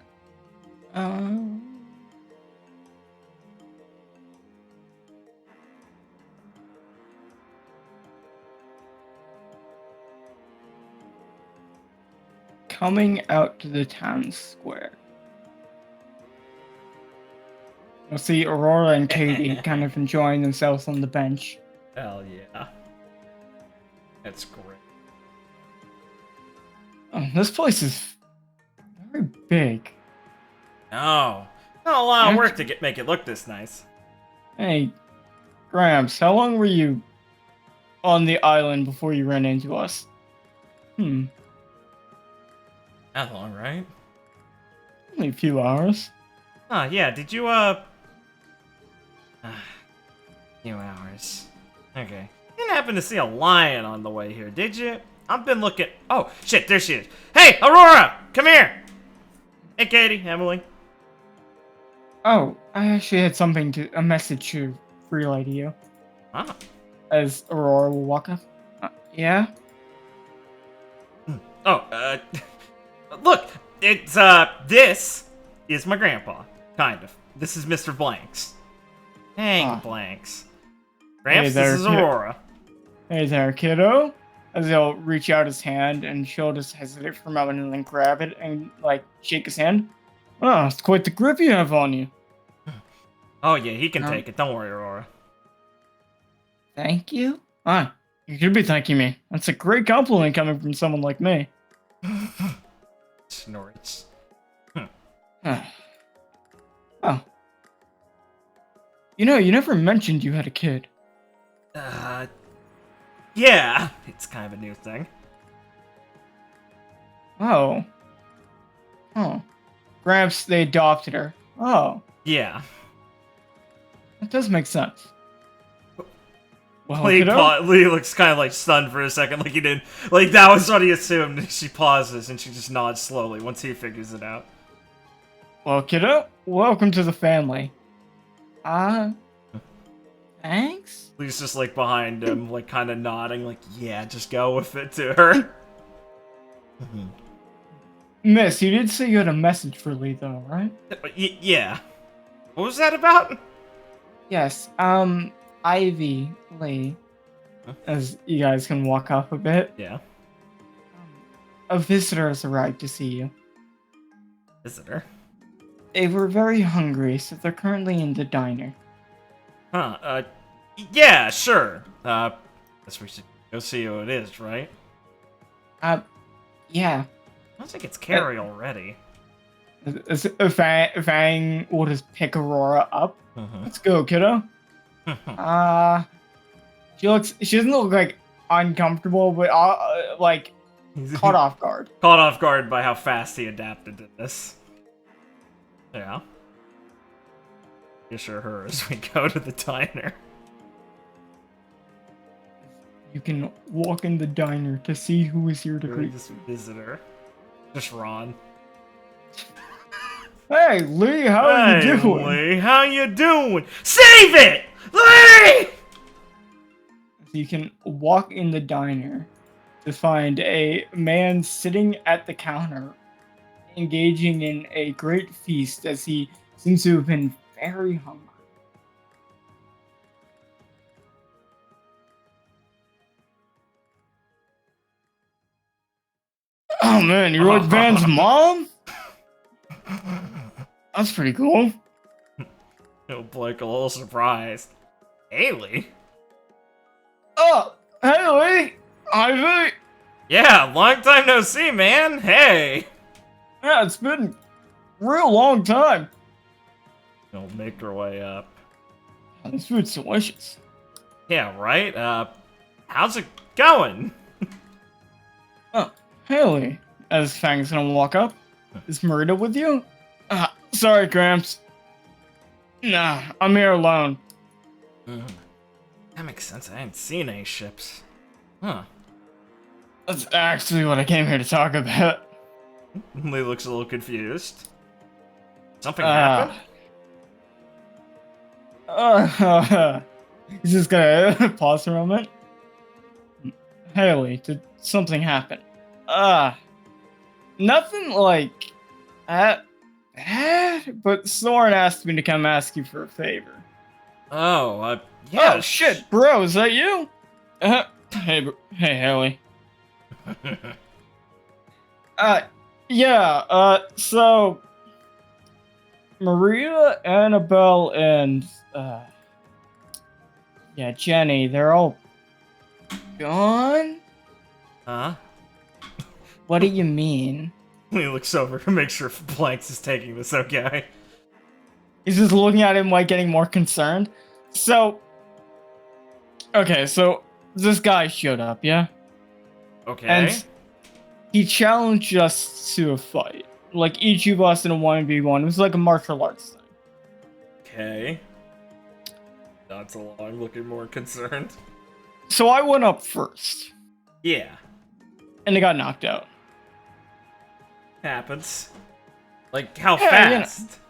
Coming out to the town square. You'll see Aurora and Katie kind of enjoying themselves on the bench. Hell yeah. That's great. Oh, this place is very big. No. Not a lot of work to make it look this nice. Hey, Gramps, how long were you on the island before you ran into us? Not long, right? Only a few hours. Oh, yeah, did you, few hours. Okay. You didn't happen to see a lion on the way here, did you? I've been looking... Oh, shit, there she is. Hey, Aurora! Come here! Hey, Katie, Emily. Oh, I actually had a message to relay to you. Ah. As Aurora will walk up. Yeah? Oh, look, it's, this is my grandpa. Kind of. This is Mr. Blanks. Hang Blanks. Gramps, Hey there, this is Aurora. Hey there, kiddo. As he'll reach out his hand and she'll just hesitate for a moment and then grab it and, like, shake his hand. Oh, it's quite the grip you have on you. Oh, yeah, he can take it. Don't worry, Aurora. Thank you? You could be thanking me. That's a great compliment coming from someone like me. Snorts. Oh. You know, you never mentioned you had a kid. Yeah, it's kind of a new thing. Oh. Oh. Gramps, they adopted her. Oh, Yeah. that does make sense. Well, Lee, kiddo? Lee looks kind of like stunned for a second, like he didn't. Like that was what he assumed. She pauses and she just nods slowly once he figures it out. Well, kiddo, welcome to the family. Thanks? Lee's just like behind him, like kind of nodding, like, yeah, just go with it to her. Miss, you did say you had a message for Lee, though, right? Yeah. What was that about? Yes, Ivy, Lee, as you guys can walk off a bit. Yeah. A visitor has arrived to see you. Visitor? They were very hungry, so they're currently in the diner. Huh, yeah, sure. Guess we should go see who it is, right? Yeah. I don't think it's Carrie already. Fang will just pick Aurora up. Let's go, kiddo. She doesn't look like uncomfortable, but like caught off guard. Caught off guard by how fast he adapted to this. Yeah. Reassure her as we go to the diner. You can walk in the diner to see who is here to greet This visitor. Just Ron. Hey, Lee, how are you doing? Lee, how you doing? Save it! Lee! You can walk in the diner to find a man sitting at the counter, engaging in a great feast as he seems to have been very hungry. Oh man, you're like Van's mom? That's pretty cool. He'll blink a little surprised. Hey, Lee. Oh, hey Lee! Ivy! Yeah, long time no see, man. Hey. Yeah, it's been a real long time. He'll make her way up. This food's delicious. Yeah, right? How's it going? Oh, hey Lee. As Fang's gonna walk up. Is Marita with you? Sorry, Gramps. Nah, I'm here alone. That makes sense. I hadn't seen any ships. Huh. That's actually what I came here to talk about. Lee looks a little confused. Something happened? He's just gonna pause for a moment. Hey Lee, did something happen? Nothing like that bad, but Soren asked me to come ask you for a favor. Oh, yeah. Oh shit, bro, is that you? Hey Haley. So Maria, Annabelle, and Jenny, they're all gone? Huh? What do you mean? He looks over to make sure Blanks is taking this okay. He's just looking at him like getting more concerned. So this guy showed up, yeah? Okay. And he challenged us to a fight. Like each of us in a 1v1. It was like a martial arts thing. Okay. Nods along, looking more concerned. So I went up first. Yeah. And I got knocked out. Happens. Like, how Yeah, fast?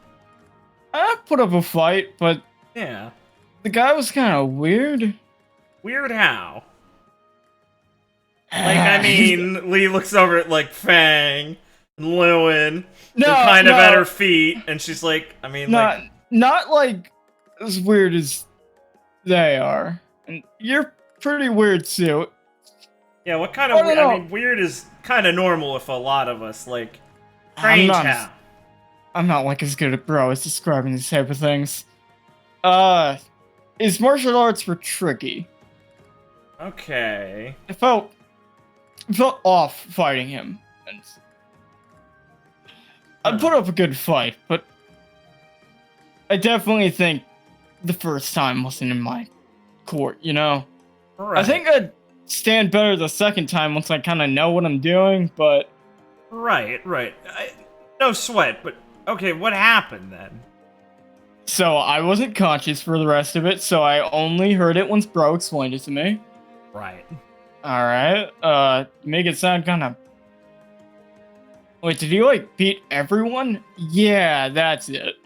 I put up a fight, but Yeah. the guy was kind of weird. Weird how? Like, I mean, Lee looks over at, like, Fang and Lewin. They're kind of at her feet, and she's like, I mean, not like as weird as they are. And you're pretty weird, too. Yeah, what kind of I mean, weird is kind of normal with a lot of us, like, strange how? I'm not, like, as good at bro as describing these type of things. His martial arts were tricky. Okay. It felt off fighting him. And I put up a good fight, but I definitely think the first time wasn't in my court, you know? Right. I think I'd stand better the second time once I kind of know what I'm doing, but... Right. No sweat, but Okay, what happened then? So I wasn't conscious for the rest of it, so I only heard it once Bro explained it to me. Right. Alright, make it sound kind of... Wait, did he, like, beat everyone? Yeah, that's it.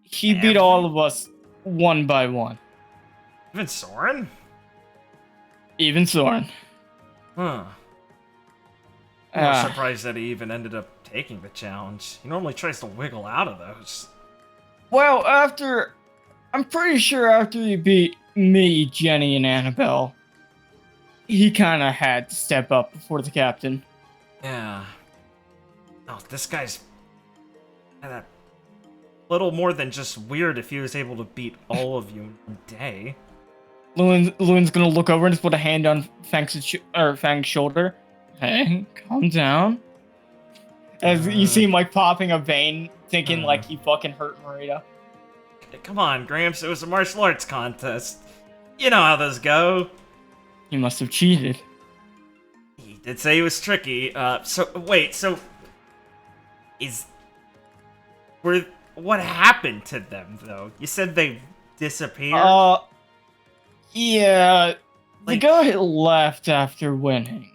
He beat all of us one by one. Even Soren? Even Soren. Huh. I'm surprised that he even ended up taking the challenge. He normally tries to wiggle out of those. Well, I'm pretty sure after he beat me, Jenny, and Annabelle, he kind of had to step up before the captain. Yeah. Oh, this guy's a little more than just weird if he was able to beat all of you in a day. Loon's gonna look over and just put a hand on Fang's shoulder. Hey, calm down. As you see him like popping a vein, thinking like he fucking hurt Marita. Come on, Gramps, it was a martial arts contest. You know how those go. He must have cheated. He did say he was tricky. Wait, what happened to them though? You said they disappeared? Yeah. The guy left after winning.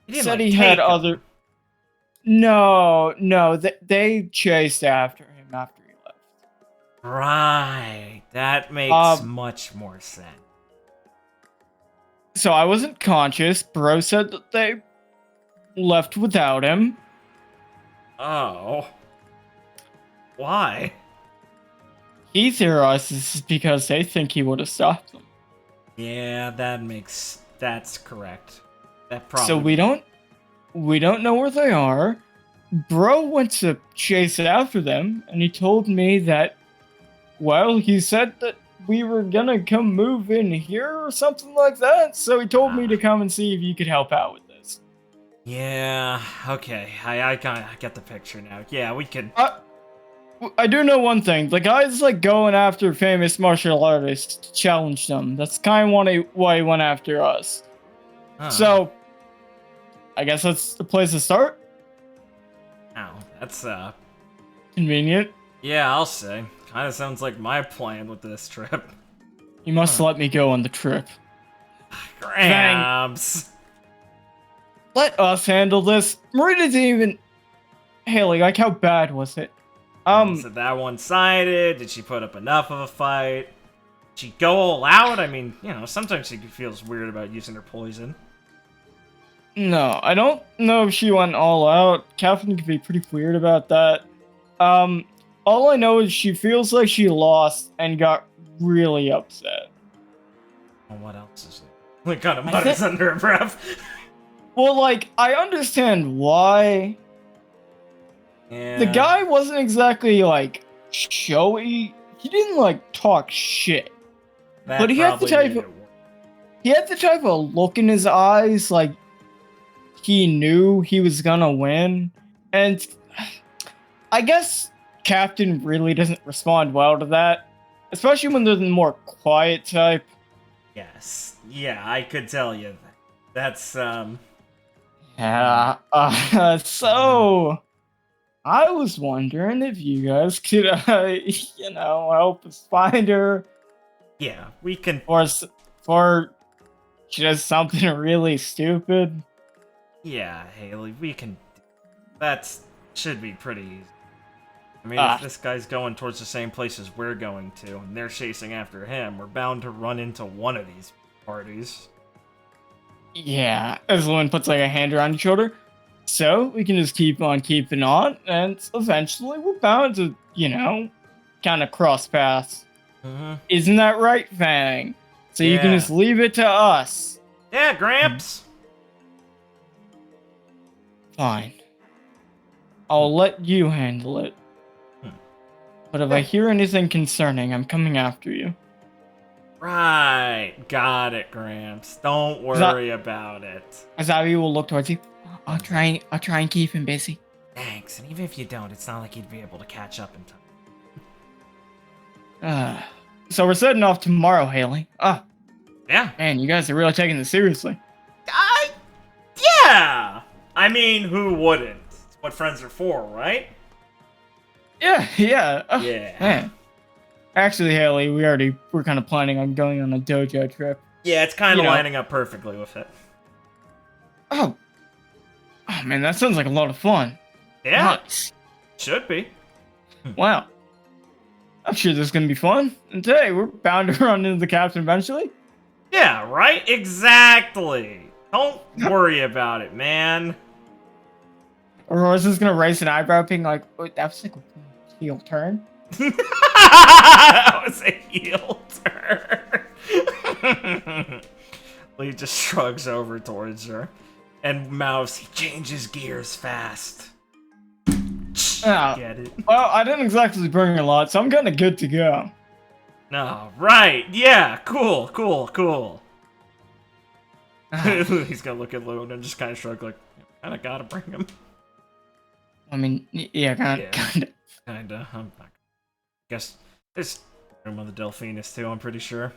He Said he had other... No, they chased after him after he left. Right. That makes much more sense. So I wasn't conscious. Bro said that they left without him. Oh. Why? He theorizes this is because they think he would have stopped them. Yeah, that's correct. That probably. So we don't know where they are. Bro went to chase after them, and he told me that, well, he said that we were gonna come move in here or something like that, so he told me to come and see if you could help out with this. Yeah, okay, I get the picture now. Yeah, we can... I do know one thing. The guy's like going after famous martial artists to challenge them. That's kind of why he went after us. So, I guess that's the place to start. Oh, that's convenient. Yeah, I'll say. Kind of sounds like my plan with this trip. You must let me go on the trip. Gramps. Let us handle this. Marita didn't even... Haley, like, how bad was it? Was it that one-sided? Did she put up enough of a fight? Did she go all out? I mean, you know, sometimes she feels weird about using her poison. No, I don't know if she went all out. Catherine could be pretty weird about that. All I know is she feels like she lost and got really upset. Well, what else is it? Like, kind of mutters under her breath. Well, like, I understand why. Yeah. The guy wasn't exactly, like, showy. He didn't, like, talk shit. But he had the type of look in his eyes, like, he knew he was gonna win. And I guess Captain really doesn't respond well to that. Especially when they're the more quiet type. Yes. Yeah, I could tell you that. That's, Yeah, so... I was wondering if you guys could, you know, help us find her. Yeah, we can... Or just something really stupid. Yeah, Haley, we can... That should be pretty easy. I mean, if this guy's going towards the same places we're going to, and they're chasing after him, we're bound to run into one of these parties. Yeah, Evelyn puts, like, a hand around your shoulder. So, we can just keep on keeping on, and eventually we're bound to, you know, kind of cross paths. Isn't that right, Fang? So you can just leave it to us. Yeah, Gramps! Fine. I'll let you handle it. But if I hear anything concerning, I'm coming after you. Right. Got it, Gramps. Don't worry about it. Azabi will look towards you. I'll try and keep him busy. Thanks, and even if you don't, it's not like you'd be able to catch up in time. So we're setting off tomorrow, Haley. Yeah. Man, you guys are really taking this seriously. Yeah! I mean, who wouldn't? It's what friends are for, right? Yeah. Oh, Yeah. man. Actually, Haley, we're kind of planning on going on a dojo trip. Yeah, it's kind You of know. lining up perfectly with it. Oh, oh man, that sounds like a lot of fun. Yeah, Nice. should be. Wow. I'm sure this is gonna be fun. And today we're bound to run into the captain eventually. Yeah, right? Exactly. Don't worry about it, man. Or is this gonna raise an eyebrow, being like, "Oh, that was like a heel turn." That was a heel turn. Lee just shrugs over towards her. And Mouse, he changes gears fast. Oh, Get it? well, I didn't exactly bring a lot, so I'm kind of good to go. No, right. Yeah, cool. He's gonna look at Loon and just kind of shrug like, kind of gotta bring him. I mean, yeah, kind of. Kinda. Guess there's room on the Delphinus too, I'm pretty sure.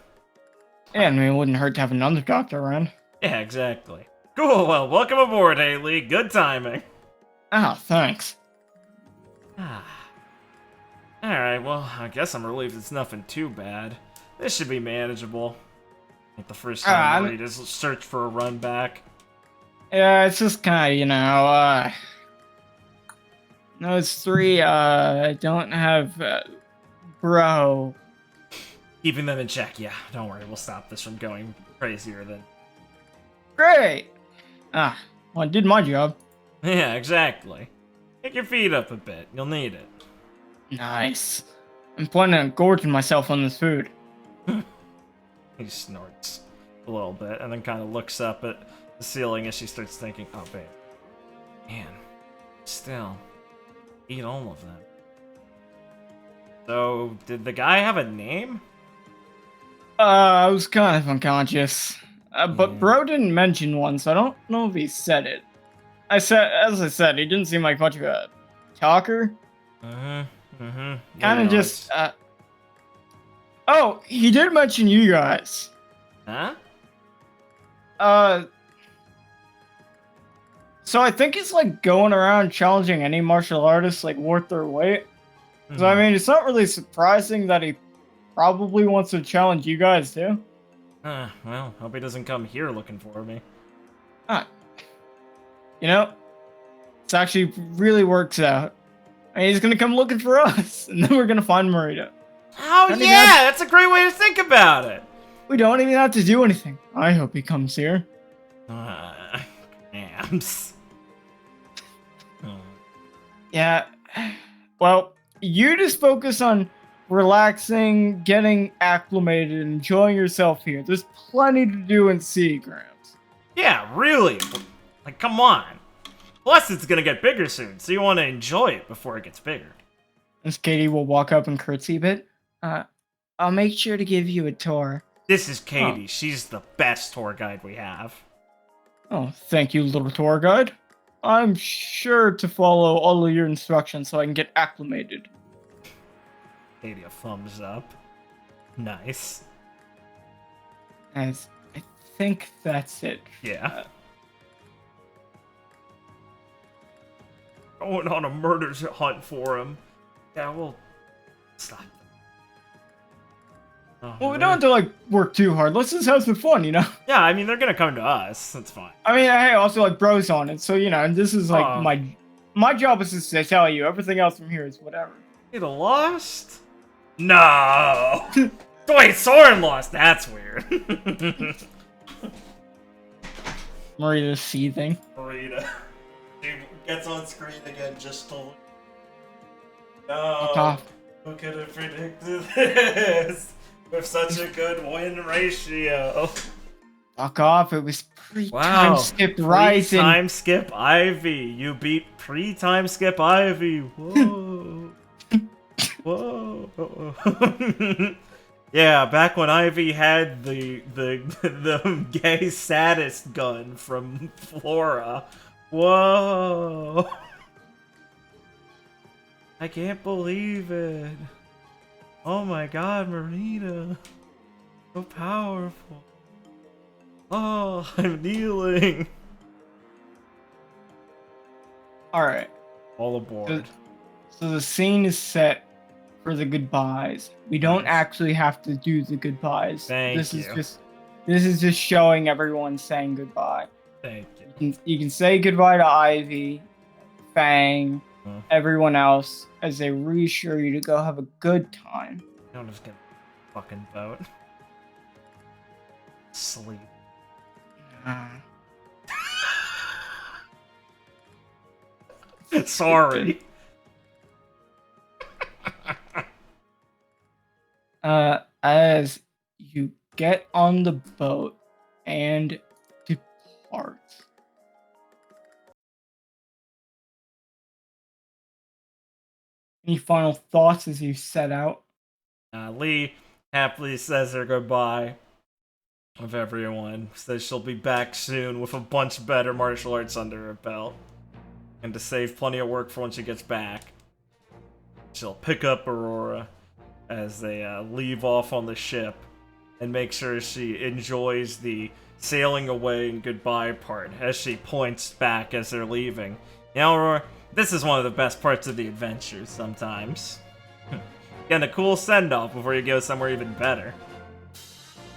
Yeah, I mean, it wouldn't hurt to have another doctor around. Yeah, exactly. Cool, well, welcome aboard, Haley. Good timing. Oh, thanks. Alright, well, I guess I'm relieved it's nothing too bad. This should be manageable. Like the first time we just search for a run back. Yeah, it's just kind of, those three, don't have, bro. Keeping them in check, yeah. Don't worry, we'll stop this from going crazier than... Great! Well, I did my job. Yeah, exactly. Kick your feet up a bit. You'll need it. Nice. I'm planning on gorging myself on this food. He snorts a little bit and then kind of looks up at the ceiling as she starts thinking, oh, babe. Man, still, eat all of them. So, did the guy have a name? I was kind of unconscious. But bro didn't mention one, so I don't know if he said it. As I said, he didn't seem like much of a talker. Kind of just, Oh, he did mention you guys. Huh? So I think he's like going around challenging any martial artist like worth their weight. So I mean, it's not really surprising that he probably wants to challenge you guys too. Well, hope he doesn't come here looking for me. You know, this actually really works out. I mean, he's gonna come looking for us, and then we're gonna find Marita. Oh yeah, that's a great way to think about it. We don't even have to do anything. I hope he comes here. Amps. Yeah. Well, you just focus on relaxing, getting acclimated, and enjoying yourself here. There's plenty to do in Seagrams. Yeah, really. Like, come on. Plus, it's gonna get bigger soon, so you want to enjoy it before it gets bigger. As Katie will walk up and curtsy a bit. I'll make sure to give you a tour. This is Katie. Oh. She's the best tour guide we have. Oh, thank you, little tour guide. I'm sure to follow all of your instructions so I can get acclimated. Katie, a thumbs up. Nice. As I think that's it. Yeah. Going on a murder hunt for him. Yeah, we'll stop. Oh, well, we don't have to, like, work too hard. Let's just have some fun, you know? Yeah, I mean, they're gonna come to us. That's fine. I mean, hey, also, like, bro's on it. So, you know, this is, like, my job is just to tell you. Everything else from here is whatever. Get lost? No! Wait, Soren lost. That's weird. Marita's seething. Marita. She gets on screen again just to look. Fuck off. Who could have predicted this? With such a good win ratio. Fuck off, it was pre-time skip Rising. Pre-time skip Ivy. You beat pre-time skip Ivy. Whoa. Whoa. Yeah, back when Ivy had the gay saddest gun from Flora. Whoa. I can't believe it. Oh my god, Marita. So powerful. Oh, I'm kneeling. Alright. All aboard. So the scene is set for the goodbyes. We don't Nice. actually have to do the goodbyes. Thank this you. This is just showing everyone saying goodbye. Thank you. You can say goodbye to Ivy, Fang, everyone else as they reassure you to go have a good time. I'm just gonna fucking vote. Sleep. Sorry. As you get on the boat and depart. Any final thoughts as you set out? Lee happily says her goodbye of everyone. Says she'll be back soon with a bunch better martial arts under her belt. And to save plenty of work for when she gets back. She'll pick up Aurora as they leave off on the ship and make sure she enjoys the sailing away and goodbye part as she points back as they're leaving. You know, Aurora, this is one of the best parts of the adventure sometimes. Getting a cool send-off before you go somewhere even better.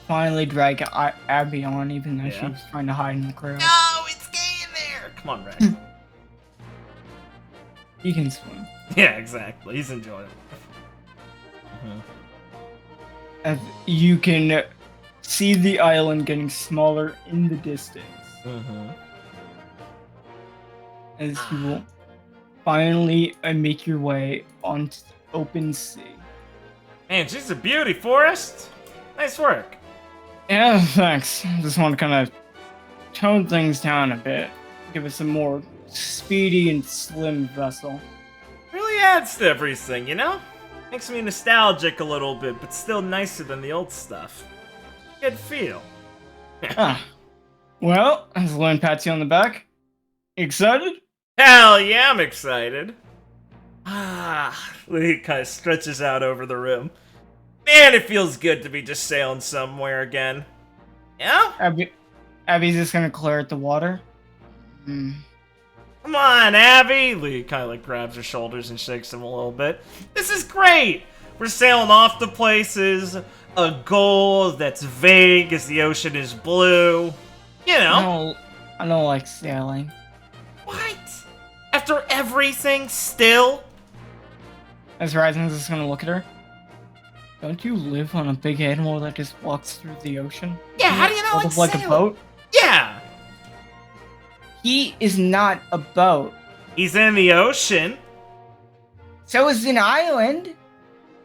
Finally drag Abby on, even though she was trying to hide in the crowd. No, it's gay in there! Come on, Rex. He can swim. Yeah, exactly. He's enjoying it. As you can see the island getting smaller in the distance. As you will finally make your way onto the open sea. Man, she's a beauty, Forrest! Nice work. Yeah, thanks. Just want to kind of tone things down a bit. Give us a more speedy and slim vessel. Really adds to everything, you know? Makes me nostalgic a little bit, but still nicer than the old stuff. Good feel. Well, as Lynn pats you on the back, excited? Hell yeah, I'm excited. Lee kind of stretches out over the room. Man, it feels good to be just sailing somewhere again. Yeah? Abby's just gonna clear at the water. Come on, Abby! Lee kind of like grabs her shoulders and shakes him a little bit. This is great! We're sailing off to places, a goal that's vague as the ocean is blue. You know. I don't like sailing. What? After everything, still? As Ryzen's just gonna look at her. Don't you live on a big animal that just walks through the ocean? Yeah, how do you know it's like a boat? Yeah! He is not a boat. He's in the ocean. So is an island.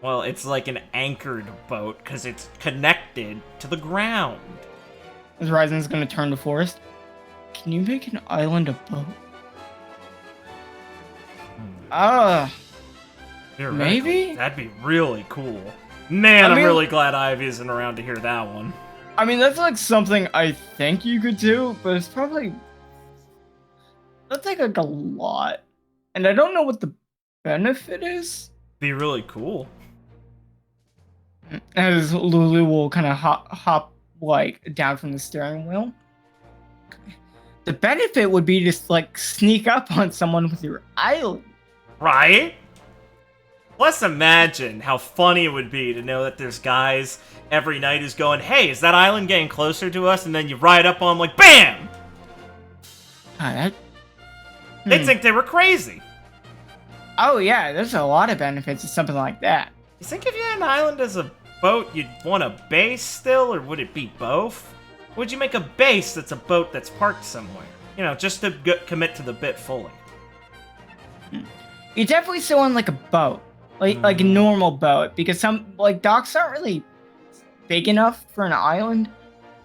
Well, it's like an anchored boat, because it's connected to the ground. As Ryzen's gonna turn to Forrest. Can you make an island a boat? Maybe? That'd be really cool. Man, I'm really glad Ivy isn't around to hear that one. I mean, that's like something I think you could do, but it's probably... That'd take like a lot. And I don't know what the benefit is. Be really cool. As Lulu will kind of hop like down from the steering wheel. The benefit would be just like sneak up on someone with your island. Right? Let's imagine how funny it would be to know that there's guys every night who's going, hey, is that island getting closer to us? And then you ride up on them like, BAM! They'd think they were crazy. Oh yeah, there's a lot of benefits to something like that. You think if you had an island as a boat, you'd want a base still, or would it be both? Would you make a base that's a boat that's parked somewhere? You know, just to commit to the bit fully. You definitely still want like a boat. Like a normal boat, because some like docks aren't really big enough for an island.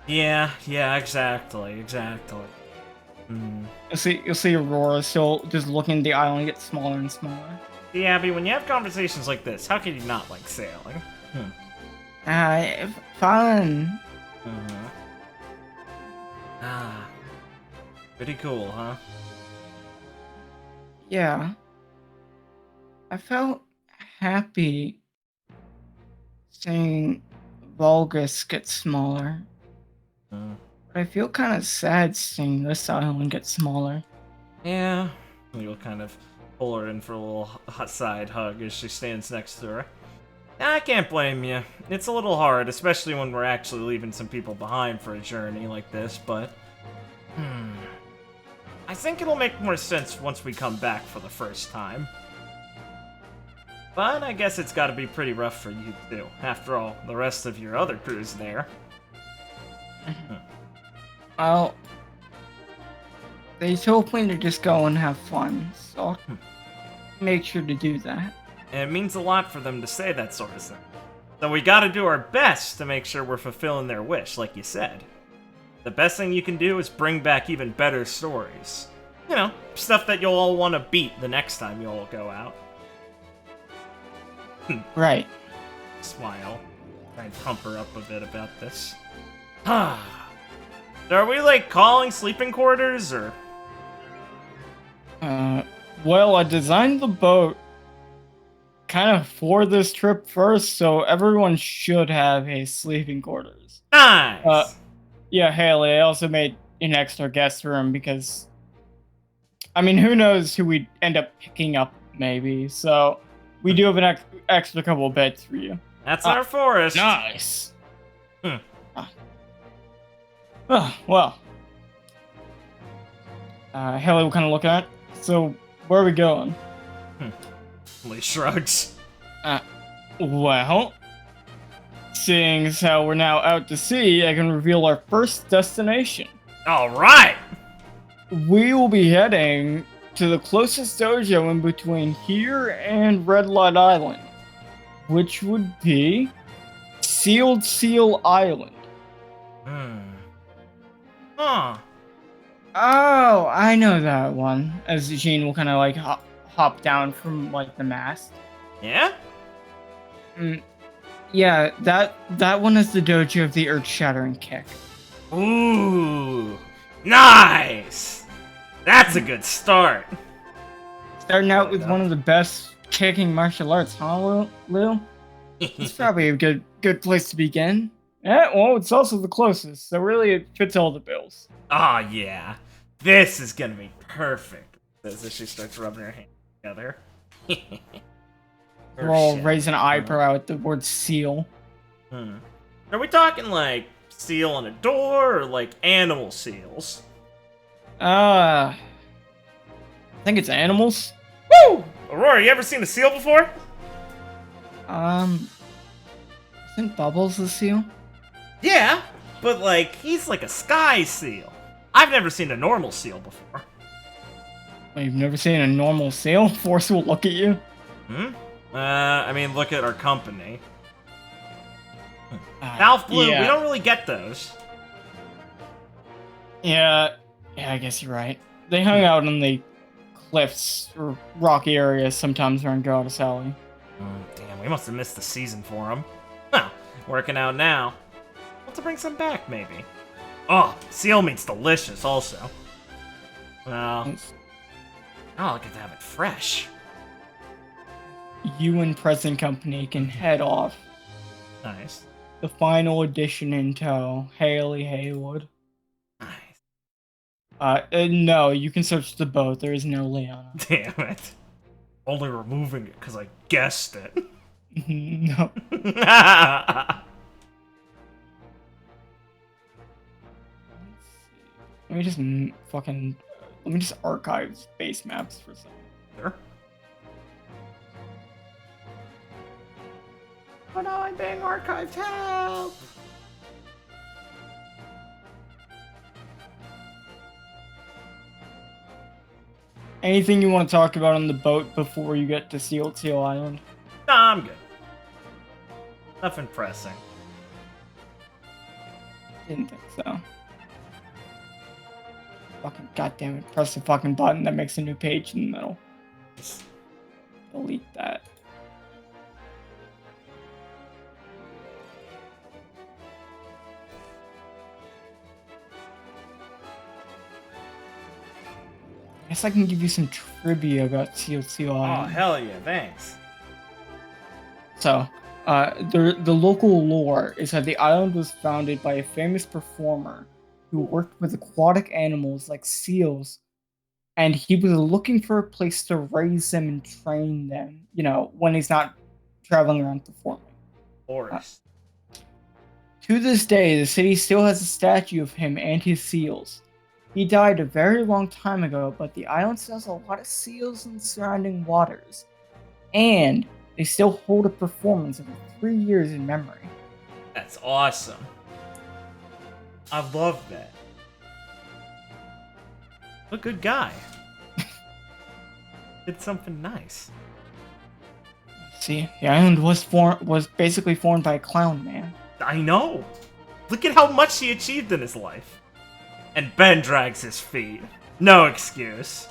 Yeah, exactly. You'll see Aurora still just looking at the island get smaller and smaller. Yeah, Abby, when you have conversations like this, how can you not like sailing? Fun. Pretty cool, huh? Yeah. I felt happy seeing Vulgus get smaller. But I feel kind of sad seeing this island get smaller. Yeah. You'll kind of pull her in for a little side hug as she stands next to her. I can't blame you. It's a little hard, especially when we're actually leaving some people behind for a journey like this, but... I think it'll make more sense once we come back for the first time. But I guess it's gotta be pretty rough for you too. After all, the rest of your other crew's there. Well, they told me to just go and have fun, so I'll make sure to do that. And it means a lot for them to say that sort of thing. So we gotta do our best to make sure we're fulfilling their wish, like you said. The best thing you can do is bring back even better stories. You know, stuff that you'll all want to beat the next time you all go out. Right. Smile. Try and pump her up a bit about this. So are we, like, calling sleeping quarters, or...? Well, I designed the boat kind of for this trip first, so everyone should have a sleeping quarters. Nice! Yeah, Haley, I also made an extra guest room because... I mean, who knows who we'd end up picking up, maybe, so... We do have an extra couple of beds for you. That's our forest. Nice. Well. Haley, what kind of looking at? So, where are we going? Lee shrugs. Well, seeing as how we're now out to sea, I can reveal our first destination. Alright! We will be heading to the closest dojo in between here and Red Light Island, which would be Sealed Seal Island. Huh. Oh, I know that one. As Eugene will kind of like hop down from like the mast. Yeah? Yeah, that one is the dojo of the Earth Shattering Kick. Ooh, nice! That's a good start. Starting out with one of the best kicking martial arts, huh, Lil? It's probably a good place to begin. Yeah, well, it's also the closest, so really it fits all the bills. Oh, yeah. This is gonna be perfect. As she starts rubbing her hands together. We're all raising an eyebrow at the word seal. Are we talking like seal on a door or like animal seals? I think it's animals. Woo! Aurora, you ever seen a seal before? Isn't Bubbles a seal? Yeah, but like, he's like a sky seal. I've never seen a normal seal before. Well, you've never seen a normal seal? Force will look at you. I mean, look at our company. South Blue, yeah. We don't really get those. Yeah, I guess you're right. They hung out on the cliffs or rocky areas sometimes around Goddess Alley. Damn, we must have missed the season for them. Well, working out now. We'll have to bring some back, maybe. Oh, seal meat's delicious, also. Well, I'll get to have it fresh. You and Present Company can head off. Nice. The final edition in tow, Haley Haywood. Nice. No, you can search the boat. There is no Leona. Damn it. Only removing it because I guessed it. No. Let me just let me just archive base maps for a second. Sure. Oh no, I'm being archived. Help! Anything you want to talk about on the boat before you get to Sealed Seal Island? Nah, I'm good. Nothing pressing. Didn't think so. Fucking goddamn it. Press the fucking button that makes a new page in the middle. Delete that. I guess I can give you some trivia about Sealed Seal Island. Oh, hell yeah, thanks. So, the local lore is that the island was founded by a famous performer who worked with aquatic animals like seals and he was looking for a place to raise them and train them, when he's not traveling around performing. Of course. To this day, the city still has a statue of him and his seals. He died a very long time ago, but the island still has a lot of seals in the surrounding waters. And they still hold a performance every 3 years in memory. That's awesome. I love that. A good guy. Did something nice. See, the island was basically formed by a clown man. I know. Look at how much he achieved in his life. And Ben drags his feet. No excuse.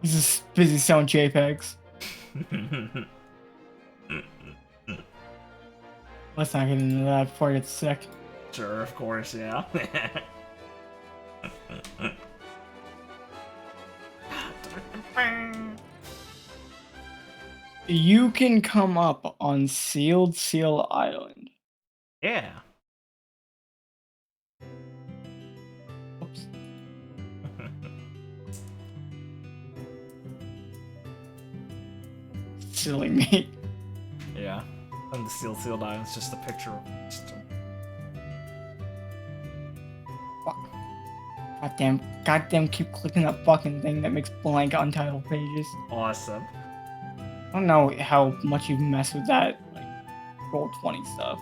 He's just busy selling JPEGs. Let's not get into that before I get sick. Sure, of course, yeah. You can come up on Sealed Seal Island. Yeah. Oops. Silly me. Yeah. And the Sealed Island's just a picture of Fuck. Goddamn, keep clicking that fucking thing that makes blank untitled pages. Awesome. I don't know how much you've messed with that, like, Roll20 stuff.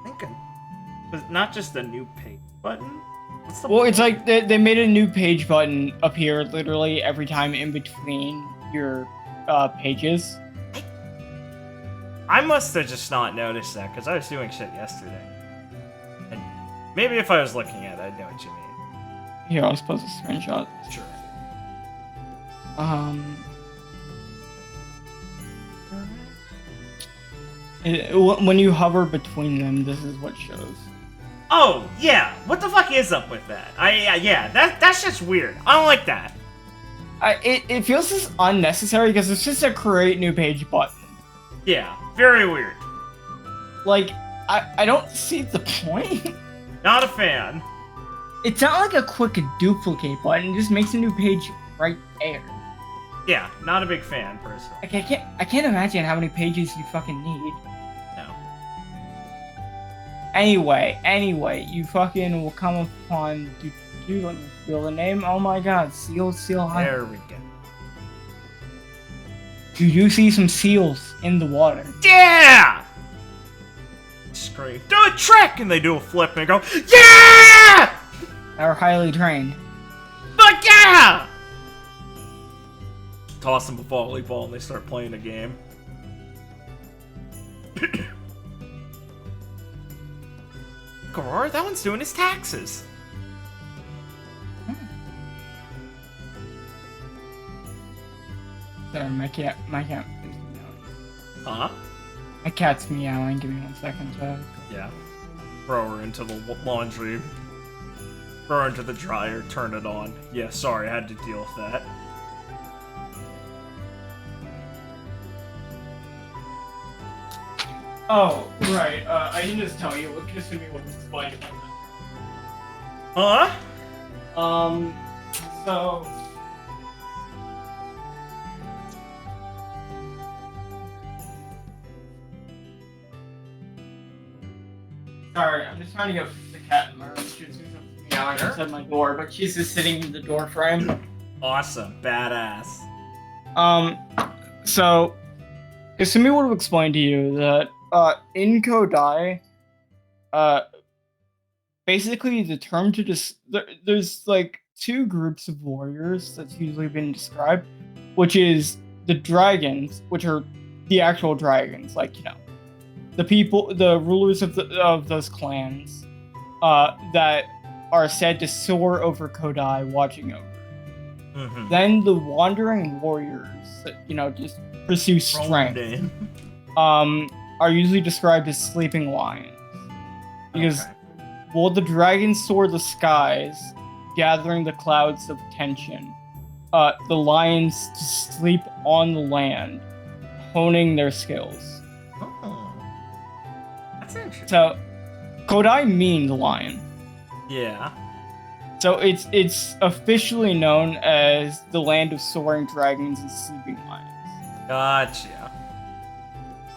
Thinking. But not just a new page button? Well, it's like they made a new page button appear literally every time in between your pages. I must have just not noticed that, because I was doing shit yesterday. And maybe if I was looking at it, I'd know what you mean. Here, I'll post a screenshot. Sure. When you hover between them, this is what shows. Oh, yeah! What the fuck is up with that? Yeah, that's just weird. I don't like that. It feels just unnecessary because it's just a create new page button. Yeah, very weird. Like, I don't see the point. Not a fan. It's not like a quick duplicate button, it just makes a new page right there. Yeah, not a big fan, personally. Like, I can't imagine how many pages you fucking need. No. Anyway, you fucking will come upon, let me feel the name, oh my god, Seal Island. There we go. You do see some seals in the water. Yeah! Scream, do a trick! And they do a flip and go, yeah! Are highly trained. Fuck yeah! Toss them a volleyball and they start playing a game. Garor, that one's doing his taxes. Sorry, my cat. Huh? My cat's meowing. Give me 1 second, Chad. Yeah. Throw her into the laundry. Throw her into the dryer, turn it on. Yeah, sorry, I had to deal with that. Oh, right. I can just tell you. Just give me one explain. Huh? So. Sorry, I'm just trying to get the cat in my room. She's meowing outside my door, but she's just sitting in the door frame. Awesome. Badass. So, Kasumi would have explained to you that, in Kodai, basically the term to there's like 2 groups of warriors that's usually been described, which is the dragons, which are the actual dragons, like, the people, the rulers of those clans, that are said to soar over Kodai, watching over. Mm-hmm. Then the wandering warriors that, just pursue strength, are usually described as sleeping lions. Because while the dragons soar the skies, gathering the clouds of tension, the lions sleep on the land, honing their skills. That's interesting. So, Kodai means lion. Yeah. So it's officially known as the land of soaring dragons and sleeping lions. Gotcha.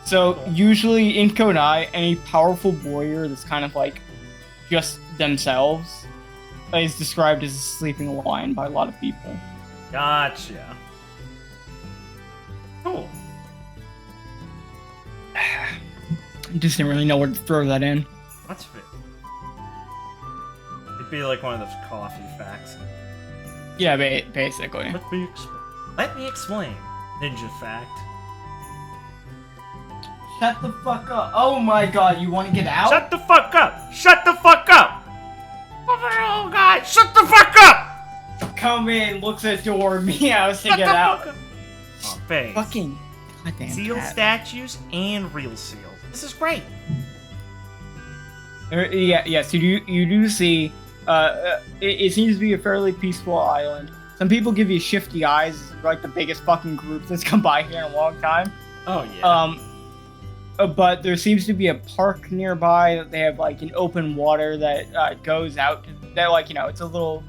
So usually in Kodai, any powerful warrior that's kind of like just themselves is described as a sleeping lion by a lot of people. Gotcha. Cool. I just didn't really know where to throw that in. That's fair. It'd be like one of those coffee facts. Yeah, basically. Let me explain. Ninja fact. Shut the fuck up. Oh my god, you want to get out? Shut the fuck up! Shut the fuck up! Oh god, shut the fuck up! Come in, looks at the door, meows to get out. Oh, face. Fucking goddamn Seal cat. statues and real seals. This is great. Yes, you do see. It seems to be a fairly peaceful island. Some people give you shifty eyes, like the biggest fucking group that's come by here in a long time. Oh yeah. But there seems to be a park nearby. They have like an open water that goes out. That like it's a little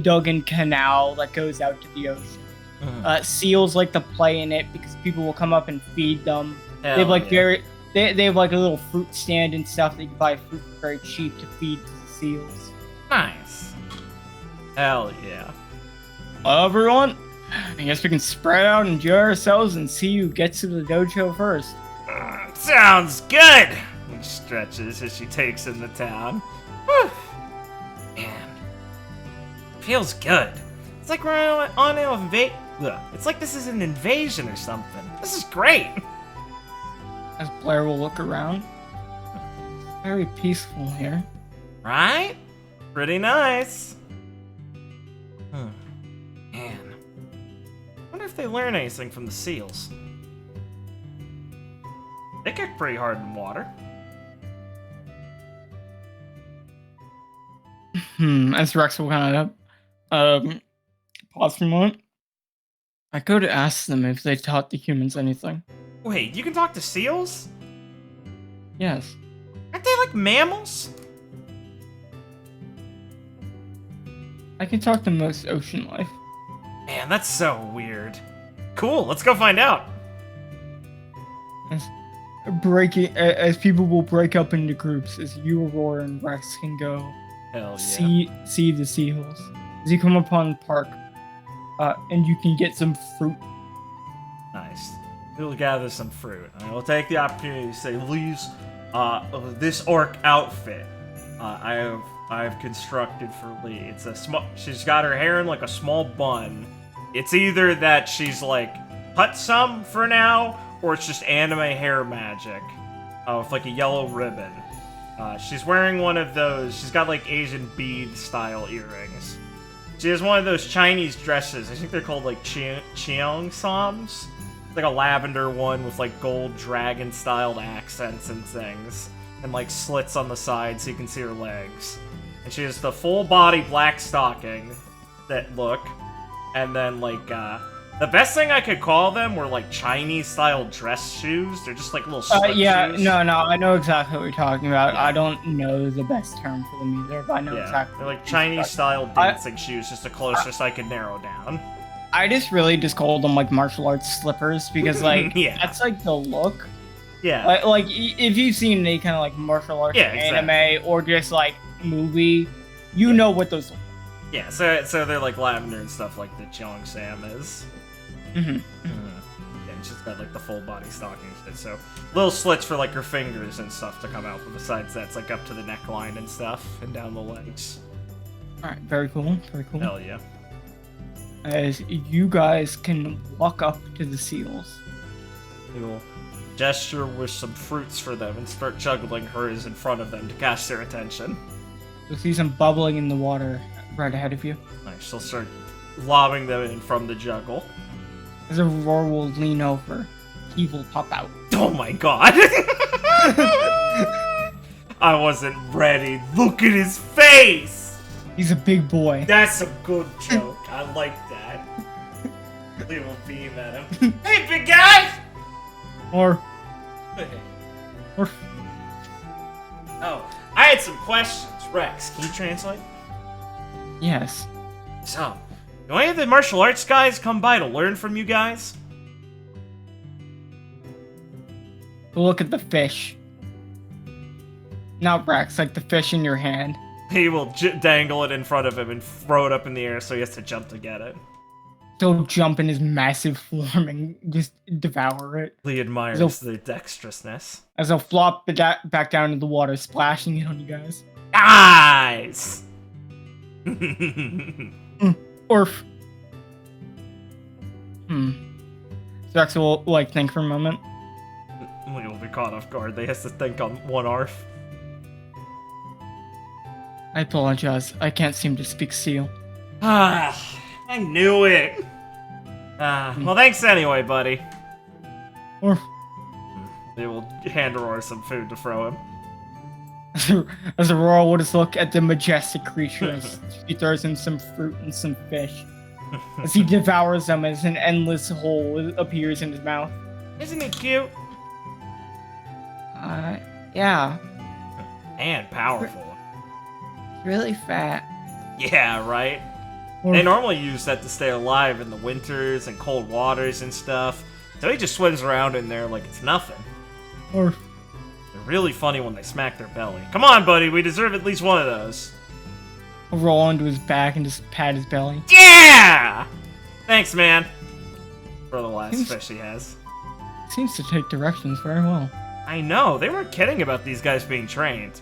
dug-in canal that goes out to the ocean. Mm. Seals like to play in it because people will come up and feed them. Hell They have like yeah. They have like a little fruit stand and stuff that you can buy fruit for very cheap to feed to the seals. Nice. Hell yeah. Everyone, I guess we can spread out, enjoy ourselves, and see who gets to the dojo first. Sounds good! He stretches as she takes in the town. Whew. Man. Feels good. It's like we're on an invasion. It's like this is an invasion or something. This is great! As Blair will look around. Very peaceful here. Right? Pretty nice. Man. I wonder if they learn anything from the seals. They kick pretty hard in water. As Rex will kind of pause for a moment. I go to ask them if they taught the humans anything. Wait, you can talk to seals? Yes. Aren't they like mammals? I can talk to most ocean life. Man, that's so weird. Cool, let's go find out. As people will break up into groups, as you, Aurora, and Rex can go Hell yeah. see the seals. As you come upon the park, and you can get some fruit. Nice. We'll gather some fruit. I will take the opportunity to say, Lee's, this orc outfit, I've constructed for Lee. It's a small. She's got her hair in like a small bun. It's either that she's like cut some for now, or it's just anime hair magic, with like a yellow ribbon. She's wearing one of those. She's got like Asian bead style earrings. She has one of those Chinese dresses. I think they're called like cheongsams. Like a lavender one with like gold dragon styled accents and things, and like slits on the side so you can see her legs. And she has the full body black stocking that look, and then like the best thing I could call them were like Chinese style dress shoes. They're just like little slip shoes. No, I know exactly what you're talking about. I don't know the best term for them either, but I know exactly. They're like Chinese style dancing shoes, just the closest I could narrow down. I just called them like martial arts slippers because like that's like the look. Yeah. Like if you've seen any kind of like martial arts anime or just like movie, you know what those look like. Yeah, so they're like lavender and stuff like the Cheongsam is. Mm-hmm. Yeah, and she's got like the full body stocking shit, so little slits for like her fingers and stuff to come out, but besides that, it's like up to the neckline and stuff, and down the legs. Alright, very cool, very cool. Hell yeah. As you guys can walk up to the seals. You'll gesture with some fruits for them and start juggling hers in front of them to catch their attention. You'll see some bubbling in the water right ahead of you. Nice, she'll start lobbing them in from the juggle. As Aurora will lean over, he will pop out. Oh my god! I wasn't ready. Look at his face! He's a big boy. That's a good joke. I like that. Lee will beam at him. Hey, big guy! Or... Oh, I had some questions. Rex, can you translate? Yes. So, do any of the martial arts guys come by to learn from you guys? Look at the fish. Not Brax, like the fish in your hand. He will dangle it in front of him and throw it up in the air so he has to jump to get it. He'll jump in his massive form and just devour it. Lee admires the dexterousness. As he'll flop it back down into the water, splashing it on you guys. Nice! Orf. Drax will, like, think for a moment. Lee will be caught off guard. They have to think on one arf. I apologize. I can't seem to speak seal. Ah, I knew it! Well, thanks anyway, buddy. Orf. They will hand Aurora some food to throw him. As Aurora will just look at the majestic creature as she throws him some fruit and some fish. As he devours them as an endless hole appears in his mouth. Isn't he cute? Yeah. And powerful. Really fat. Yeah, right? They normally use that to stay alive in the winters and cold waters and stuff. So he just swims around in there like it's nothing. Orf. They're really funny when they smack their belly. Come on, buddy, we deserve at least one of those. I'll roll onto his back and just pat his belly. Yeah! Thanks, man. For the last fish he has. Seems to take directions very well. I know, they weren't kidding about these guys being trained.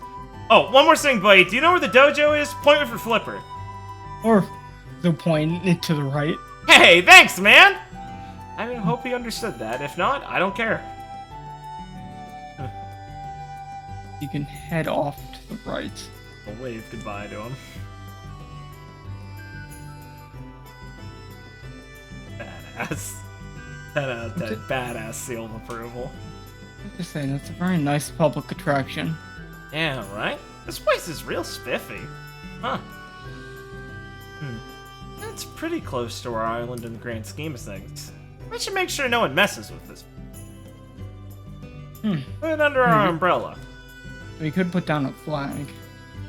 Oh, one more thing, buddy. Do you know where the dojo is? Point with your flipper. Or they'll point it to the right. Hey, thanks, man! I hope he understood that. If not, I don't care. You can head off to the right. I'll wave goodbye to him. Badass. 10 out of 10. Badass seal of approval. I'm just saying, that's a very nice public attraction. Yeah, right? This place is real spiffy. Huh. That's pretty close to our island in the grand scheme of things. We should make sure no one messes with this. Put it under our umbrella. We could put down a flag.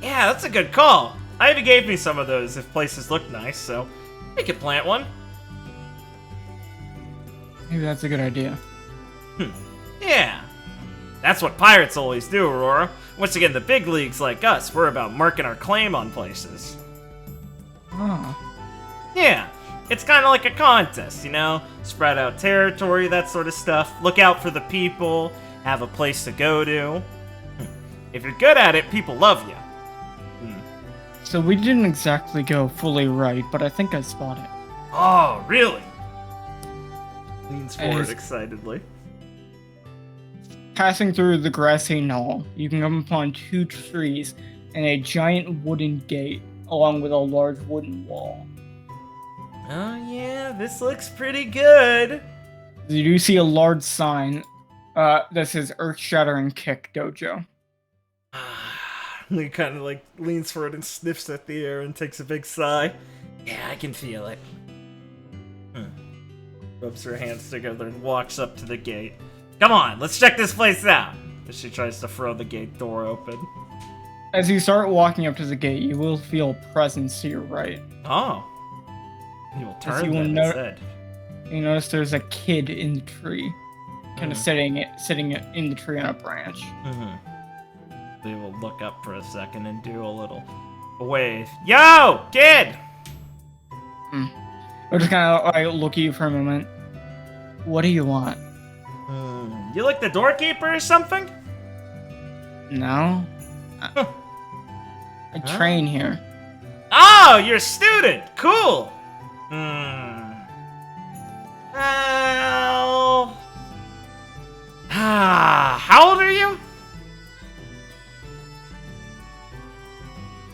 Yeah, that's a good call. Ivy gave me some of those if places look nice, so we could plant one. Maybe that's a good idea. Yeah. That's what pirates always do, Aurora. Once again, the big leagues like us, we're about marking our claim on places. Oh. Yeah, it's kind of like a contest, you know? Spread out territory, that sort of stuff. Look out for the people, have a place to go to. If you're good at it, people love you. So we didn't exactly go fully right, but I think I spot it. Oh, really? Leans forward excitedly. Passing through the grassy knoll, you can come upon 2 trees and a giant wooden gate, along with a large wooden wall. Oh yeah, this looks pretty good. You do see a large sign that says Earth Shattering Kick Dojo. He kind of like leans forward and sniffs at the air and takes a big sigh. Yeah, I can feel it. Rubs her hands together and walks up to the gate. Come on, let's check this place out. As she tries to throw the gate door open. As you start walking up to the gate, you will feel a presence to your right. Oh. He will turn you then instead. You notice there's a kid in the tree. Kind of sitting in the tree on a branch. They will look up for a second and do a little wave. Yo, kid! I'll just kind of like, look at you for a moment. What do you want? You like the doorkeeper or something? No. I train here. Oh, you're a student! Cool! Well... how old are you?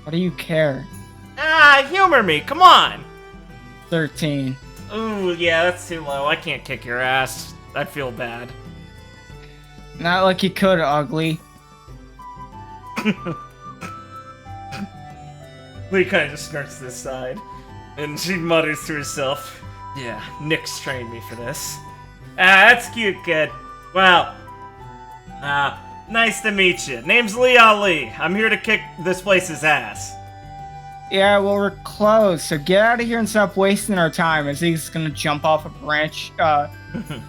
Why do you care? Humor me, come on! 13. Ooh, yeah, that's too low. I can't kick your ass. I feel bad. Not like you could, ugly. Lee kind of just skirts this side, and she mutters to herself, yeah, Nick's trained me for this. That's cute, kid. Well, nice to meet you. Name's Lee Ali. I'm here to kick this place's ass. Yeah, well, we're close, so get out of here and stop wasting our time, as he's gonna jump off a branch,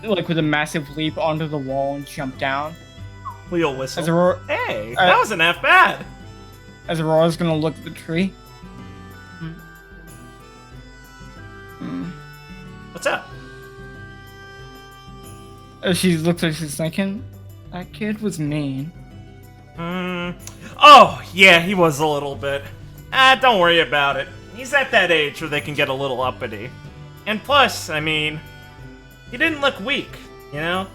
like with a massive leap onto the wall and jump down. Leo whistle. Hey, that wasn't half bad. As Aurora's gonna look at the tree. What's up? She looks like she's thinking, that kid was mean. Oh, yeah, he was a little bit. Don't worry about it. He's at that age where they can get a little uppity. And plus, I mean, he didn't look weak, you know?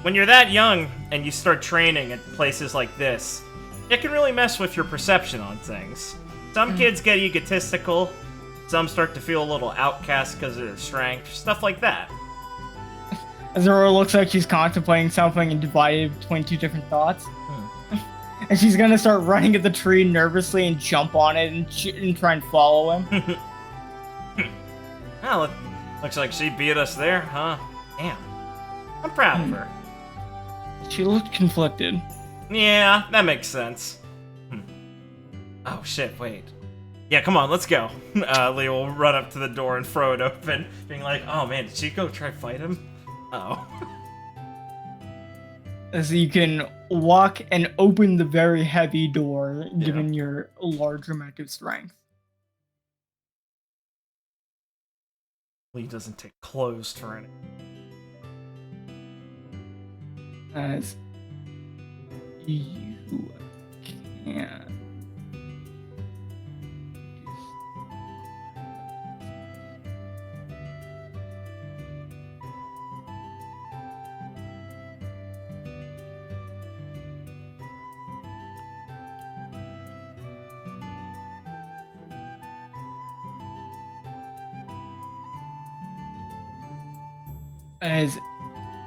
When you're that young and you start training at places like this, it can really mess with your perception on things. Some kids get egotistical, some start to feel a little outcast because of their strength, stuff like that. As Aurora looks like she's contemplating something and divided between two different thoughts. And she's gonna start running at the tree nervously and jump on it and try and follow him. Well, it looks like she beat us there, huh? Damn. I'm proud of her. She looked conflicted. Yeah, that makes sense. Oh shit, wait. Yeah, come on, let's go. Leo will run up to the door and throw it open, being like, oh man, did she go try to fight him? Uh-oh. As you can walk and open the very heavy door, given your large amount of strength. Lee doesn't take clothes for any. As you can.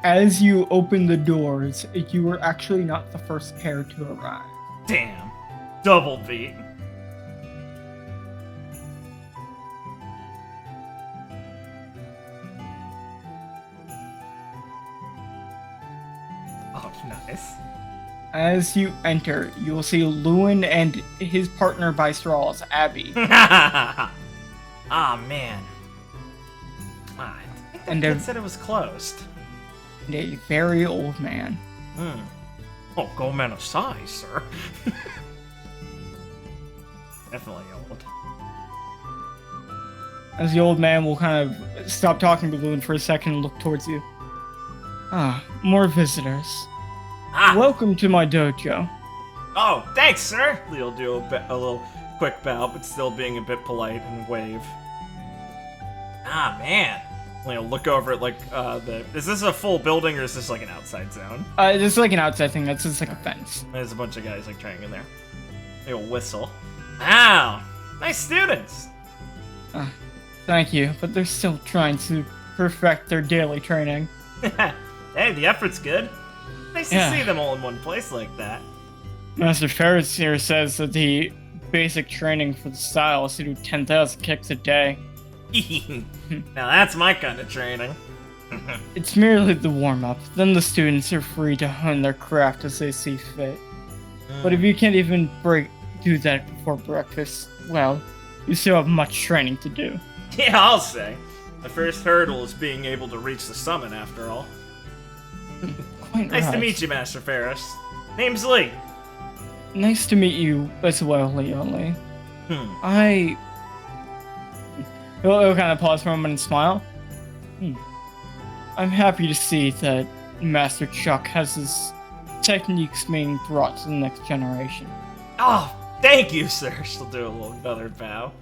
As you open the doors, you were actually not the first pair to arrive. Damn. Double beat. Oh, nice. As you enter, you will see Lewin and his partner by straws, Abby. Ah, man. I think And it said it was closed. And a very old man. Oh, go man of size, sir. Definitely old. As the old man will kind of stop talking to Lewin for a second and look towards you. Ah, more visitors. Welcome to my dojo. Oh, thanks, sir. Leo'll do a little quick bow, but still being a bit polite and wave. Ah, man. Leo, look over at like is this a full building or is this like an outside zone? This is like an outside thing. That's just like a fence. There's a bunch of guys like trying in there. They'll whistle. Wow, nice students. Thank you, but they're still trying to perfect their daily training. Hey, the effort's good. Nice to see them all in one place like that. Master Ferris here says that the basic training for the style is to do 10,000 kicks a day. Now that's my kind of training. It's merely the warm-up. Then the students are free to hone their craft as they see fit. But if you can't even do that before breakfast, well, you still have much training to do. Yeah, I'll say. The first hurdle is being able to reach the summit, after all. Nice to meet you, Master Ferris. Name's Lee. Nice to meet you as well, Leon Lee. He'll kind of pause for a moment and smile. I'm happy to see that Master Chuck has his techniques being brought to the next generation. Oh, thank you, sir. She'll do another bow.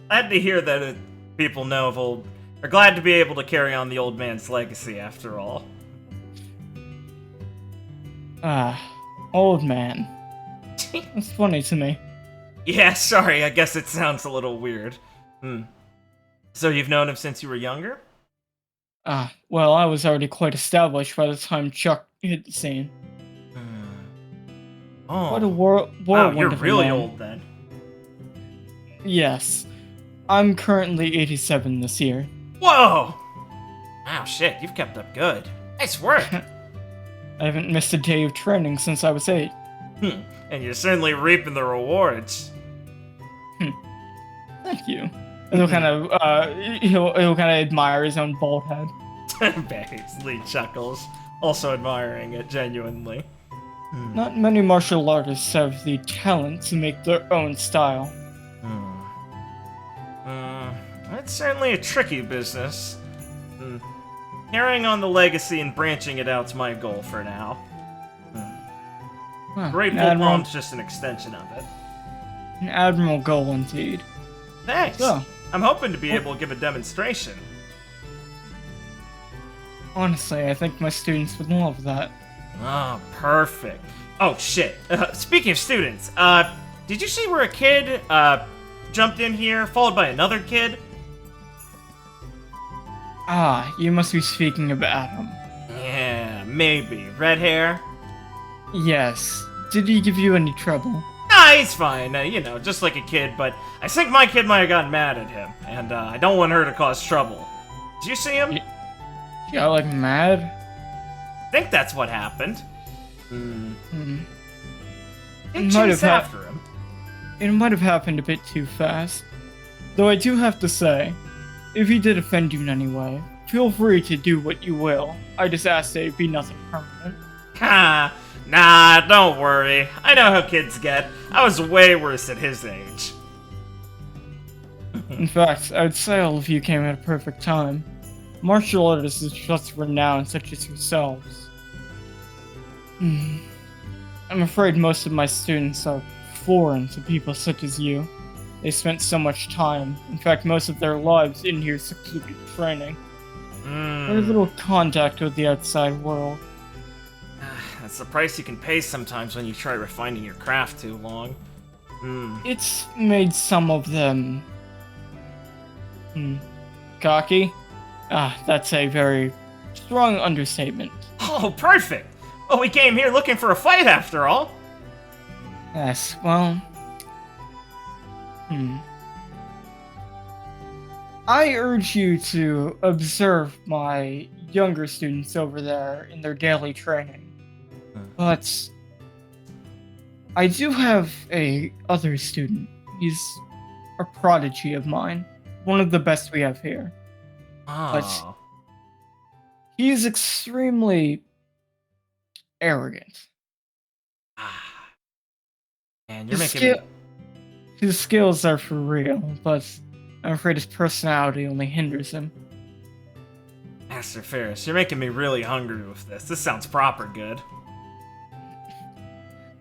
Glad to hear that people know of old... Are glad to be able to carry on the old man's legacy, after all. Old man. That's funny to me. Yeah, sorry, I guess it sounds a little weird. So you've known him since you were younger? Well, I was already quite established by the time Chuck hit the scene. Oh. What a wow, you're really old then. Yes. I'm currently 87 this year. Whoa! Wow, shit, you've kept up good. Nice work! I haven't missed a day of training since I was 8. And you're certainly reaping the rewards. Thank you. And he'll kind of he'll kind of admire his own bald head. Lee chuckles, also admiring it genuinely. Not many martial artists have the talent to make their own style. It's certainly a tricky business. Carrying on the legacy and branching it out's my goal for now. Grateful Palm's just an extension of it. An admirable goal indeed. Thanks. So, I'm hoping to be able to give a demonstration. Honestly, I think my students would love that. Oh, perfect. Oh, shit. Speaking of students, did you see where a kid, jumped in here, followed by another kid? Ah, you must be speaking of Adam. Yeah, maybe. Red hair? Yes. Did he give you any trouble? Nah, he's fine. Just like a kid, but I think my kid might have gotten mad at him, and I don't want her to cause trouble. Did you see him? He got, like, mad? I think that's what happened. It might have after him. It might have happened a bit too fast. Though I do have to say, if he did offend you in any way, feel free to do what you will. I just ask that it be nothing permanent. Ha! Nah, don't worry. I know how kids get. I was way worse at his age. In fact, I would say all of you came at a perfect time. Martial artists is just renowned such as yourselves. I'm afraid most of my students are foreign to people such as you. They spent so much time, in fact most of their lives in here secluded training. Very little contact with the outside world. That's the price you can pay sometimes when you try refining your craft too long. It's made some of them... cocky? That's a very strong understatement. Oh, perfect! Well, we came here looking for a fight after all. Yes, well... I urge you to observe my younger students over there in their daily training. But I do have a other student. He's a prodigy of mine. One of the best we have here. But he's extremely arrogant. And you're making me... His skills are for real, but I'm afraid his personality only hinders him. Master Ferris, you're making me really hungry with this. This sounds proper good.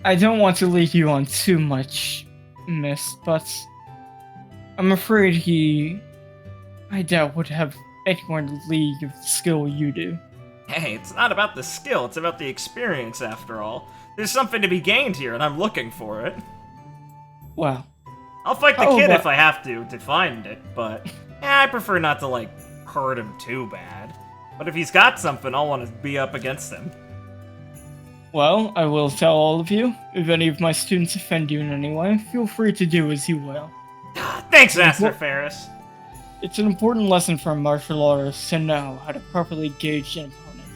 I don't want to lead you on too much, miss, but I'm afraid I doubt would have anywhere in the league of the skill you do. Hey, it's not about the skill, it's about the experience after all. There's something to be gained here, and I'm looking for it. Well... I'll fight the kid if I have to find it, but I prefer not to, hurt him too bad. But if he's got something, I'll want to be up against him. Well, I will tell all of you. If any of my students offend you in any way, feel free to do as you will. Thanks, Master Ferris. It's an important lesson for martial artists to know how to properly gauge an opponent.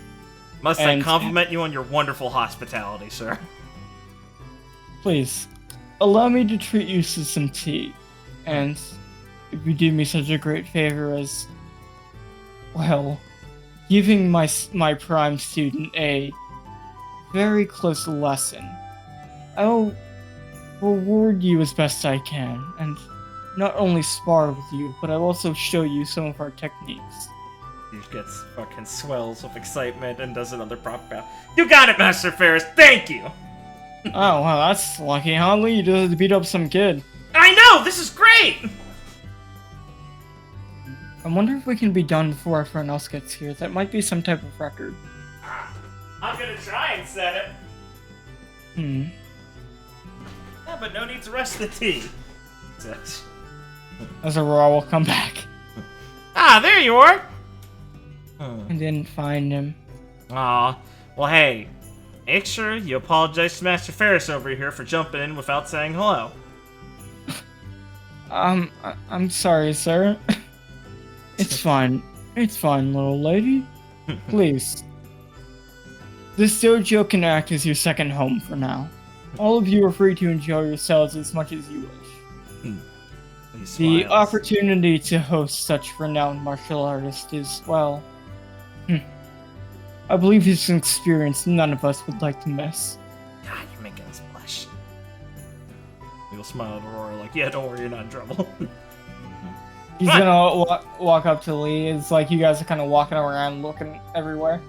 Must I compliment you on your wonderful hospitality, sir? Please. Allow me to treat you to some tea, and if you do me such a great favor as, well, giving my prime student a very close lesson, I'll reward you as best I can, and not only spar with you, but I'll also show you some of our techniques. He gets fucking swells with excitement and does another prop bow. You got it, Master Ferris, thank you! Oh, wow, that's lucky, huh? You just beat up some kid. I know! This is great! I wonder if we can be done before everyone else gets here. That might be some type of record. I'm gonna try and set it. Yeah, but no need to rush the tea. Azura will come back. Ah, there you are! I didn't find him. Aw. Well, hey. Make sure you apologize to Master Ferris over here for jumping in without saying hello. I'm sorry, sir. It's fine. It's fine, little lady. Please. This dojo can act as your second home for now. All of you are free to enjoy yourselves as much as you wish. He The smiles. opportunity to host such renowned martial artists is, well, I believe it's an experience none of us would like to miss. God, you're making us blush. He'll smile at Aurora like, yeah, don't worry, you're not in trouble. He's gonna walk up to Lee. It's like you guys are kind of walking around looking everywhere.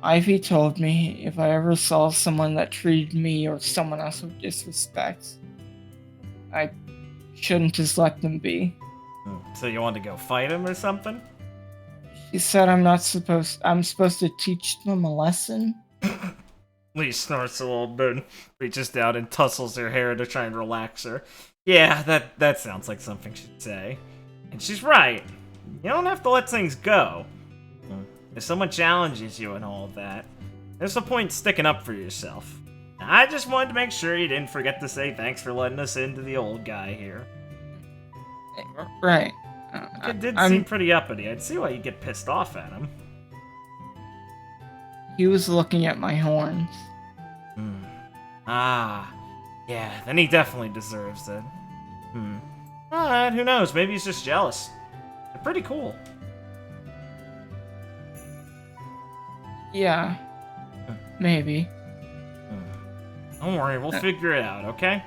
Ivy told me if I ever saw someone that treated me or someone else with disrespect, I shouldn't just let them be. So you want to go fight him or something? She said I'm supposed to teach them a lesson. Lee snorts a little bit, reaches down and tussles her hair to try and relax her. Yeah, that sounds like something she'd say. And she's right. You don't have to let things go. If someone challenges you and all of that, there's no point in sticking up for yourself. I just wanted to make sure you didn't forget to say thanks for letting us into the old guy here. Right. It did seem pretty uppity. I'd see why you get pissed off at him. He was looking at my horns. Ah, yeah, then he definitely deserves it. Alright, who knows? Maybe he's just jealous. They're pretty cool. Yeah. Maybe. Don't worry, we'll figure it out, okay?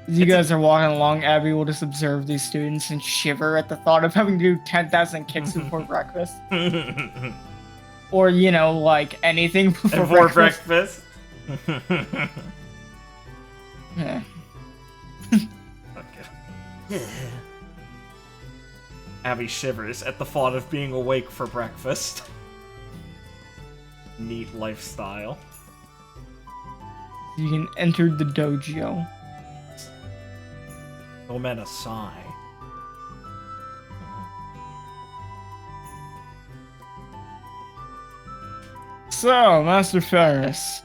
As you guys are walking along, Abby will just observe these students and shiver at the thought of having to do 10,000 kicks before breakfast. Or, you know, like anything before breakfast. Yeah. Okay. Abby shivers at the thought of being awake for breakfast. Neat lifestyle. You can enter the dojo. Omena sigh. So, Master Ferris,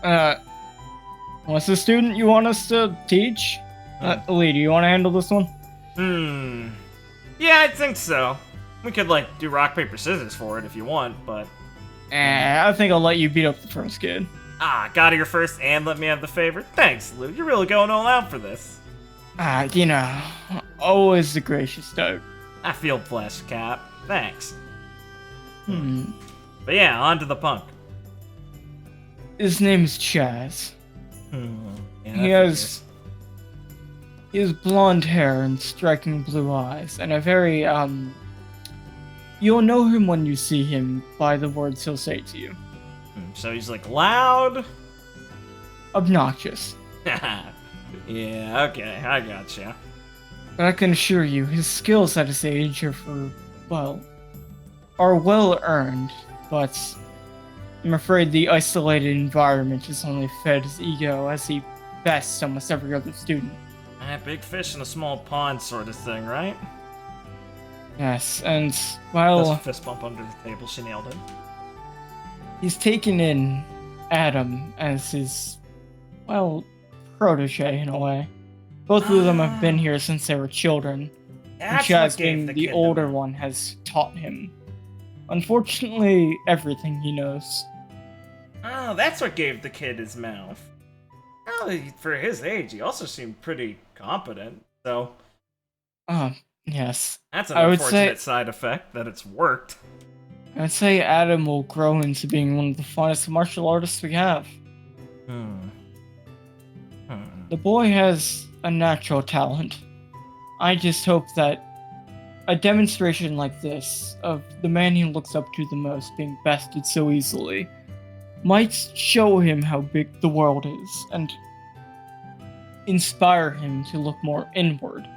what's the student you want us to teach? Lee, do you want to handle this one? Yeah, I think so. We could, like, do rock, paper, scissors for it if you want, but... I think I'll let you beat up the first kid. Ah, got here first and let me have the favor? Thanks, Lou. You're really going all out for this. You know, always the gracious type. I feel blessed, Cap. Thanks. But yeah, on to the punk. His name's Chaz. Yeah, He has blonde hair and striking blue eyes, and a very, you'll know him when you see him by the words he'll say to you. So he's like loud? Obnoxious. Yeah, okay, I gotcha. But I can assure you, his skills at his age are well earned, but I'm afraid the isolated environment has only fed his ego as he bests almost every other student. Big fish in a small pond sort of thing, right? Yes, and while... That's a fist bump under the table, she nailed it. He's taken in Adam as his, protege in a way. Both of them have been here since they were children. And Chaz, being the older one, has taught him. Unfortunately, everything he knows. Oh, that's what gave the kid his mouth. Well, for his age, he also seemed pretty competent, so... Yes. That's an unfortunate side effect, that it's worked. I'd say Adam will grow into being one of the finest martial artists we have. The boy has a natural talent. I just hope that a demonstration like this, of the man he looks up to the most being bested so easily, might show him how big the world is, and inspire him to look more inward.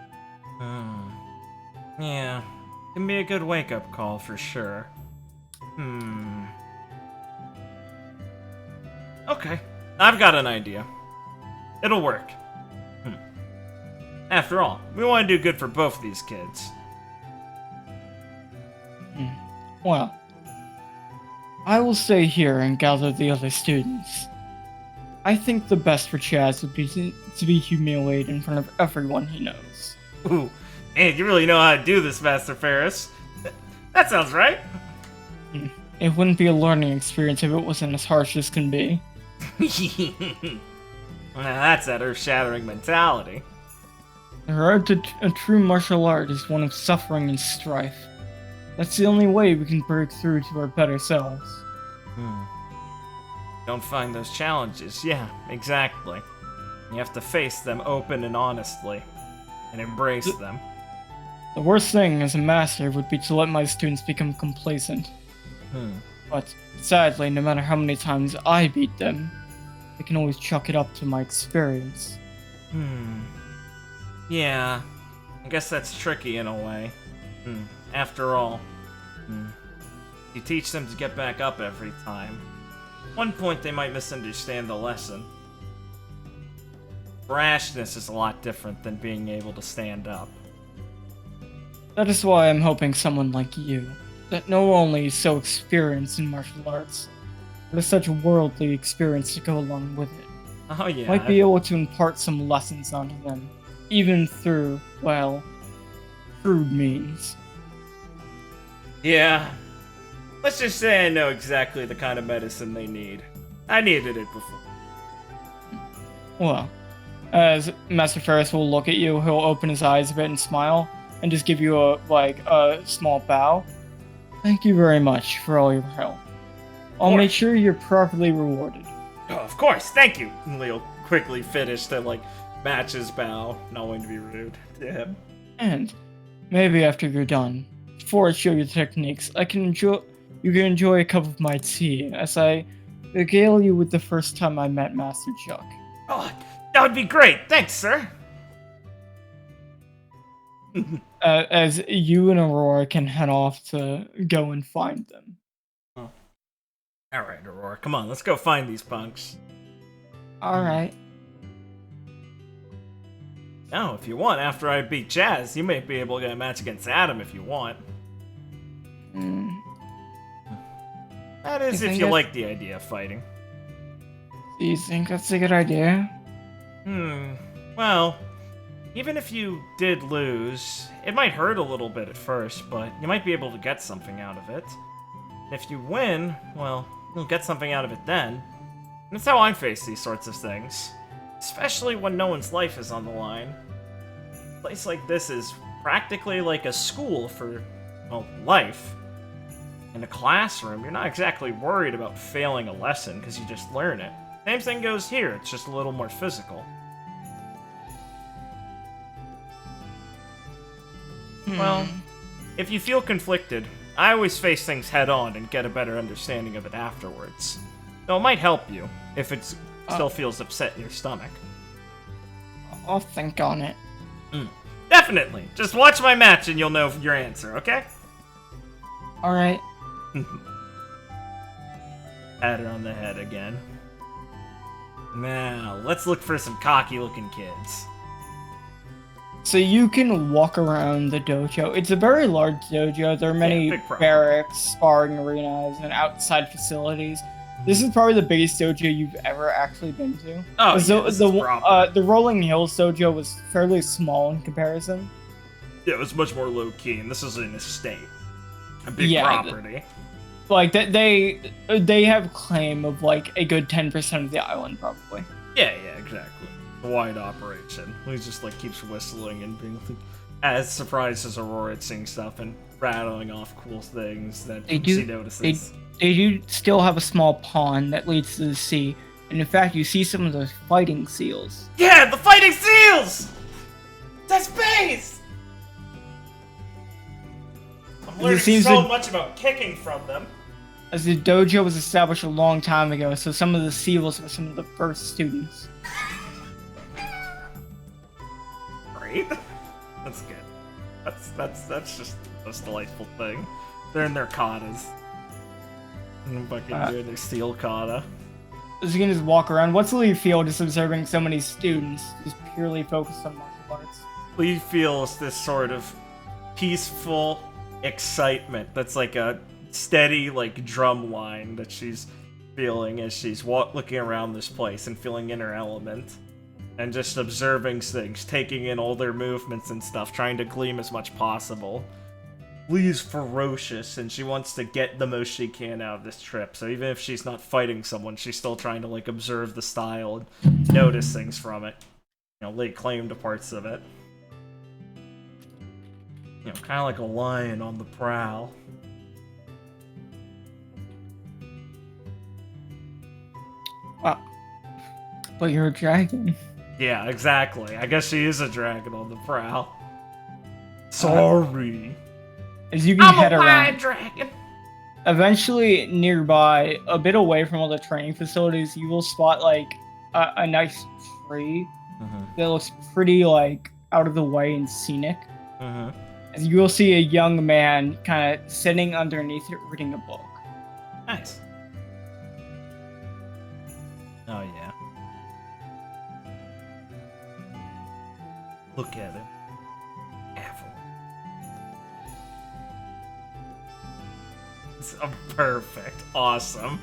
Yeah, can be a good wake-up call for sure. Okay, I've got an idea. It'll work. After all, we want to do good for both these kids. Well, I will stay here and gather the other students. I think the best for Chaz would be to be humiliated in front of everyone he knows. Ooh, man, you really know how to do this, Master Ferris. That sounds right. It wouldn't be a learning experience if it wasn't as harsh as can be. Now that's that earth-shattering mentality. The road to a true martial art is one of suffering and strife. That's the only way we can break through to our better selves. Don't find those challenges. Yeah, exactly. You have to face them open and honestly, and embrace them. The worst thing as a master would be to let my students become complacent. But sadly, no matter how many times I beat them, I can always chalk it up to my experience. Yeah, I guess that's tricky in a way. After all, you teach them to get back up every time. At one point they might misunderstand the lesson. Brashness is a lot different than being able to stand up. That is why I'm hoping someone like you, that not only is so experienced in martial arts, but has such worldly experience to go along with it, Oh yeah. might be able to impart some lessons onto them, even through, well, crude means. Yeah. Let's just say I know exactly the kind of medicine they need. I needed it before. Well, as Master Ferris will look at you, he'll open his eyes a bit and smile, and just give you a small bow. Thank you very much for all your help. I'll make sure you're properly rewarded. Oh, of course, thank you. Leo quickly finished to match his bow, not wanting to be rude to him. And maybe after you're done, before I show you the techniques, you can enjoy a cup of my tea as I regale you with the first time I met Master Chuck. Oh, that would be great. Thanks, sir. As you and Aurora can head off to go and find them. Oh. Alright, Aurora, come on, let's go find these punks. Alright. Now, if you want, after I beat Jazz, you may be able to get a match against Adam if you want. That is if you like the idea of fighting. Do you think that's a good idea? Well, even if you did lose, it might hurt a little bit at first, but you might be able to get something out of it. And if you win, well, you'll get something out of it then. And that's how I face these sorts of things. Especially when no one's life is on the line. A place like this is practically like a school for, well, life. In a classroom, you're not exactly worried about failing a lesson because you just learn it. Same thing goes here, it's just a little more physical. Well, if you feel conflicted, I always face things head on and get a better understanding of it afterwards. So it might help you if it still feels upset in your stomach. I'll think on it. Definitely. Just watch my match and you'll know your answer, okay? Alright. Pat her on the head again. Now, let's look for some cocky-looking kids. So you can walk around the dojo. It's a very large dojo. There are many barracks, sparring arenas, and outside facilities. This is probably the biggest dojo you've ever actually been to. Oh, yeah, the Rolling Hills dojo was fairly small in comparison. Yeah, it was much more low-key, and this is an estate. A big property. They have claim of a good 10% of the island, probably. Yeah, exactly. A wide operation. He just keeps whistling and being as surprised as Aurora at seeing stuff and rattling off cool things that she notices. They do still have a small pond that leads to the sea, and in fact, you see some of those fighting seals. Yeah, the fighting seals! That's space! I'm learning so much about kicking from them. As the dojo was established a long time ago, so some of the seals were some of the first students. Great. That's good. That's just the most delightful thing. They're in their katas. And fucking doing their steel kata. As you can just walk around, what's Lee feel just observing so many students just purely focused on martial arts? Lee feels this sort of peaceful excitement that's like a steady drum line that she's feeling as she's looking around this place and feeling in her element and just observing things, taking in all their movements and stuff, trying to glean as much possible. Lee's ferocious, and she wants to get the most she can out of this trip. So even if she's not fighting someone, she's still trying to, like, observe the style and notice things from it. You know, lay claim to parts of it. You know, kind of like a lion on the prowl. But you're a dragon. Yeah, exactly. I guess she is a dragon on the prowl. Sorry. As you can head I'm a around. wild dragon. Eventually, nearby, a bit away from all the training facilities, you will spot like a nice tree that looks pretty like out of the way and scenic. As you will see a young man kind of sitting underneath it reading a book. Nice. Oh yeah. Look at him. Apple. It's perfect. Awesome.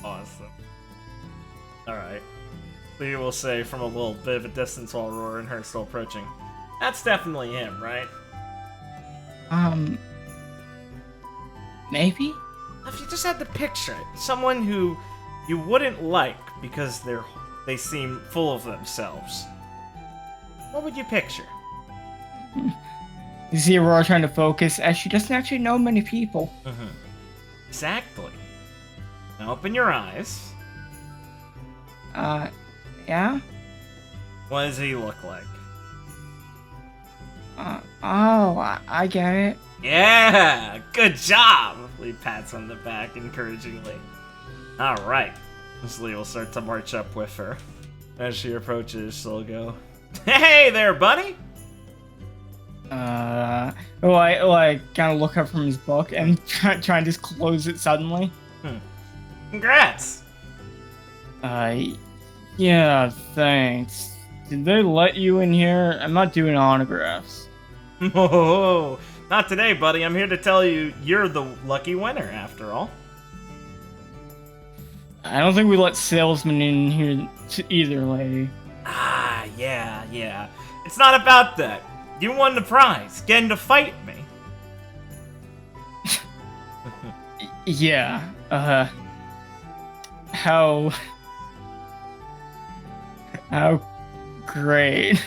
Awesome. Alright. We will say from a little bit of a distance while Aurora and her still approaching. That's definitely him, right? Maybe? If you just had to picture it, someone who you wouldn't like because they seem full of themselves, what would you picture? You see Aurora trying to focus as she doesn't actually know many people. Exactly. Now open your eyes. Yeah? What does he look like? I get it. Yeah! Good job! Lee pats on the back encouragingly. Alright. Miss Lee will start to march up with her. As she approaches, she'll go, "Hey there, buddy!" I kind of look up from his book and try and just close it suddenly. Congrats! Yeah, thanks. Did they let you in here? I'm not doing autographs. Oh, not today, buddy. I'm here to tell you you're the lucky winner, after all. I don't think we let salesmen in here either, lady. Yeah. It's not about that. You won the prize, getting to fight me. Yeah, How great.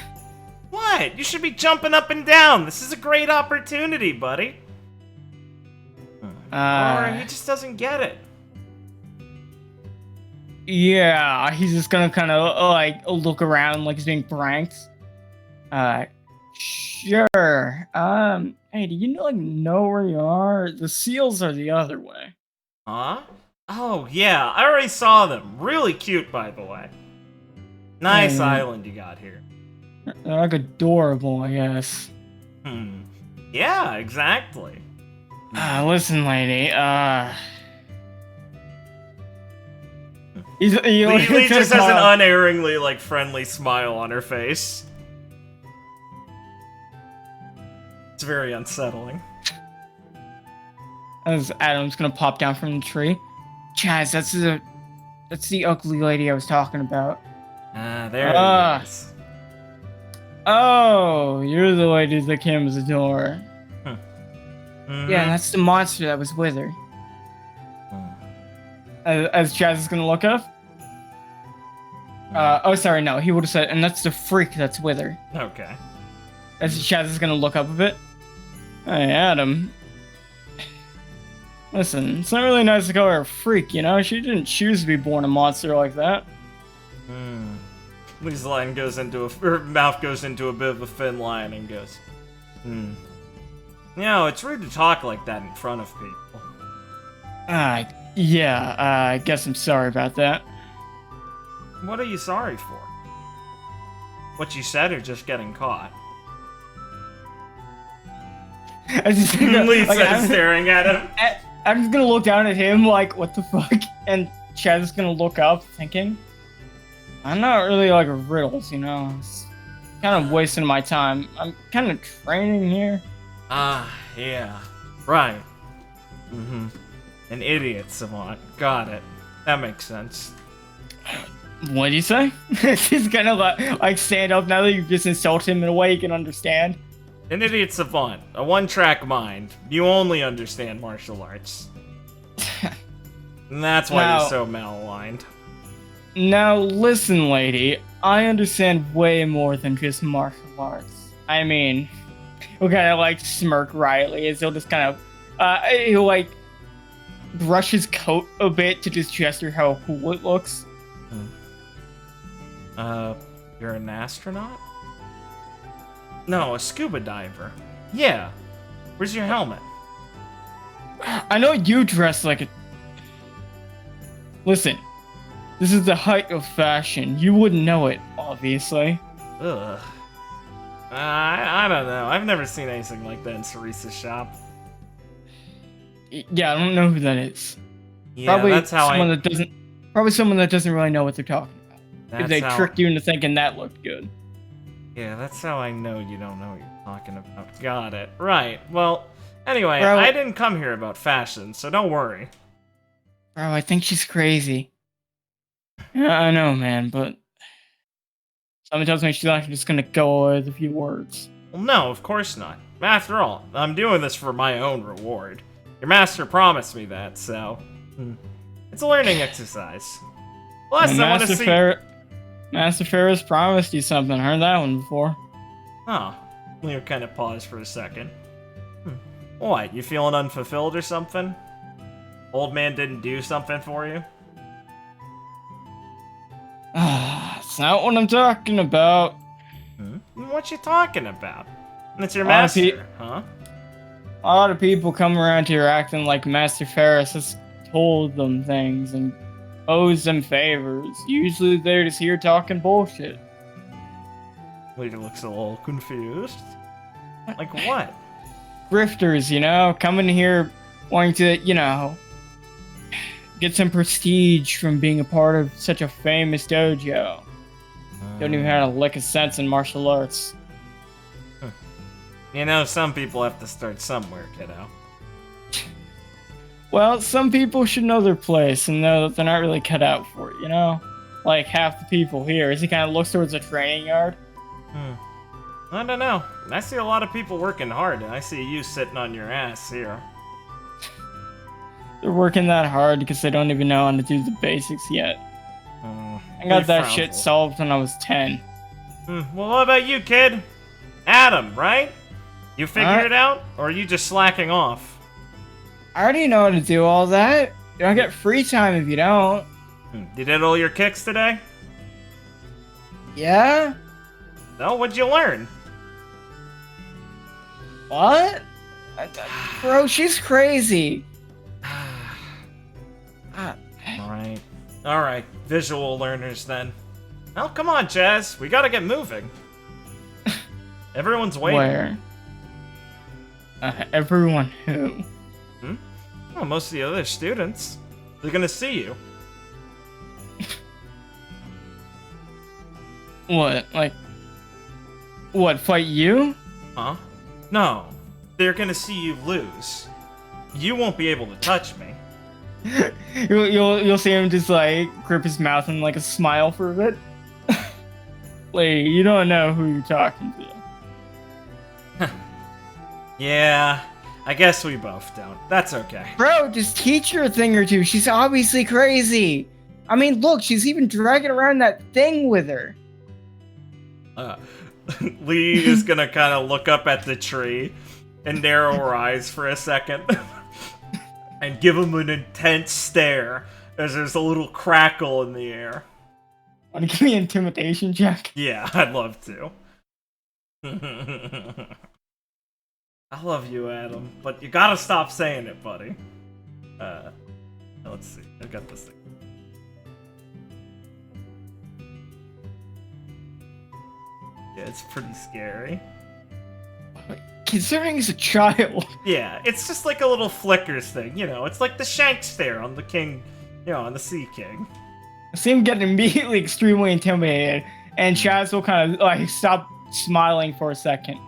What? You should be jumping up and down. This is a great opportunity, buddy. Or he just doesn't get it. Yeah, he's just gonna kind of like look around like he's being pranked. Sure. Hey, do you know where you are? The seals are the other way. Huh? Oh, yeah. I already saw them. Really cute, by the way. Nice island you got here. They're like adorable, I guess. Yeah, exactly. Listen, lady, Lee just has an unerringly, friendly smile on her face. It's very unsettling. As Adam's gonna pop down from the tree. Chaz, that's the ugly lady I was talking about. There it is. Oh, you're the lady that came as a door. Yeah, that's the monster that was with her. As Chaz is gonna look up. Sorry, no, he would have said, and that's the freak that's with her. Okay. As Chaz is gonna look up a bit. Hey, Adam. Listen, it's not really nice to call her a freak, you know? She didn't choose to be born a monster like that. Lee's line goes into her mouth goes into a bit of a thin line and goes, You know, it's rude to talk like that in front of people. Yeah, I guess I'm sorry about that. What are you sorry for? What you said or just getting caught? Lee says, staring at him. I'm just gonna look down at him like, what the fuck? And Chad's gonna look up thinking, I'm not really like riddles, you know? It's kind of wasting my time. I'm kind of training here. Yeah. Right. An idiot savant. Got it. That makes sense. What do you say? He's gonna like stand up now that you've just insulted him in a way you can understand. An idiot savant, a one-track mind. You only understand martial arts. And that's why you're so malaligned. Now listen, lady. I understand way more than just martial arts. I mean, he'll kind of like smirk wryly as he'll just kind of, he'll like brush his coat a bit to just gesture how cool it looks. You're an astronaut? No, a scuba diver. Yeah. Where's your helmet? I know you dress like a... Listen, this is the height of fashion. You wouldn't know it, obviously. Ugh. I don't know. I've never seen anything like that in Cerise's shop. Yeah, I don't know who that is. Yeah, probably that's how Probably someone that doesn't really know what they're talking about. That's If they how... tricked you into thinking that looked good. Yeah, that's how I know you don't know what you're talking about. Got it. Right. Well, anyway, Bro, I didn't come here about fashion, so don't worry. Bro, I think she's crazy. Yeah, I know, man, but something tells me she's not just gonna go away with a few words. Well, no, of course not. After all, I'm doing this for my own reward. Your master promised me that, so... It's a learning exercise. Plus, I want to see... Master Ferris promised you something. Heard that one before. Oh. Leo kind of paused for a second. What, you feeling unfulfilled or something? Old man didn't do something for you? It's not what I'm talking about. What you talking about? It's your master, huh? A lot of people come around here acting like Master Ferris has told them things and owes them favors. Usually they're just here talking bullshit. Leader looks a little confused. Like what? Grifters, you know, coming here wanting to, you know, get some prestige from being a part of such a famous dojo. Don't even have a lick of sense in martial arts. You know, some people have to start somewhere, kiddo. Well, some people should know their place and know that they're not really cut out for it, you know? Like half the people here. As he kind of looks towards the training yard. I don't know. I see a lot of people working hard, and I see you sitting on your ass here. They're working that hard because they don't even know how to do the basics yet. I got that shit solved when I was 10. Well, what about you, kid? Adam, right? You figured it out? Or are you just slacking off? I already know how to do all that. You don't get free time if you don't. You did all your kicks today? Yeah? No, what'd you learn? What? Bro, she's crazy. Alright. Visual learners then. Well, come on, Jazz. We gotta get moving. Everyone's waiting. Where? Everyone who? Well, most of the other students. They're gonna see you. What? Like... What, fight you? Huh? No. They're gonna see you lose. You won't be able to touch me. You'll see him just like grip his mouth and like a smile for a bit. Lady, you don't know who you're talking to. Yeah, I guess we both don't. That's okay. Bro, just teach her a thing or two. She's obviously crazy. I mean, look, she's even dragging around that thing with her. Lee is gonna kind of look up at the tree and narrow her eyes for a second and give him an intense stare as there's a little crackle in the air. Want to give me an intimidation check? Yeah, I'd love to. I love you, Adam, but you gotta stop saying it, buddy. Let's see. I got this thing. Yeah, it's pretty scary. Considering he's a child. Yeah, it's just like a little flickers thing, you know. It's like the shank stare on the king, you know, on the Sea King. I see him getting immediately extremely intimidated, and Chaz will kind of like stop smiling for a second.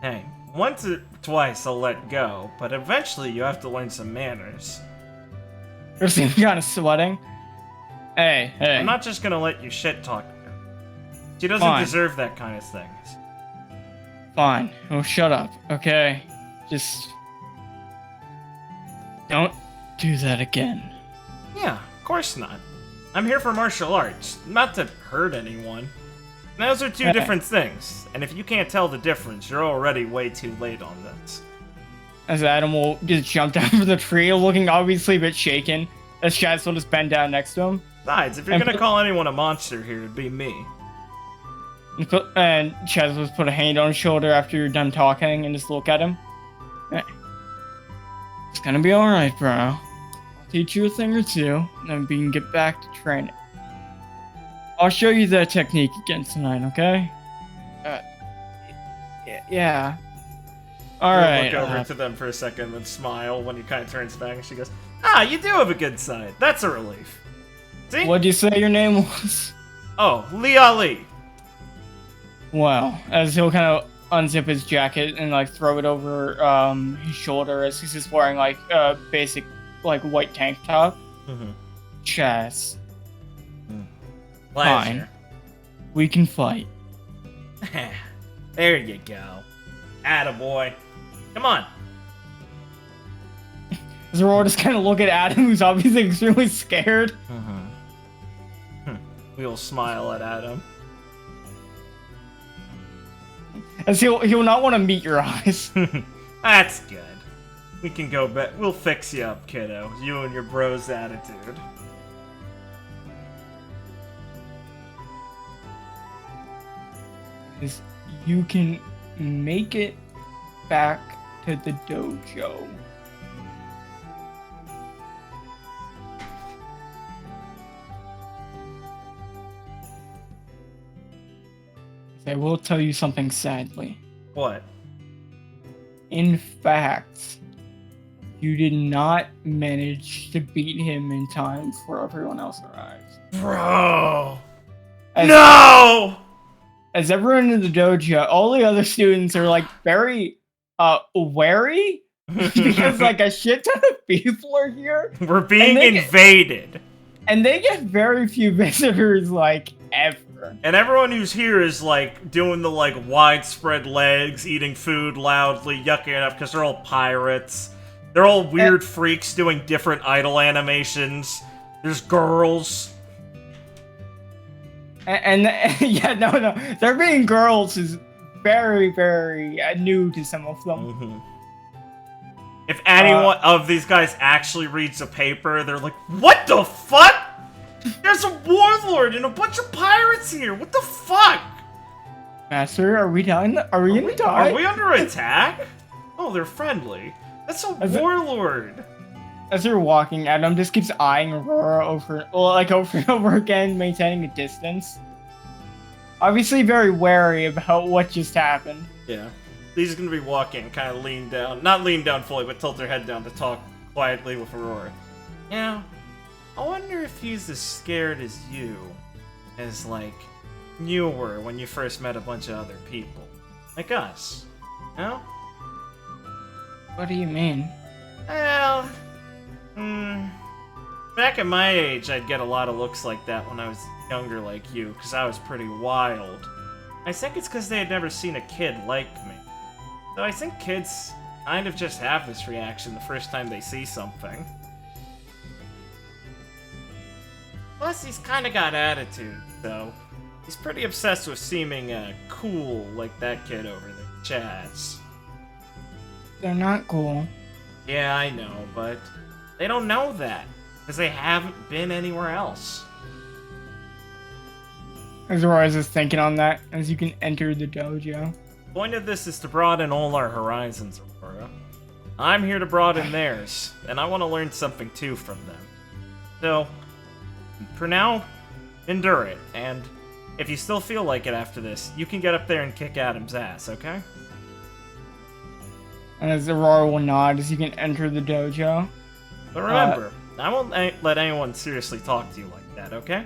Hey, once or twice I'll let go, but eventually you have to learn some manners. You're seem kind of sweating. Hey. I'm not just gonna let you shit talk her. She doesn't deserve that kind of things. Fine. Oh, shut up, okay? Just... don't do that again. Yeah, of course not. I'm here for martial arts, not to hurt anyone. Those are two different things, and if you can't tell the difference, you're already way too late on this. As Adam will just jump down from the tree, looking obviously a bit shaken, as Chaz will just bend down next to him. Besides, if you're gonna call anyone a monster here, it'd be me. And Chaz will put a hand on his shoulder after you're done talking and just look at him. Hey. It's gonna be alright, bro. I'll teach you a thing or two, and then we can get back to training. I'll show you that technique again tonight, okay? Yeah. Alright. Look over to them for a second and smile when he kind of turns back and she goes, "Ah, you do have a good side. That's a relief." See? What'd you say your name was? Oh, Lee Ali. Well, as he'll kind of unzip his jacket and like throw it over his shoulder as he's just wearing like a basic like white tank top. Mm-hmm. Chaz. Pleasure. Fine. We can fight. There you go. Attaboy. Come on. Zoro just kind of look at Adam, who's obviously extremely scared. We'll smile at Adam. As he'll not want to meet your eyes. That's good. We can go back. We'll fix you up, kiddo. You and your bro's attitude. You can make it back to the dojo. I will tell you something sadly. What? In fact, you did not manage to beat him in time before everyone else arrives. Bro! No! As everyone in the dojo, all the other students are like very wary because like a shit ton of people are here. We're being invaded. And they get very few visitors like ever. And everyone who's here is like doing the like widespread legs, eating food loudly, yucking it up because they're all pirates. They're all weird freaks doing different idol animations. There's girls. And yeah, no. There being girls is very, very new to some of them. Mm-hmm. If anyone of these guys actually reads a paper, they're like, "What the fuck? There's a warlord and a bunch of pirates here. What the fuck?" Master, are we dying? Are we gonna die? Are we under attack? Oh, they're friendly. That's a warlord. As you're walking, Adam just keeps eyeing Aurora over and over again, maintaining a distance. Obviously very wary about what just happened. Yeah. He's gonna be walking, kind of lean down. Not lean down fully, but tilt her head down to talk quietly with Aurora. Yeah. I wonder if he's as scared as you, as, like, you were when you first met a bunch of other people. Like us. No? What do you mean? Well... back at my age, I'd get a lot of looks like that when I was younger like you, because I was pretty wild. I think it's because they had never seen a kid like me. So I think kids kind of just have this reaction the first time they see something. Plus, he's kind of got attitude, though. He's pretty obsessed with seeming cool like that kid over there, Chaz. They're not cool. Yeah, I know, but they don't know that, because they haven't been anywhere else. As Aurora is thinking on that, as you can enter the dojo. The point of this is to broaden all our horizons, Aurora. I'm here to broaden theirs, and I want to learn something too from them. So, for now, endure it, and if you still feel like it after this, you can get up there and kick Adam's ass, okay? And as Aurora will nod as you can enter the dojo. But remember, I won't let anyone seriously talk to you like that, okay?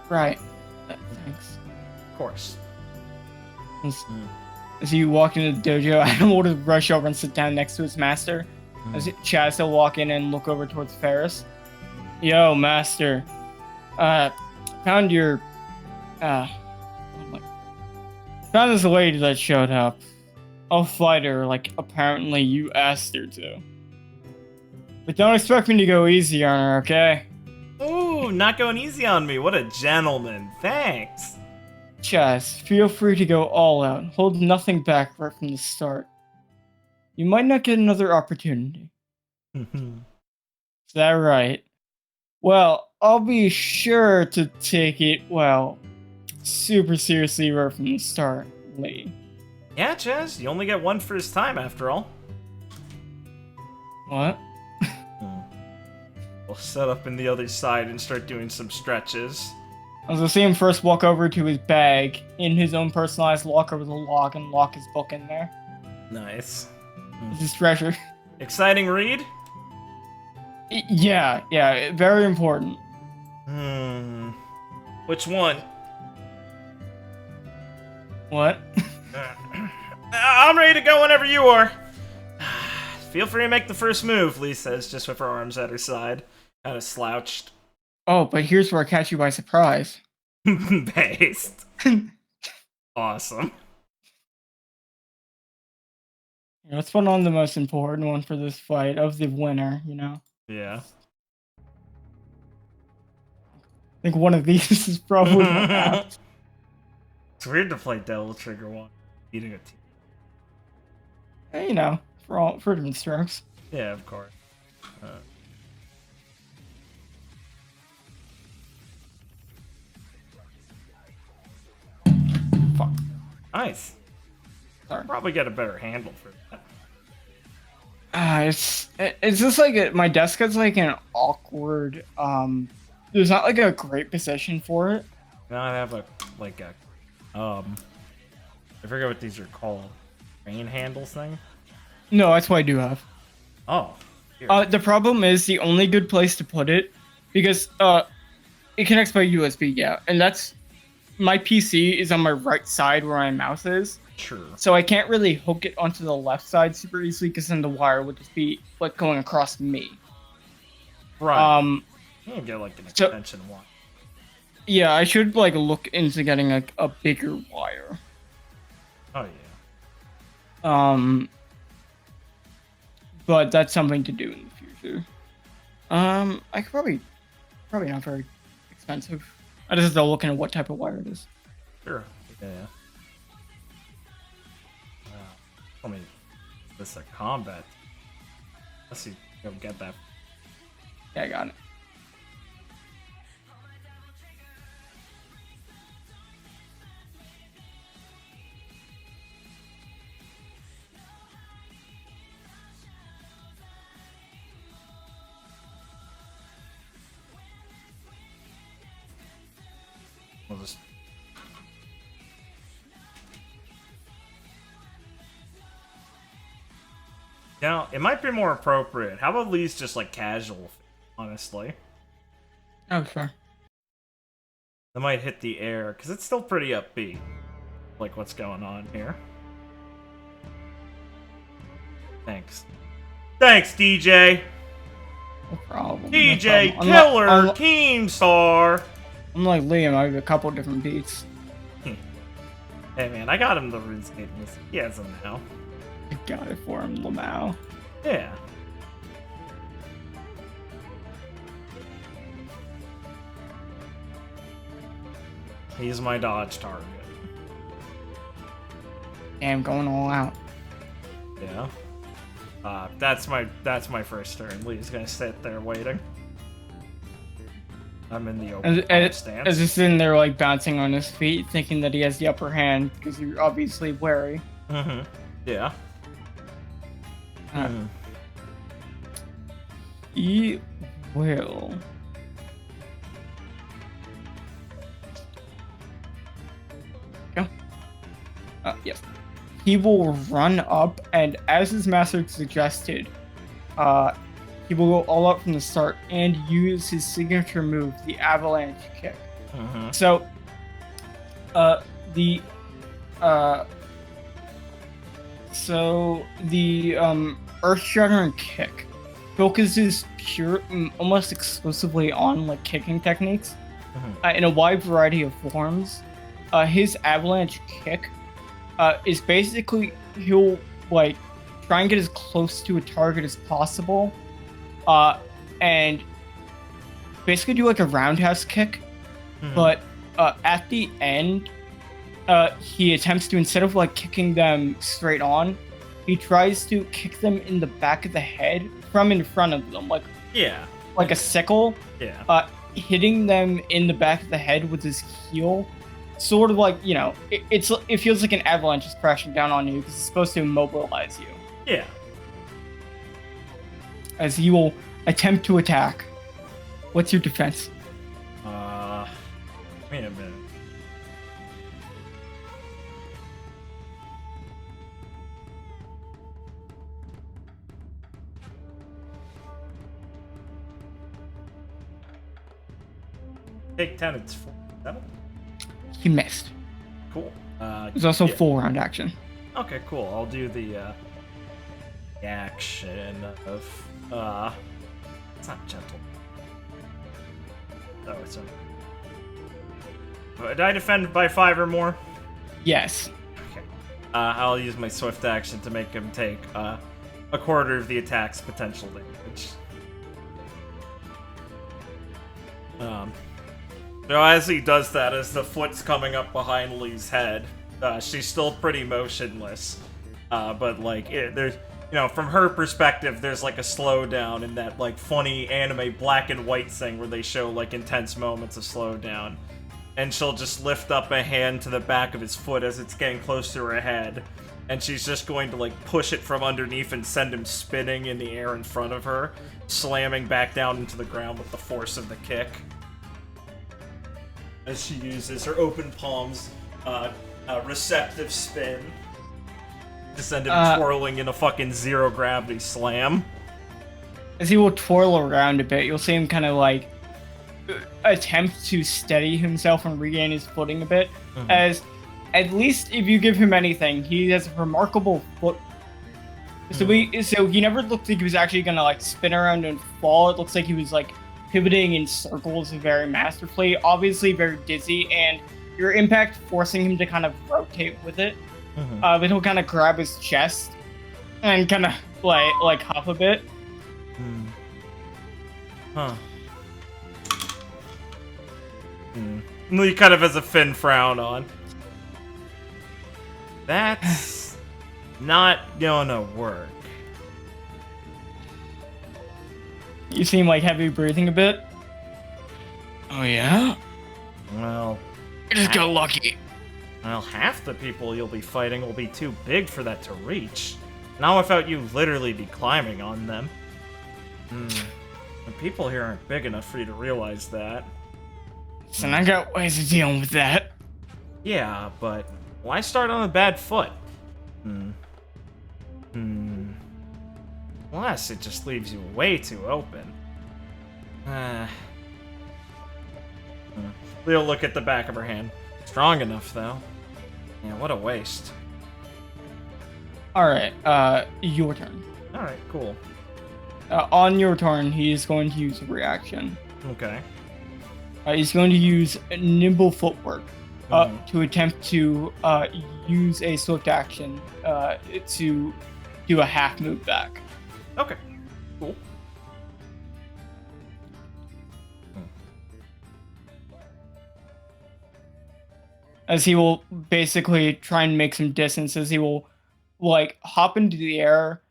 Right. Thanks. Of course. As you walk into the dojo, Adam will just rush over and sit down next to his master. As Chaz will walk in and look over towards Ferris. Yo, Master. Found your... found this lady that showed up. I'll fight her like apparently you asked her to. But don't expect me to go easy on her, okay? Ooh, not going easy on me. What a gentleman. Thanks. Chaz, feel free to go all out. Hold nothing back right from the start. You might not get another opportunity. Is that right? Well, I'll be sure to take it, well, super seriously right from the start, Lee. Yeah, Chaz, you only get one first time after all. What? We'll set up in the other side and start doing some stretches. I was gonna see him first walk over to his bag in his own personalized locker with a lock and lock his book in there. Nice. It's his treasure. Exciting read? Yeah, very important. Which one? What? I'm ready to go whenever you are. Feel free to make the first move, Lee says, just with her arms at her side. Kind of slouched. Oh, but here's where I catch you by surprise. Based. Awesome. Let's put on the most important one for this fight of the winner, you know? Yeah. I think one of these is probably enough. It's weird to play Devil Trigger while eating a tea. Hey, you know, for different strokes. Yeah, of course. Fuck. Nice. Sorry. Probably get a better handle for that. It's just like my desk has like an awkward there's not like a great position for it. Now I have I forget what these are called. Crane handles thing? No, that's what I do have. Oh. Here. The problem is the only good place to put it, because it connects by USB, yeah, and that's my PC is on my right side where my mouse is. True. So I can't really hook it onto the left side super easily because then the wire would just be like going across me. Right. You can get like an extension one. Yeah, I should like look into getting like a bigger wire. Oh yeah. But that's something to do in the future. I could probably not very expensive. I just have to look into what type of wire it is. Sure. Yeah. I mean, this is a combat. Let's see. Go get that. Yeah, I got it. We'll just. Now, it might be more appropriate. How about Lee's just like casual, honestly? Oh, sure. That might hit the air, because it's still pretty upbeat. Like what's going on here. Thanks. Thanks, DJ! No problem. DJ no problem. Killer Keemstar! I'm like Liam, I have a couple different beats. Hey man, I got him the RuneScape music. He has them now. I got it for him, Lamau. Yeah. He's my dodge target. Damn, going all out. Yeah. That's my first turn. Lee's gonna sit there waiting. I'm in the open stance. As he's sitting there like bouncing on his feet, thinking that he has the upper hand because you're obviously wary. Mm-hmm. Yeah. He will. Go. Yes. He will run up, and as his master suggested, he will go all out from the start and use his signature move, the avalanche kick. Mm-hmm. So, Earth Shattering Kick focuses almost exclusively on like kicking techniques in a wide variety of forms. His avalanche kick is basically he'll like try and get as close to a target as possible, and basically do like a roundhouse kick, but at the end, he attempts to, instead of like kicking them straight on, he tries to kick them in the back of the head from in front of them, like a sickle. Hitting them in the back of the head with his heel, sort of like, you know, it feels like an avalanche is crashing down on you because it's supposed to immobilize you. Yeah. As he will attempt to attack. What's your defense? Wait a minute. Take 10, it's 47. He missed. Cool. There's also full round action. Okay, cool. I'll do the action of it's not gentle. Oh, it's did I defend by 5 or more? Yes. Okay. I'll use my swift action to make him take a quarter of the attack's potential damage. So as he does that, as the foot's coming up behind Lee's head, she's still pretty motionless. But like, there's, you know, from her perspective, there's like a slowdown in that like funny anime black and white thing where they show like intense moments of slowdown. And she'll just lift up a hand to the back of his foot as it's getting close to her head. And she's just going to like push it from underneath and send him spinning in the air in front of her, slamming back down into the ground with the force of the kick. As she uses her open palms, receptive spin to send him twirling in a fucking zero gravity slam. As he will twirl around a bit, you'll see him kind of like attempt to steady himself and regain his footing a bit. As at least if you give him anything, he has a remarkable foot. So he never looked like he was actually gonna like spin around and fall. It looks like he was like pivoting in circles very masterfully, obviously very dizzy, and your impact forcing him to kind of rotate with it. But he'll kind of grab his chest and kind of like hop a bit. He kind of has a thin frown on. That's not gonna work. You seem like heavy breathing a bit. Oh yeah? Well, I just got lucky. Well, half the people you'll be fighting will be too big for that to reach. Not without you literally be climbing on them. The people here aren't big enough for you to realize that. So I got ways of dealing with that. Yeah, but why start on a bad foot? Plus, it just leaves you way too open. We'll look at the back of her hand. Strong enough, though. Yeah, what a waste. Alright, your turn. Alright, cool. On your turn, he is going to use a reaction. Okay. He's going to use nimble footwork to attempt to use a swift action to do a half move back. Okay, cool. As he will basically try and make some distance, as he will like hop into the air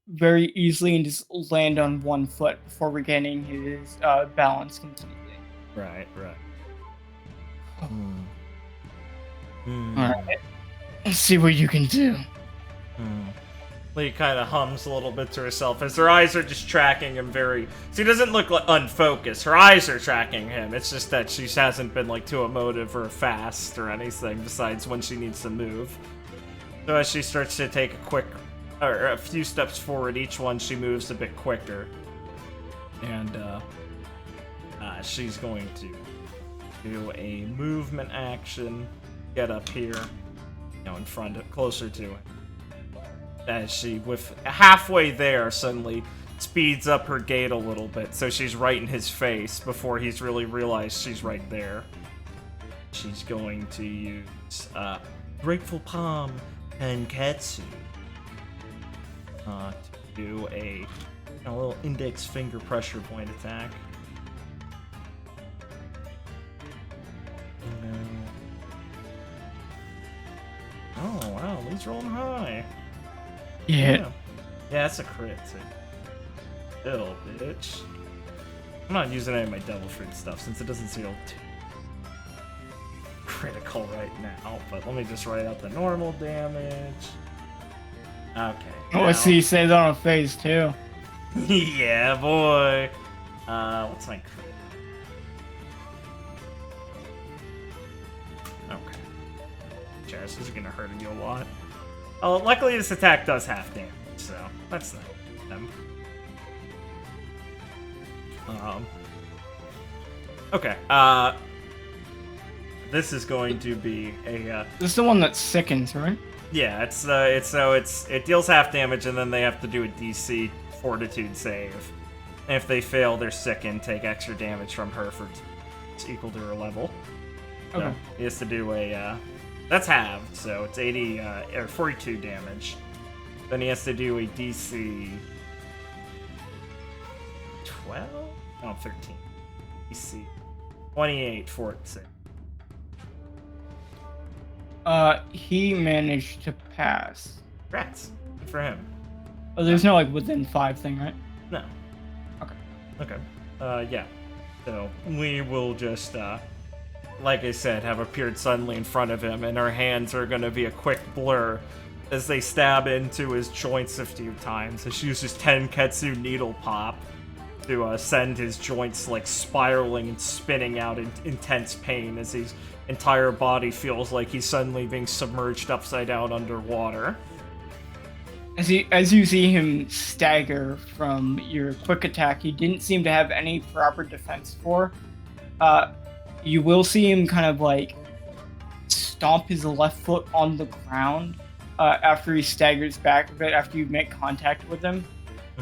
very easily and just land on one foot before regaining his balance completely. Right. Alright. Let's see what you can do. Lee kind of hums a little bit to herself as her eyes are just tracking him very... So he doesn't look like unfocused. Her eyes are tracking him. It's just that she hasn't been like too emotive or fast or anything besides when she needs to move. So as she starts to take a few steps forward, each one she moves a bit quicker. And she's going to do a movement action, get up here, in front, closer to him. as she, with halfway there, suddenly speeds up her gait a little bit, so she's right in his face before he's really realized she's right there. She's going to use Grateful Palm and Katsu to do a little index finger pressure point attack. Oh wow, he's rolling high. Yeah. Yeah, that's a crit. Still, bitch. I'm not using any of my devil fruit stuff since it doesn't feel too critical right now. But let me just write out the normal damage. Okay. Oh, I see you say that on phase 2. Yeah, boy. What's my crit? Okay. This is gonna hurt you a lot. Oh, luckily this attack does half damage, so that's not them. Okay. This is going to be a. This is the one that sickens, right? Yeah, it deals half damage, and then they have to do a DC Fortitude save. And if they fail, they're sickened, take extra damage from her for it's equal to her level. Okay. So he has to do a. That's halved, so it's 80 or 42 damage. Then he has to do a DC 12? No, 13. DC 28 for it. He managed to pass. Congrats. Good for him. Oh, there's no like within 5 thing, right? No. Okay. Okay. Yeah. So we will just, like I said, have appeared suddenly in front of him, and our hands are gonna be a quick blur as they stab into his joints a few times. As she uses Tenketsu Needle Pop to send his joints like spiraling and spinning out in intense pain as his entire body feels like he's suddenly being submerged upside down underwater. As you see him stagger from your quick attack, he didn't seem to have any proper defense for. You will see him kind of like stomp his left foot on the ground after he staggers back a bit after you make contact with him,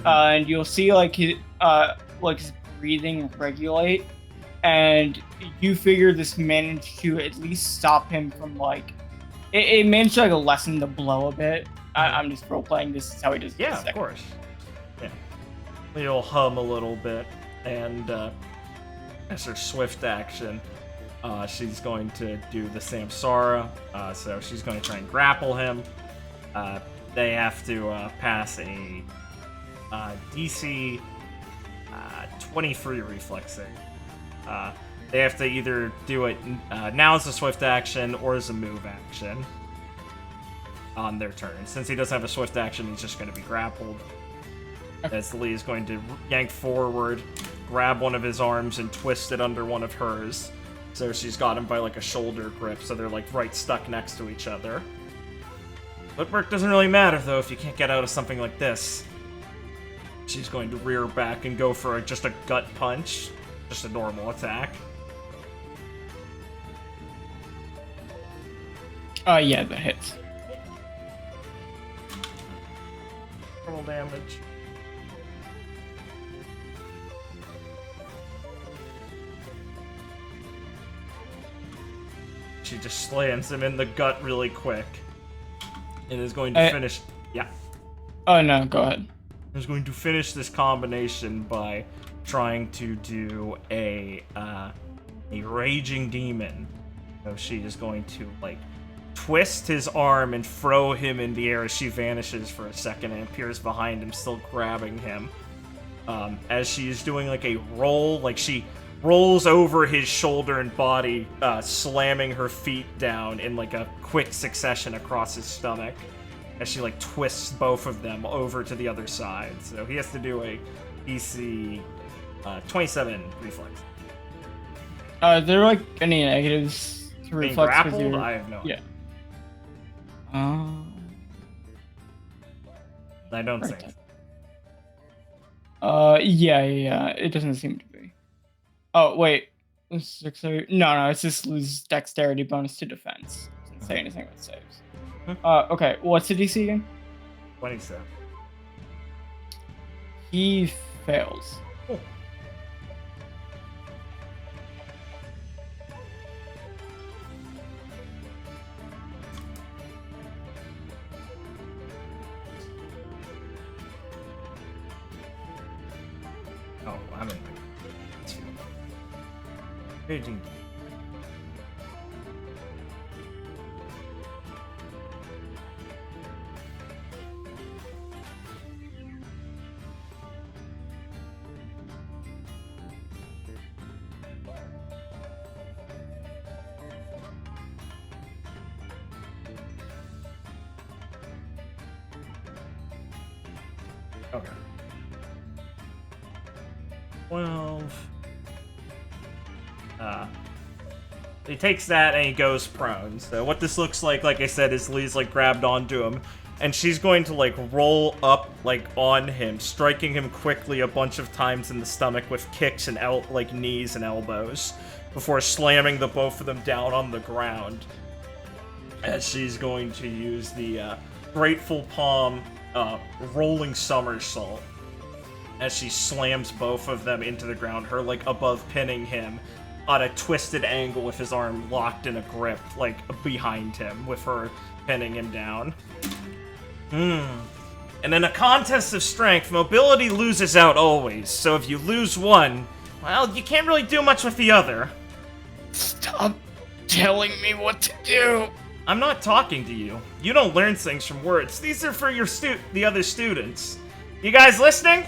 and you'll see like his breathing regulate, and you figure this managed to at least stop him from like it managed to like lessen the blow a bit. I'm just role playing. This is how he does. Yeah, of course. Yeah, he'll hum a little bit, and as her swift action, she's going to do the Samsara. So she's going to try and grapple him. They have to pass a DC 23 reflex save. They have to either do it now as a swift action or as a move action on their turn. Since he doesn't have a swift action, he's just going to be grappled. As Lee is going to yank forward, grab one of his arms, and twist it under one of hers. So she's got him by like a shoulder grip, so they're like right stuck next to each other. Footwork doesn't really matter though if you can't get out of something like this. She's going to rear back and go for just a gut punch. Just a normal attack. Yeah, that hits. Normal damage. She just slams him in the gut really quick. And is going to finish... Yeah. Oh, no, go ahead. Is going to finish this combination by trying to do a raging demon. So she is going to, like, twist his arm and throw him in the air as she vanishes for a second and appears behind him, still grabbing him. As she is doing, like, a roll, like, she rolls over his shoulder and body, slamming her feet down in, like, a quick succession across his stomach. As she, like, twists both of them over to the other side. So he has to do a DC 27 reflex. Are there, like, any negatives to Being reflex? grappled? I have no idea. I don't think. Yeah, it doesn't seem to be. Oh, wait. No, it's just lose dexterity bonus to defense. Doesn't say anything about saves. Okay, what's the DC again? 27. He fails. Cool. Oh, I'm in two. Raging. Okay. 12. He takes that and he goes prone. So what this looks like I said, is Lee's like grabbed onto him, and she's going to like roll up like on him, striking him quickly a bunch of times in the stomach with kicks and like knees and elbows, before slamming the both of them down on the ground. As she's going to use the Grateful Palm rolling somersault, as she slams both of them into the ground, her like above pinning him on a twisted angle with his arm locked in a grip, like behind him, with her pinning him down. And in a contest of strength, mobility loses out always, so if you lose one, well, you can't really do much with the other. Stop telling me what to do. I'm not talking to you. You don't learn things from words. These are for your the other students. You guys listening?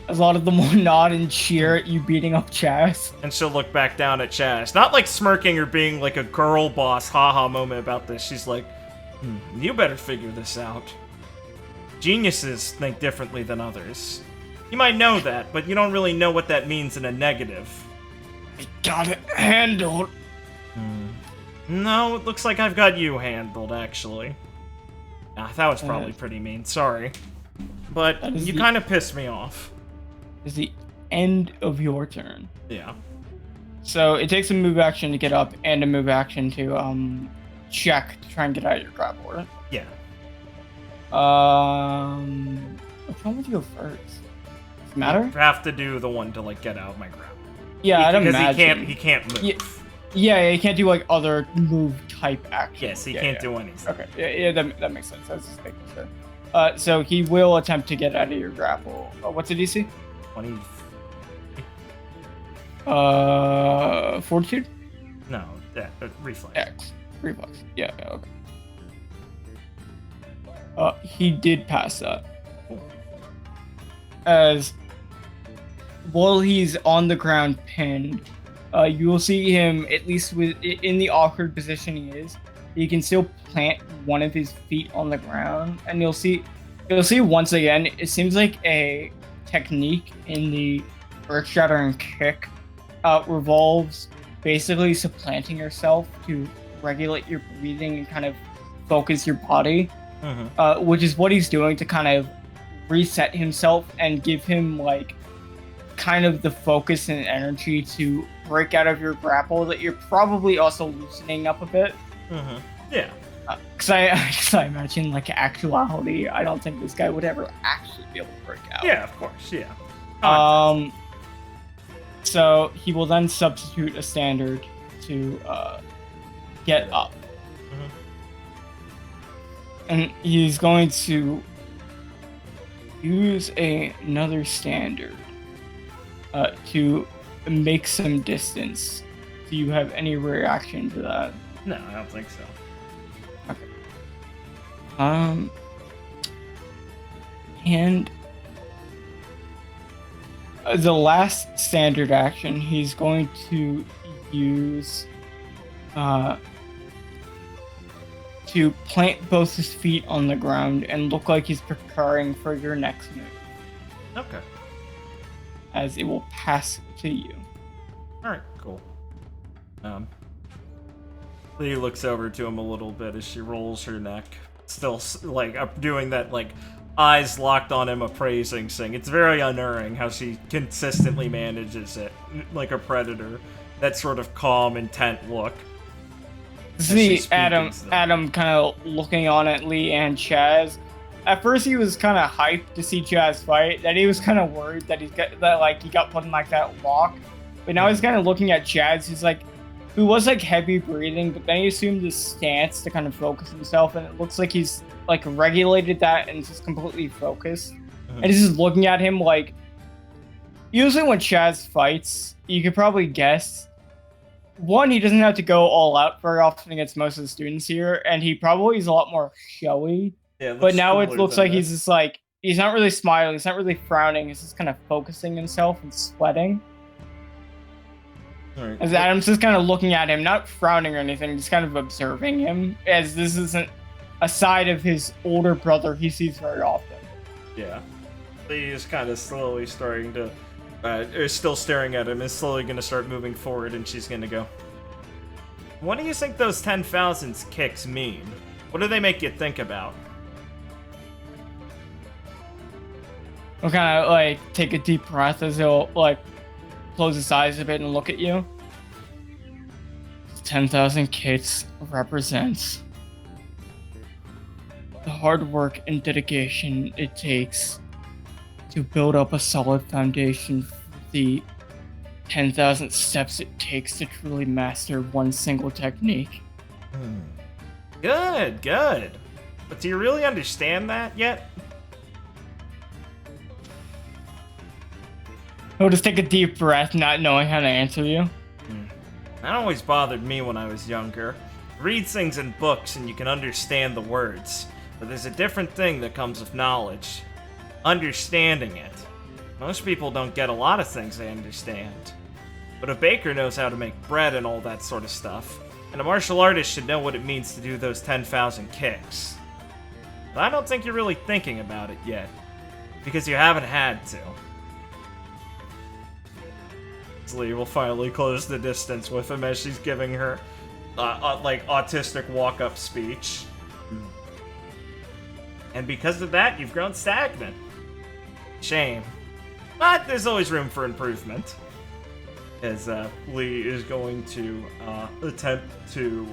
A lot of them will nod and cheer at you beating up Chaz. And she'll look back down at Chaz. Not like smirking or being like a girl boss haha moment about this. She's like, you better figure this out. Geniuses think differently than others. You might know that, but you don't really know what that means in a negative. I got it handled. No, it looks like I've got you handled, actually. That was probably pretty mean. Sorry. But you kind of pissed me off. Is the end of your turn. Yeah. So it takes a move action to get up and a move action to check to try and get out of your grapple, right? Yeah. Which one would you go first? Does it matter? You have to do the one to like get out of my grapple. Yeah, I'd imagine. Because he can't move. Yeah, he can't do like other move type actions. Yes, he can't do anything. Okay, yeah, that makes sense. I was just making sure. So he will attempt to get out of your grapple. What's the DC? 20. Fortitude? No, reflex. X. Reflex. Yeah, okay. He did pass that. Cool. As while he's on the ground pinned, you will see him, at least in the awkward position he is, he can still plant one of his feet on the ground, and you'll see once again, it seems like a technique in the Earth Shattering Kick revolves basically supplanting yourself to regulate your breathing and kind of focus your body, which is what he's doing to kind of reset himself and give him like kind of the focus and energy to break out of your grapple that you're probably also loosening up a bit. Yeah. Because I imagine, like, actuality, I don't think this guy would ever actually be able to break out. Yeah, of course, yeah. So he will then substitute a standard to get up. And he's going to use another standard to make some distance. Do you have any reaction to that? No, I don't think so. Okay. And the last standard action he's going to use to plant both his feet on the ground and look like he's preparing for your next move. Okay. As it will pass to you. Alright, cool. Lee looks over to him a little bit as she rolls her neck. Still, like, doing that, like, eyes locked on him appraising thing. It's very unerring how she consistently manages it, like a predator. That sort of calm, intent look. See Adam kind of looking on at Lee and Chaz, at first he was kind of hyped to see Chaz fight. Then he was kind of worried that he got put in like that lock. But now he's kind of looking at Chaz, who was like heavy breathing, but then he assumed this stance to kind of focus himself, and it looks like he's like regulated that and just completely focused. And he's just looking at him like. Usually when Chaz fights, you could probably guess. One, he doesn't have to go all out very often against most of the students here, and he probably is a lot more showy. Yeah, but now it looks like he's just like, he's not really smiling, he's not really frowning, he's just kind of focusing himself and sweating. Right. As Adam's just kind of looking at him, not frowning or anything, just kind of observing him, as this isn't a side of his older brother he sees very often. Yeah. Lee is kind of slowly starting to, is still staring at him, is slowly going to start moving forward, and she's going to go, what do you think those 10,000 kicks mean? What do they make you think about? He'll kind of, like, take a deep breath as he'll, like, close his eyes a bit and look at you. 10,000 kicks represents the hard work and dedication it takes to build up a solid foundation for the 10,000 steps it takes to truly master one single technique. Good, good. But do you really understand that yet? He'll just take a deep breath, not knowing how to answer you. That always bothered me when I was younger. Read things in books and you can understand the words, but there's a different thing that comes with knowledge. Understanding it. Most people don't get a lot of things they understand. But a baker knows how to make bread and all that sort of stuff, and a martial artist should know what it means to do those 10,000 kicks. But I don't think you're really thinking about it yet, because you haven't had to. Lee will finally close the distance with him as she's giving her, like, autistic walk-up speech. And because of that, you've grown stagnant. Shame. But there's always room for improvement. As Lee is going to attempt to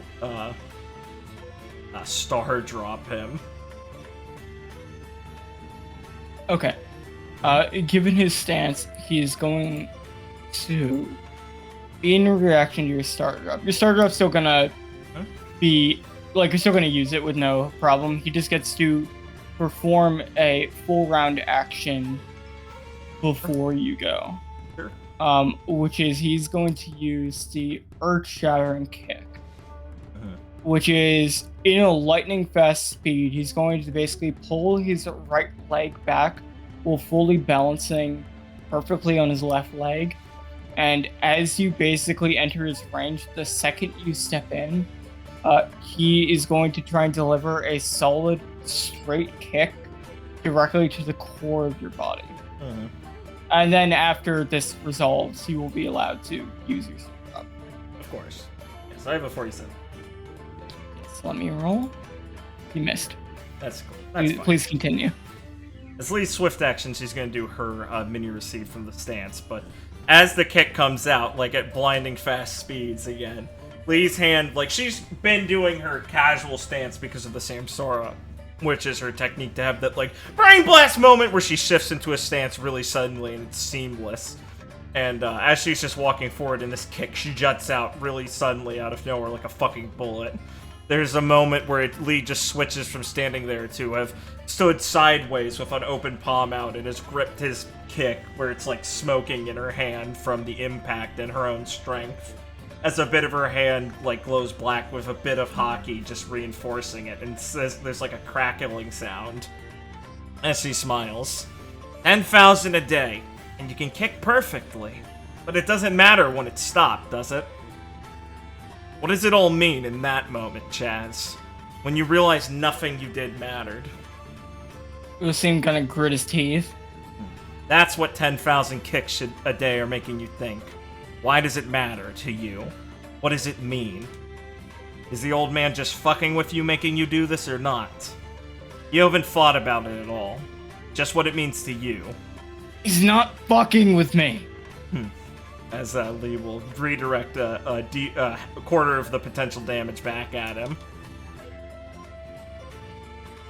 star drop him. Okay. Given his stance, he's going to, in reaction to your star drop. Your star drop's still gonna be, like, you're still gonna use it with no problem. He just gets to perform a full round action before you go. Sure. Which is he's going to use the Earth Shattering Kick. Which is, in a lightning fast speed, he's going to basically pull his right leg back while fully balancing perfectly on his left leg. And as you basically enter his range, the second you step in, he is going to try and deliver a solid, straight kick directly to the core of your body. And then after this resolves, you will be allowed to use your star drop. Of course. Yes, I have a 47. Yes, let me roll. You missed. That's cool. That's Please continue. As Lee's swift action, she's going to do her mini receive from the stance, but as the kick comes out, like at blinding fast speeds again, Lee's hand, like, she's been doing her casual stance because of the Samsara, which is her technique to have that, like, brain blast moment where she shifts into a stance really suddenly and it's seamless. And as she's just walking forward in this kick, she juts out really suddenly out of nowhere like a fucking bullet. There's a moment where Lee just switches from standing there to have stood sideways with an open palm out and has gripped his kick where it's like smoking in her hand from the impact and her own strength. As a bit of her hand like glows black with a bit of hockey just reinforcing it, and says there's like a crackling sound as she smiles. 10,000 a day, and you can kick perfectly. But it doesn't matter when it's stopped, does it? What does it all mean in that moment, Chaz? When you realize nothing you did mattered? Usim gonna grit his teeth. That's what 10,000 kicks a day are making you think. Why does it matter to you? What does it mean? Is the old man just fucking with you making you do this or not? You haven't thought about it at all. Just what it means to you. He's not fucking with me. As Lee will redirect a quarter of the potential damage back at him.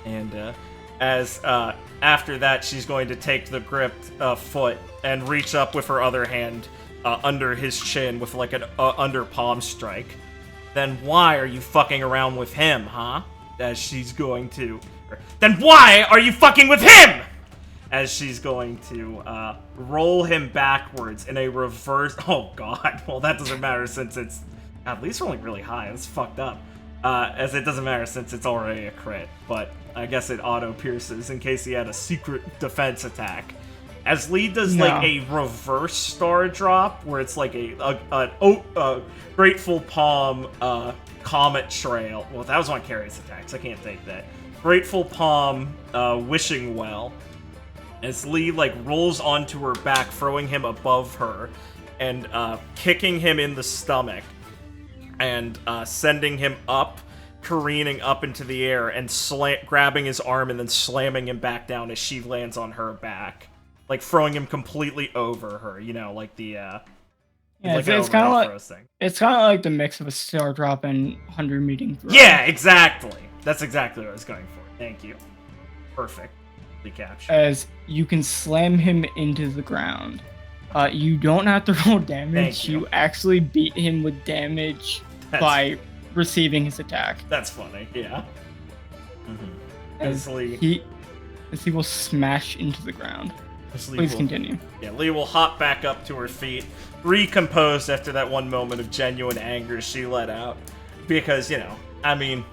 And As after that, she's going to take the gripped foot and reach up with her other hand under his chin with like an under palm strike. Then why are you fucking around with him, huh? As she's going to... Then why are you fucking with him? As she's going to roll him backwards in a reverse... Oh, God. Well, that doesn't matter since it's... At least rolling really high. That's fucked up. As it doesn't matter since it's already a crit. But I guess it auto-pierces in case he had a secret defense attack. As Lee does, like, a reverse star drop, where it's like a Grateful Palm Comet Trail. Well, that was one of Carrie's attacks. I can't take that. Grateful Palm Wishing Well. As Lee, like, rolls onto her back, throwing him above her, and kicking him in the stomach, and sending him up, careening up into the air, and grabbing his arm and then slamming him back down as she lands on her back. Like, throwing him completely over her, you know, like the, Yeah, like it's kind of like it's kind of like the mix of a star drop and 100 meeting throw. Yeah, exactly. That's exactly what I was going for. Thank you. Perfect. Capture. As you can slam him into the ground. You don't have to roll damage. You actually beat him with damage by receiving his attack. That's funny, yeah. As he will smash into the ground. Please continue. Yeah, Lee will hop back up to her feet, recomposed after that one moment of genuine anger she let out. Because, you know, I mean,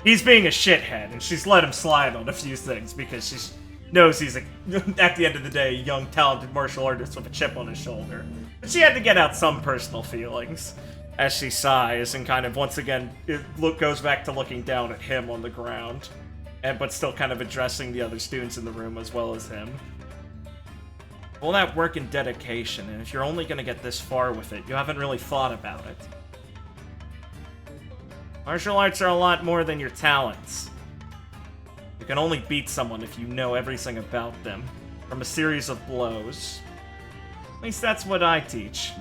he's being a shithead, and she's let him slide on a few things because she's knows he's, at the end of the day, a young, talented martial artist with a chip on his shoulder. But she had to get out some personal feelings as she sighs and kind of, once again, goes back to looking down at him on the ground, but still kind of addressing the other students in the room as well as him. All that work and dedication, and if you're only going to get this far with it, you haven't really thought about it. Martial arts are a lot more than your talents. You can only beat someone if you know everything about them, from a series of blows. At least that's what I teach.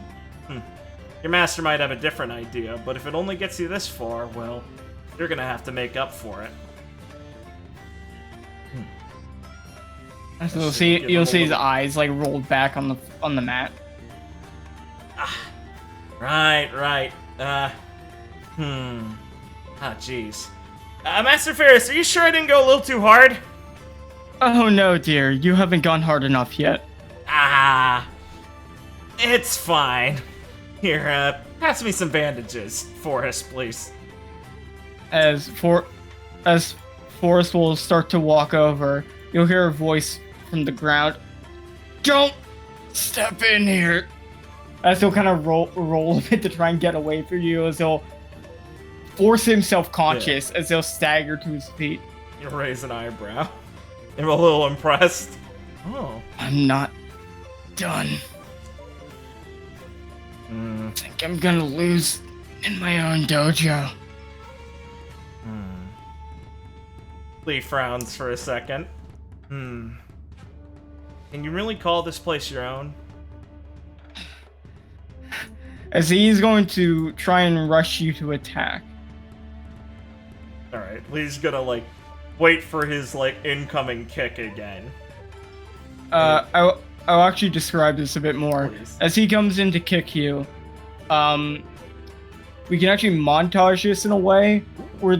Your master might have a different idea, but if it only gets you this far, well, you're gonna have to make up for it. So you'll see his eyes like rolled back on the mat. Right. Jeez. Master Ferris, are you sure I didn't go a little too hard? Oh no, dear. You haven't gone hard enough yet. It's fine. Here, pass me some bandages, Forrest, please. As Forrest will start to walk over, you'll hear a voice from the ground. Don't step in here. As he'll kind of roll a bit to try and get away from you, as he'll force himself conscious, as he'll stagger to his feet. You raise an eyebrow. I'm a little impressed. Oh. I'm not done. I think I'm gonna lose in my own dojo. Lee frowns for a second. Can you really call this place your own? As he's going to try and rush you to attack. Alright, Lee's gonna, like, wait for his, like, incoming kick again. I'll actually describe this a bit more. Please. As he comes in to kick you, we can actually montage this in a way where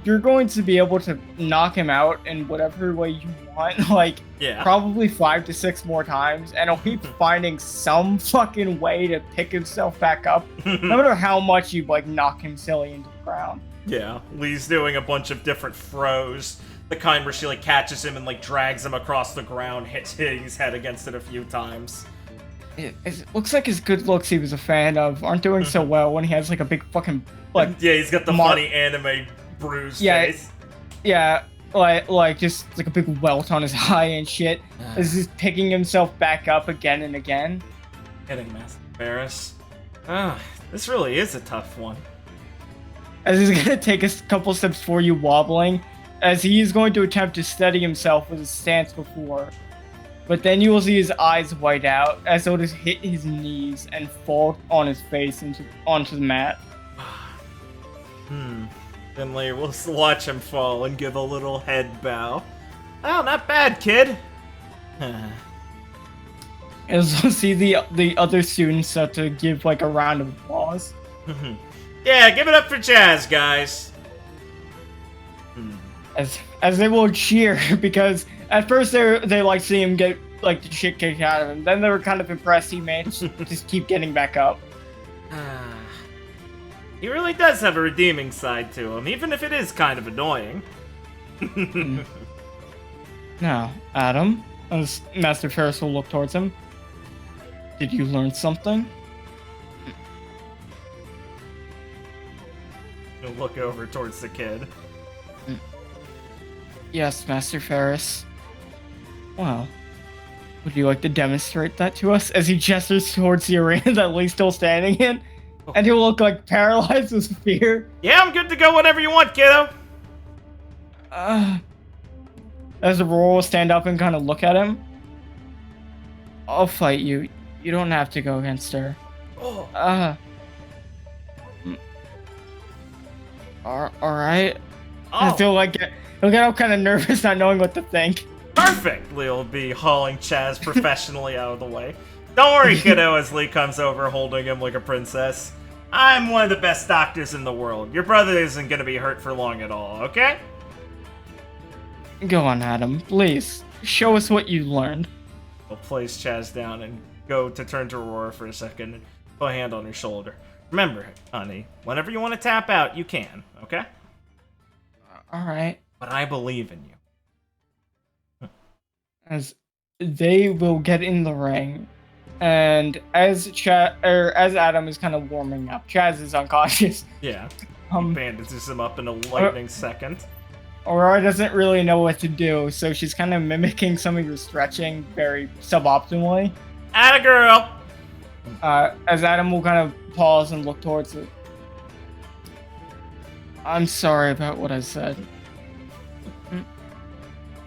you're going to be able to knock him out in whatever way you want, like, probably 5 to 6 more times, and he'll keep finding some fucking way to pick himself back up, no matter how much you, like, knock him silly into the ground. Yeah, Lee's doing a bunch of different throws. The kind where she, like, catches him and, like, drags him across the ground, hitting his head against it a few times. It looks like his good looks he was a fan of aren't doing so well when he has, like, a big fucking, like... Yeah, he's got the funny anime bruise face. Yeah, like, just, like, a big welt on his eye and shit. As he's picking himself back up again and again. Getting Master Ferris. This really is a tough one. As he's gonna take a couple steps for you, wobbling, as he is going to attempt to steady himself with his stance before. But then you will see his eyes white out, as he'll just hit his knees and fall on his face onto the mat. Then Lee will watch him fall and give a little head bow. Oh, not bad, kid. As we'll see the other students start to give like a round of applause. Yeah, give it up for Chaz, guys. As they will cheer because at first they like see him get like the shit kicked out of him. Then they were kind of impressed he managed to just keep getting back up. He really does have a redeeming side to him, even if it is kind of annoying. Now, Adam, as Master Ferris will look towards him. Did you learn something? He'll look over towards the kid. Yes, Master Ferris. Well, would you like to demonstrate that to us? As he gestures towards the arena that Lee's still standing in. And he'll look like paralyzed with fear. Yeah, I'm good to go whenever you want, kiddo. As Aurora will stand up and kind of look at him. I'll fight you. You don't have to go against her. Alright. I feel like he'll get all kind of nervous not knowing what to think. Perfect! Lee'll be hauling Chaz professionally out of the way. Don't worry, kiddo, as Lee comes over holding him like a princess. I'm one of the best doctors in the world. Your brother isn't gonna be hurt for long at all, okay? Go on, Adam. Please, show us what you learned. He'll place Chaz down and go to turn to Aurora for a second and put a hand on her shoulder. Remember, honey, whenever you want to tap out, you can, okay? Alright. But I believe in you. As they will get in the ring, and as Adam is kind of warming up, Chaz is unconscious. Yeah. He bandages him up in a lightning second. Aurora doesn't really know what to do, so she's kind of mimicking some of your stretching very suboptimally. Atta girl! As Adam will kind of pause and look towards it. I'm sorry about what I said.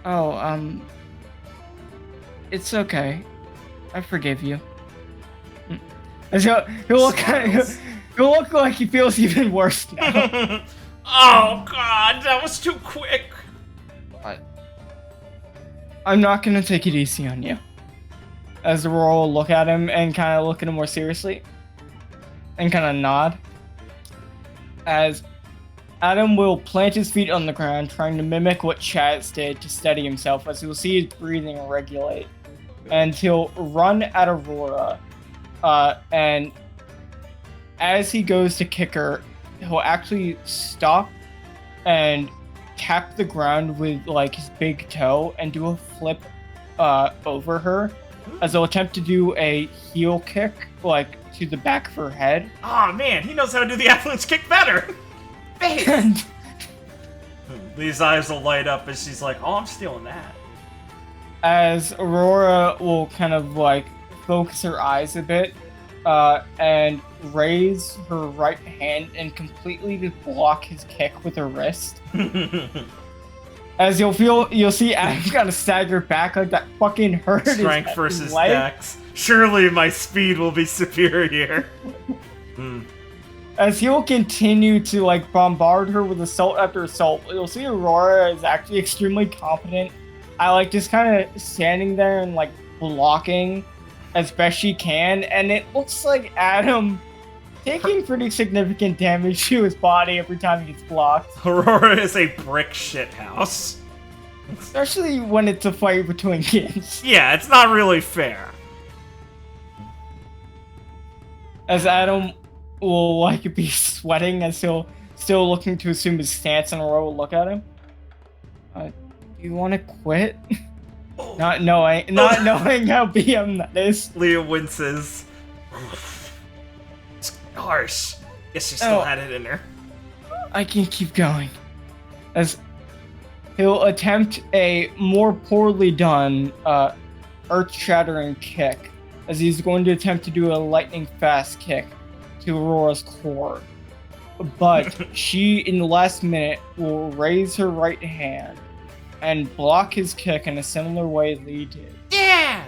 Oh, it's okay. I forgive you. He'll look like he feels even worse now. Oh god, that was too quick. I'm not gonna take it easy on you. As Aurora will look at him and kind of look at him more seriously. And kind of nod. As Adam will plant his feet on the ground, trying to mimic what Chaz did to steady himself, as you'll see his breathing regulate. And he'll run at Aurora. And as he goes to kick her, he'll actually stop and tap the ground with like his big toe and do a flip over her, as he'll attempt to do a heel kick like to the back of her head. Oh man, he knows how to do the avalanche kick better. These eyes will light up as she's like, oh, I'm stealing that. As Aurora will kind of like focus her eyes a bit and raise her right hand and completely just block his kick with her wrist. As you'll see Adam kind of stagger back like that fucking hurt. Strength versus dex. Surely my speed will be superior. As he'll continue to like bombard her with assault after assault, you'll see Aurora is actually extremely competent. I like just kind of standing there and like blocking as best she can, and it looks like Adam taking pretty significant damage to his body every time he gets blocked. Aurora is a brick shithouse. Especially when it's a fight between kids. Yeah, it's not really fair. As Adam will like be sweating as he'll still looking to assume his stance, and Aurora will look at him. Do you want to quit? Not knowing how BM that is. Leah winces. It's harsh. Guess you still had it in her. I can keep going. As he'll attempt a more poorly done Earth Shattering Kick, as he's going to attempt to do a lightning fast kick to Aurora's core. But she, in the last minute, will raise her right hand and block his kick in a similar way Lee did. Yeah!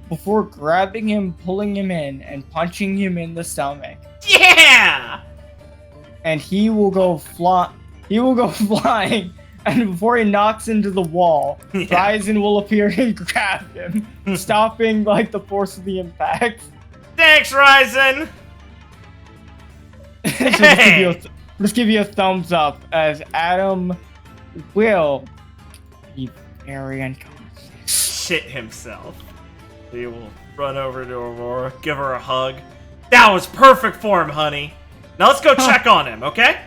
Before grabbing him, pulling him in, and punching him in the stomach. Yeah! And he will go flying and before he knocks into the wall, Yeah. Ryzen will appear and grab him, stopping like the force of the impact. Thanks, Ryzen! So Hey! just give you a thumbs up as Adam will be very unconscious. Shit himself. He will run over to Aurora, give her a hug. That was perfect for him, honey. Now let's go check on him, okay?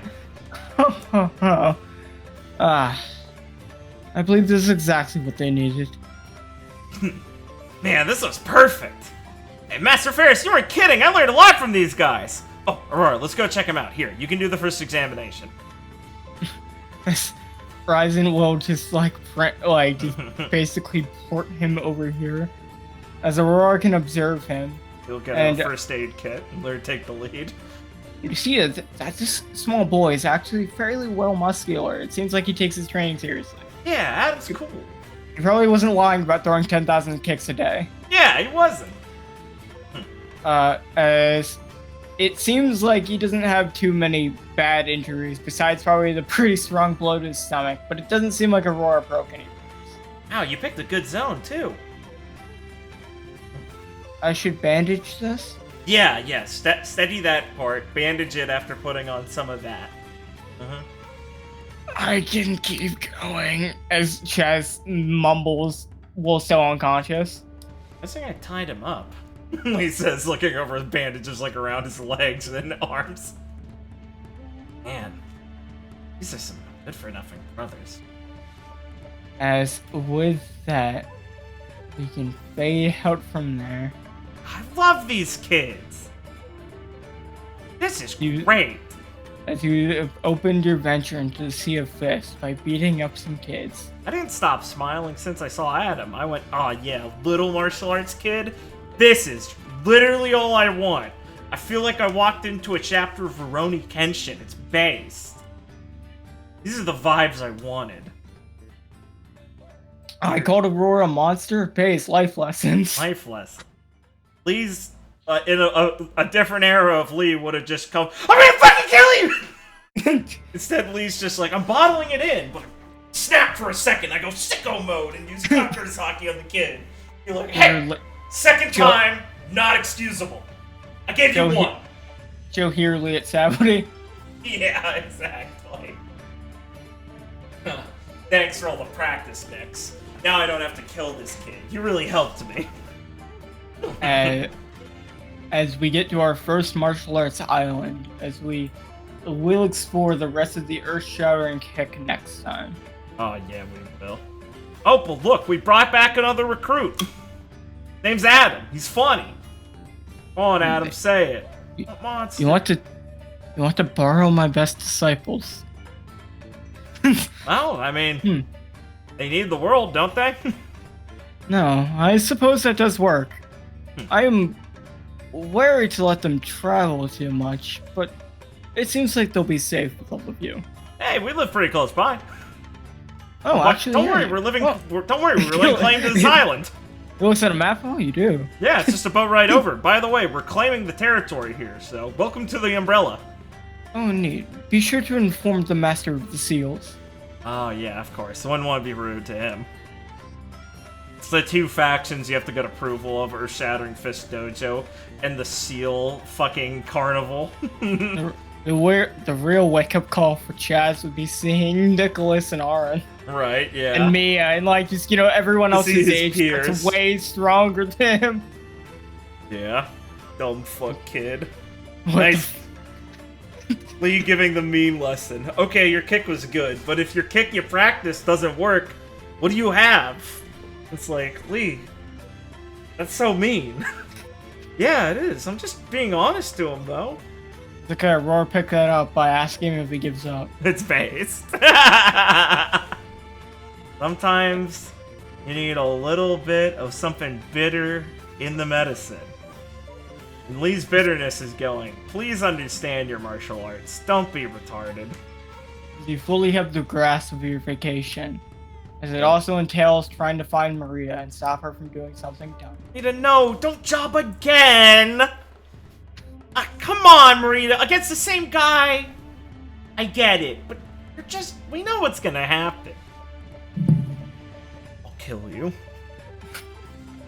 I believe this is exactly what they needed. Man, this was perfect. Hey, Master Ferris, you weren't kidding. I learned a lot from these guys. Oh, Aurora, let's go check him out. Here, you can do the first examination. Ryzen will just just basically port him over here, as Aurora can observe him. He'll get a first aid kit and learn to take the lead. You see that this small boy is actually fairly well muscular. It seems like he takes his training seriously. Yeah, Adam's cool. He probably wasn't lying about throwing 10,000 kicks a day. Yeah, he wasn't. As it seems like he doesn't have too many bad injuries, besides probably the pretty strong blow to his stomach, but it doesn't seem like Aurora broke any bones. Wow, you picked a good zone, too. I should bandage this? Yeah, steady that part. Bandage it after putting on some of that. I can keep going, as Chaz mumbles while still unconscious. I think I tied him up. He says, looking over his bandages like around his legs and arms. Man, these are some good-for-nothing brothers. As with that, we can fade out from there. I love these kids. This is great. As you have opened your venture into the Sea of Fist by beating up some kids. I didn't stop smiling since I saw Adam. I went, oh yeah, little martial arts kid. This is literally all I want. I feel like I walked into a chapter of Rurouni Kenshin. It's based. These are the vibes I wanted. I called Aurora a monster. Pays life lessons. Life lesson. Lee's in a different era of Lee would have just come, I'm gonna fucking kill you! Instead, Lee's just like, I'm bottling it in, but snap for a second. I go sicko mode and use Conqueror's Hockey on the kid. You're like, hey, second time, not excusable. I gave you one. Joe here, Lee at Saturday. Yeah, exactly. Thanks for all the practice, Nix. Now I don't have to kill this kid. You really helped me. As we get to our first martial arts island, as we'll explore the rest of the Earth Shattering Kick next time. Oh yeah, we will. Oh, but look, we brought back another recruit. Name's Adam. He's funny. Come on, Adam, say it. You want to borrow my best disciples? Well, I mean, they need the world, don't they? No, I suppose that does work. I am wary to let them travel too much, but it seems like they'll be safe with all of you. Hey, we live pretty close by. Oh, actually, don't worry, we're living. Don't worry, we're laying claim to this island. You look at a map? Oh, you do. Yeah, it's just a boat ride over. By the way, we're claiming the territory here, so welcome to the Umbrella. Oh, neat. Be sure to inform the Master of the Seals. Oh yeah, of course. I wouldn't want to be rude to him. It's the two factions you have to get approval of: Earth Shattering Fist Dojo and the Seal fucking Carnival. The real wake-up call for Chaz would be seeing Nicholas and Aaron. Right, yeah. And Mia, and everyone else his age peers. that's way stronger than him. Yeah. Dumb fuck kid. Nice. Lee giving the meme lesson. Okay, your kick was good, but if your kick you practice doesn't work, what do you have? It's like, Lee, that's so mean. Yeah, it is. I'm just being honest to him, though. Okay, Aurora pick that up by asking him if he gives up. It's based. Sometimes you need a little bit of something bitter in the medicine. And Lee's bitterness is going, please understand your martial arts. Don't be retarded. You fully have the grasp of your vacation, as it also entails trying to find Maria and stop her from doing something dumb. Marita, no, don't job again! Come on, Marita, against the same guy! I get it, but We know what's gonna happen. I'll kill you.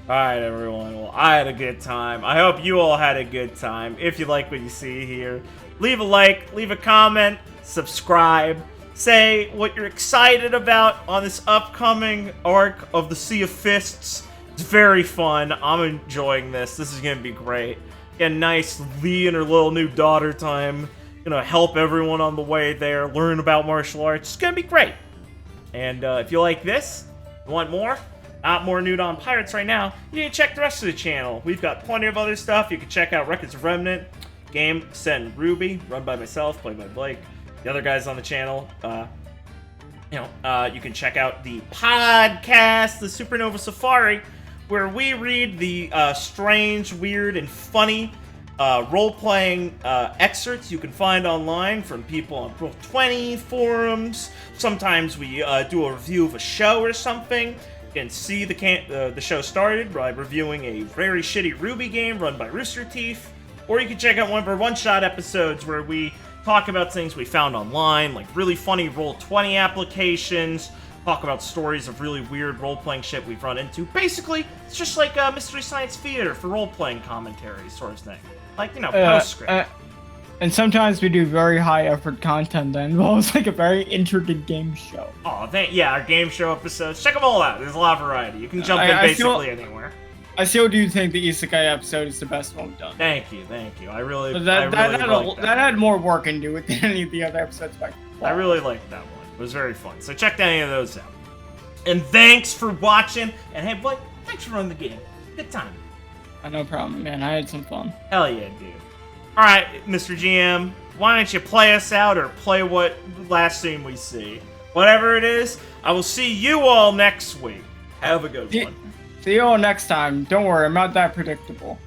Alright, everyone. Well, I had a good time. I hope you all had a good time. If you like what you see here, leave a like, leave a comment, subscribe. Say what you're excited about on this upcoming arc of the Sea of Fists. It's very fun. I'm enjoying this. This is gonna be great. Get a nice Lee and her little new daughter time. Gonna help everyone on the way there, learn about martial arts. It's gonna be great. And if you like this, you want more? Not more Nude on Pirates right now, you need to check the rest of the channel. We've got plenty of other stuff. You can check out Records of Remnant, game set in RWBY, run by myself, played by Blake. The other guys on the channel, you can check out the podcast, the Supernova Safari, where we read the strange, weird, and funny role-playing excerpts you can find online from people on Roll20 forums. Sometimes we do a review of a show or something. You can see the show started by reviewing a very shitty RWBY game run by Rooster Teeth, or you can check out one of our one-shot episodes where we talk about things we found online, like really funny Roll20 applications, talk about stories of really weird role-playing shit we've run into. Basically, it's just like Mystery Science Theater for role-playing commentary sort of thing. Like, postscript. And sometimes we do very high-effort content that involves, like, a very intricate game show. Oh, yeah, our game show episodes. Check them all out. There's a lot of variety. You can jump in basically anywhere. I still do think the Isekai episode is the best one we've done. Thank you. I really like that had more work into it than any of the other episodes by far. I really liked that one. It was very fun. So check any of those out. And thanks for watching. And hey, Blake, thanks for running the game. Good time. No problem, man. I had some fun. Hell yeah, dude. Alright, Mr. GM, why don't you play us out or play what last scene we see? Whatever it is, I will see you all next week. Have a good one. See you all next time. Don't worry, I'm not that predictable.